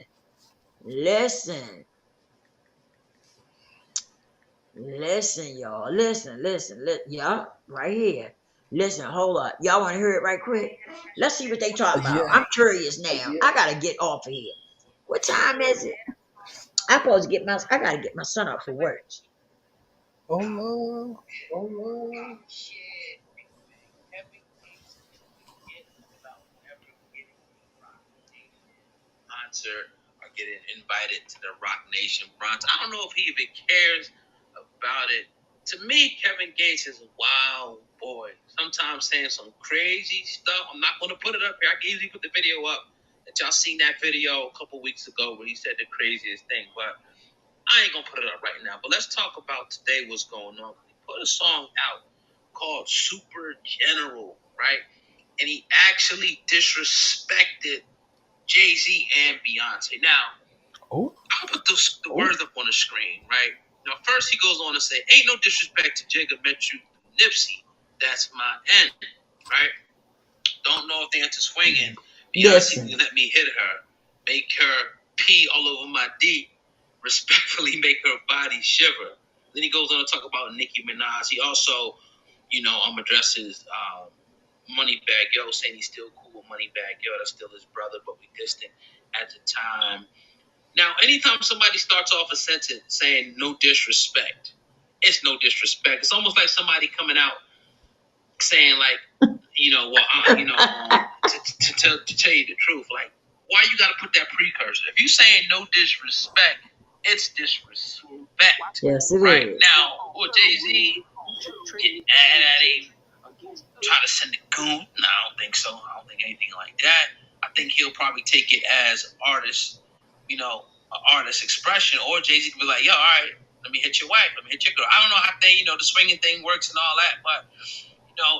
Listen, y'all. Listen, y'all, right here. Listen, hold up. Y'all want to hear it right quick? Let's see what they talk about. Yeah. I'm curious now. I gotta get off of here. What time is it? I gotta get my son up for work. Oh Lord. Concert or getting invited to the Rock Nation brunch. I don't know if he even cares about it. To me, Kevin Gates is a wild boy. Sometimes saying some crazy stuff. I'm not going to put it up here. I can easily put the video up. That y'all seen that video a couple weeks ago where he said the craziest thing. But I ain't going to put it up right now. But let's talk about today what's going on. He put a song out called Super General, right? And he actually disrespected Jay-Z and Beyonce. Now, I'll put the words up on the screen, right? Now, first he goes on to say, ain't no disrespect to Jigga Metru Nipsey. That's my end, right? Don't know if they into swinging. Beyonce let me hit her. Make her pee all over my D. Respectfully make her body shiver. Then he goes on to talk about Nicki Minaj. He also, addresses Moneybagg Yo, saying he's still cool with Moneybagg Yo. That's still his brother, but we distant at the time. Now, anytime somebody starts off a sentence saying no disrespect, it's no disrespect. It's almost like somebody coming out saying like, to tell you the truth, like, why you got to put that precursor? If you saying no disrespect, it's disrespect. Yes, it right is. Now, or Jay-Z getting mad at him, try to send a goon. No, I don't think so. I don't think anything like that. I think he'll probably take it as artist, an artist expression, or Jay-Z can be like, yo, all right, let me hit your wife, let me hit your girl. I don't know how the swinging thing works and all that, but,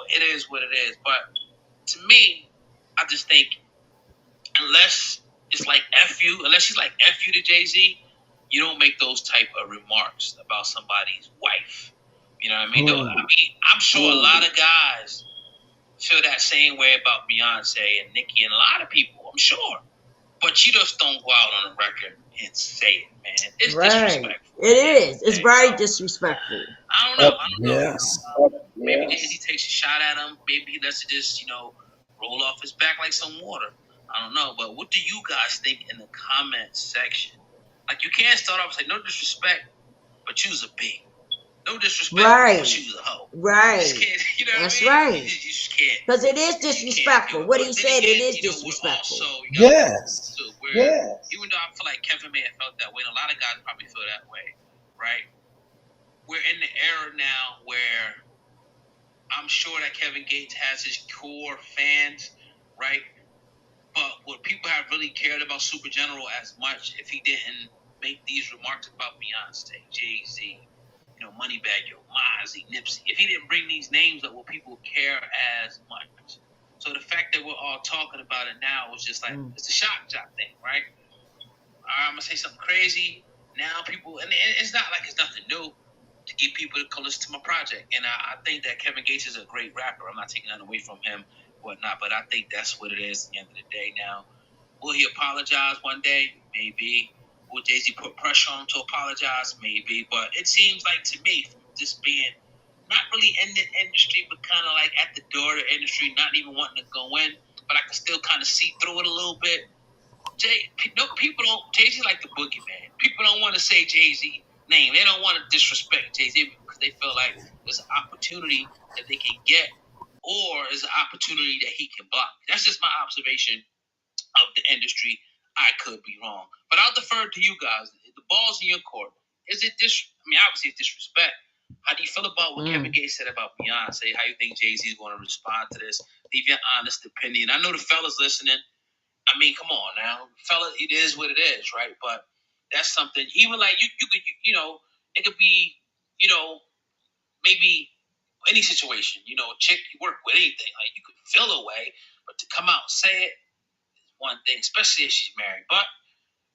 it is what it is. But to me, I just think unless she's like F you to Jay-Z, you don't make those type of remarks about somebody's wife. You know what I mean? I'm sure a lot of guys feel that same way about Beyonce and Nicki and a lot of people, I'm sure. But you just don't go out on the record and say it, man. It's disrespectful. It is. It's very disrespectful. I don't know. Yes. Maybe Jay-Z takes a shot at him. Maybe he lets it just, roll off his back like some water. I don't know. But what do you guys think in the comment section? Like, you can't start off and say, no disrespect, but you's a B. No disrespect, but you's a hoe. Right. You just can't, That's what I mean? right. You just can't. Because it is disrespectful. What he said, it is disrespectful. Yes. Even though I feel like Kevin may have felt that way, and a lot of guys probably feel that way, right? We're in the era now where I'm sure that Kevin Gates has his core fans, right? But would people have really cared about Super General as much if he didn't make these remarks about Beyonce, Jay-Z, Moneybagg Yo, Mozzie, Nipsey? If he didn't bring these names up, will people care as much? So the fact that we're all talking about it now is just like, it's a shock job thing, right? I'm going to say something crazy. Now people, and it's not like it's nothing new to get people to come listen to my project. And I think that Kevin Gates is a great rapper. I'm not taking that away from him, whatnot, but I think that's what it is at the end of the day now. Will he apologize one day? Maybe. Will Jay-Z put pressure on him to apologize? Maybe. But it seems like to me, from just being not really in the industry, but kind of like at the door of the industry, not even wanting to go in, but I can still kind of see through it a little bit. People don't. Jay-Z like the boogeyman. People don't want to say Jay-Z name. They don't want to disrespect Jay-Z because they feel like there's an opportunity that they can get, or there's an opportunity that he can block. That's just my observation of the industry. I could be wrong, but I'll defer to you guys. The ball's in your court. Is it obviously it's disrespect. How do you feel about what Kevin Gates said about Beyonce? How you think Jay-Z is going to respond to this? Leave your honest opinion. I know the fellas listening. I mean, come on now, fella. It is what it is, right? But that's something. Even like you could, it could be, maybe any situation. A chick you work with, anything. Like you could feel a way, but to come out and say it is one thing, especially if she's married. But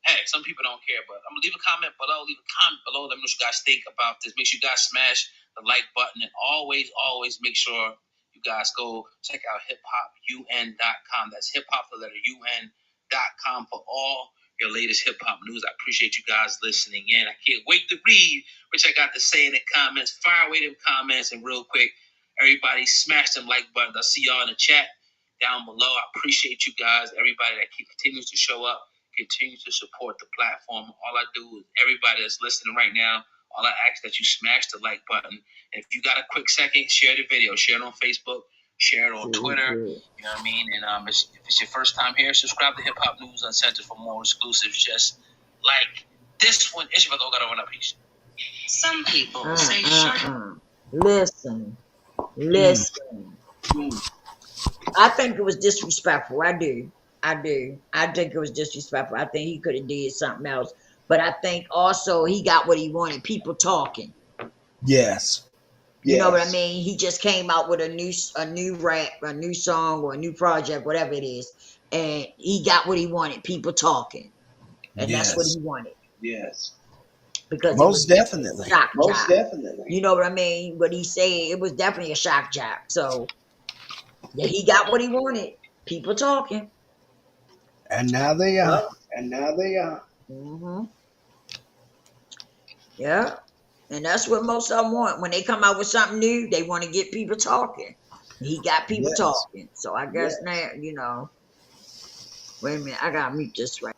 hey, some people don't care. But I'm gonna leave a comment below. Let me know what you guys think about this. Make sure you guys smash the like button, and always make sure you guys go check out hiphopun.com. That's hiphop, the letter UN.com, for all your latest hip hop news. I appreciate you guys listening in. I can't wait to read what I got to say in the comments. Fire away them comments, and real quick, everybody smash them like buttons. I'll see y'all in the chat down below. I appreciate you guys, everybody that continues to show up, continue to support the platform. All I do is everybody that's listening right now, all I ask that you smash the like button. And if you got a quick second, share the video. Share it on Facebook. Share it on Twitter. You know what I mean? And if it's your first time here, subscribe to Hip Hop News Uncensored for more exclusives just like this one. It's your got to run up piece. Some people say Listen. I think it was disrespectful. I do. I think it was disrespectful. I think he could have did something else. But I think also he got what he wanted, people talking. Yes. You know what I mean? He just came out with a new rap, a new song, or a new project, whatever it is. And he got what he wanted, people talking. And that's what he wanted. Yes. Because most definitely. Most definitely. You know what I mean? What he said, it was definitely a shock job. So yeah, he got what he wanted, people talking. And now they are. Mm-hmm. Yeah. And that's what most of them want. When they come out with something new, they want to get people talking. He got people talking. So I guess now, wait a minute, I got to mute this right.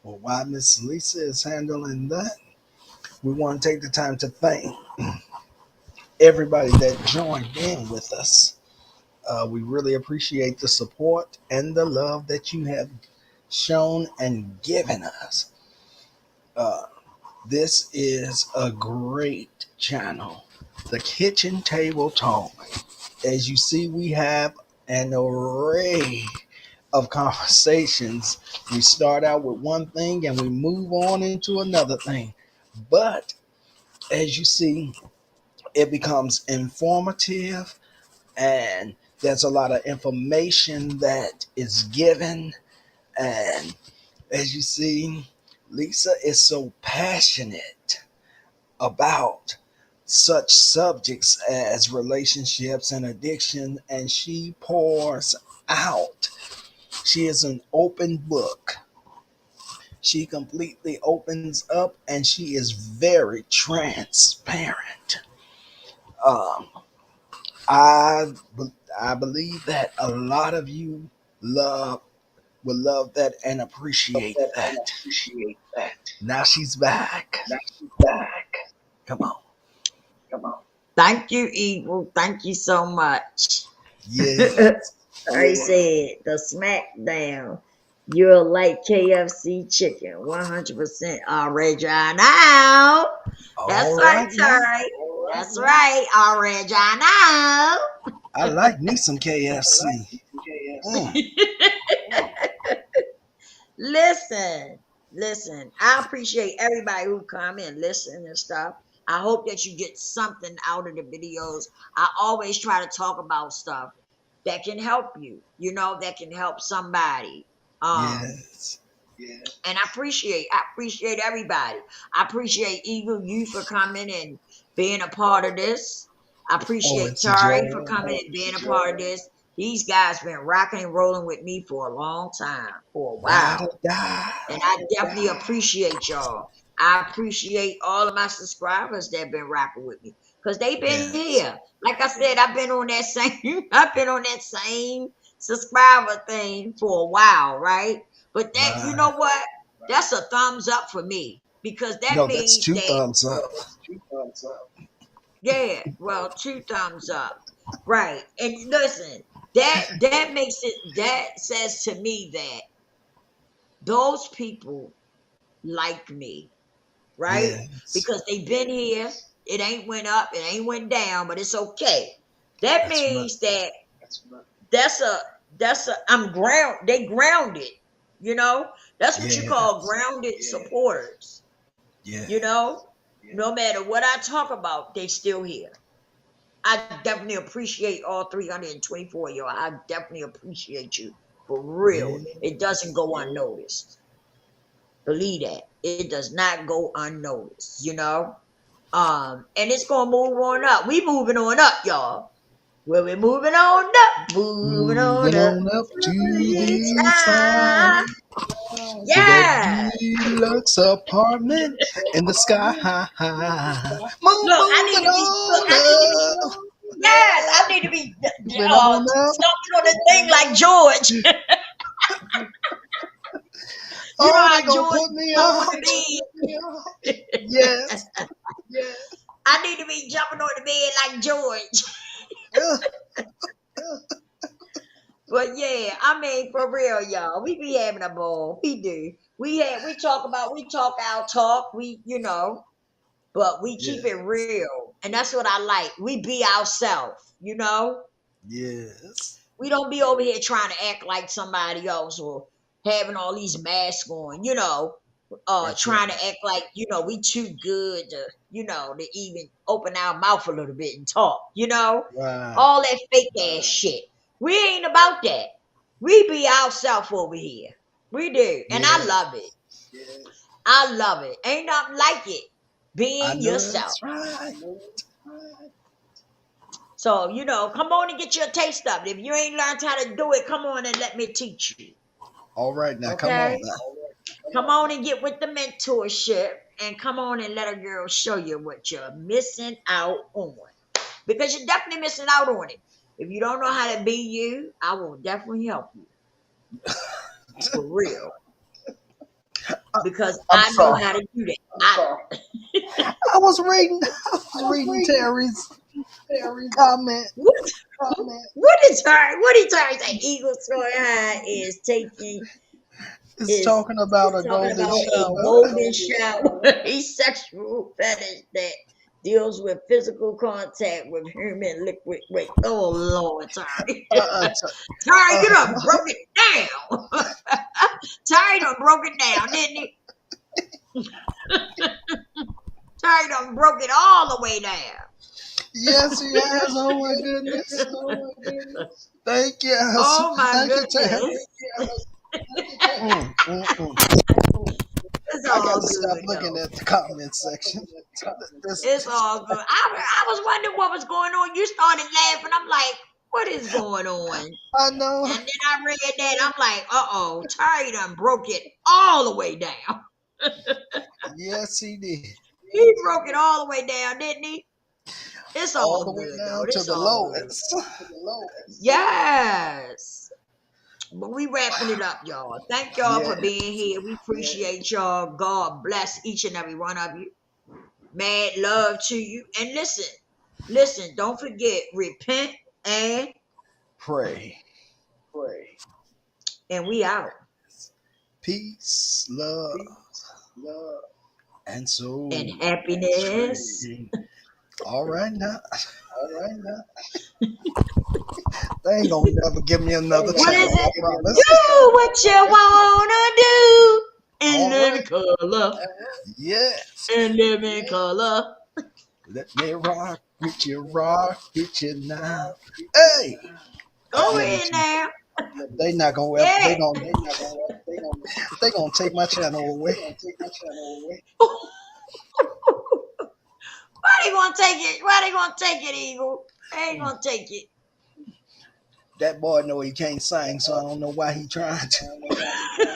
Well, while Miss Lisa is handling that, we want to take the time to thank everybody that joined in with us. We really appreciate the support and the love that you have shown and given us. This is a great channel, The Kitchen Table Talk. As you see, we have an array of conversations. We start out with one thing and we move on into another thing. But as you see, it becomes informative, and there's a lot of information that is given. And as you see, Lisa is so passionate about such subjects as relationships and addiction, and she pours out. She is an open book. She completely opens up, and she is very transparent. I believe that a lot of you will love that and appreciate that. Now she's back. Come on. Thank you, Evil. Thank you so much. Yes. I said the SmackDown. You'll like KFC chicken, 100% original. That's right, Terry. That's right, original. I like me some KFC. Listen. I appreciate everybody who come and listen and stuff. I hope that you get something out of the videos. I always try to talk about stuff that can help you, that can help somebody. Yes. And I appreciate everybody. I appreciate Eagle, you for coming and being a part of this. I appreciate Tari for coming and being a part of this. These guys been rocking and rolling with me for a long time, for a Ride while. or die. And I definitely appreciate y'all. I appreciate all of my subscribers that been rocking with me. Because they've been here. Like I said, I've been on that same subscriber thing for a while, right? But that, you know what? That's a thumbs up for me. Because that No, means that's two that, thumbs up. yeah, well, 2 thumbs up. Right. And listen, that makes it, that says to me that those people like me, right? Yes. Because they've been here. It ain't went up, it ain't went down, but it's okay. That That's means that that's a they grounded, you know? That's what you call grounded supporters. Yeah. You know? No matter what I talk about, they still here. I definitely appreciate all 324 of y'all. I definitely appreciate you. For real. Yeah. It doesn't go unnoticed. Believe that. It does not go unnoticed, you know? And it's gonna move on up. We moving on up, y'all. Well, we're moving on up. Moving on up to the the top. top. Yeah. To that deluxe apartment in the sky. Look, I need to be. Yes, I need to be Moving on up. stomping on the thing like George. You know how they gonna George put me on on. the bed. Yes. I need to be jumping on the bed like George. But yeah, I mean, for real, y'all, we be having a ball. We do. We talk our talk. We, you know, but we keep it real, and that's what I like. We be ourselves, you know. Yes. We don't be over here trying to act like somebody else or having all these masks on, you know. Trying to act like, you know, we too good to, you know, to even open our mouth a little bit and talk, you know. Right. All that fake ass shit. We ain't about that. We be ourselves over here. We do. And I love it. I love it. Ain't nothing like it. Being yourself. That's right. So, you know, come on and get your taste of it. If you ain't learned how to do it, come on and let me teach you. All right, now Okay? come on now. Come on and get with the mentorship and come on and let a girl show you what you're missing out on. Because you're definitely missing out on it. If you don't know how to be you, I will definitely help you. For real. Because I know how to do that. I was reading Terry's comment. What did Terry say? Eagle Soy High is taking... It's talking about a golden shower. A sexual fetish that deals with physical contact with human liquid. Wait, oh Lord, Terry. Terry, you done broke it down. Terry done broke it down, didn't he? Terry done broke it all the way down. Yes, he has. Oh my goodness. Thank you. Oh my goodness. It's I all gotta good, stop looking at the comment section. It's all good. I was wondering what was going on. You started laughing. I'm like, what is going on? I know. And then I read that. I'm like, uh-oh, Terry done broke it all the way down. Yes, he did. He broke it all the way down, didn't he? It's all the good, way down though. to the lowest. Yes. But we wrapping it up, y'all. Thank y'all for being here. We appreciate y'all. God bless each and every one of you. Mad love to you. And listen, don't forget, repent and pray. And we out. Peace, love, and so and happiness. All right now. They ain't gonna never give me another chance. I promise. Do what you wanna do and live in color. Yes. And live in color. Let me rock with you now. Hey. Go in now. They not gonna they gonna take my channel away. Why they gonna take it? Why they gonna take it, Eagle? They ain't gonna take it. That boy know he can't sing, so I don't know why he trying to.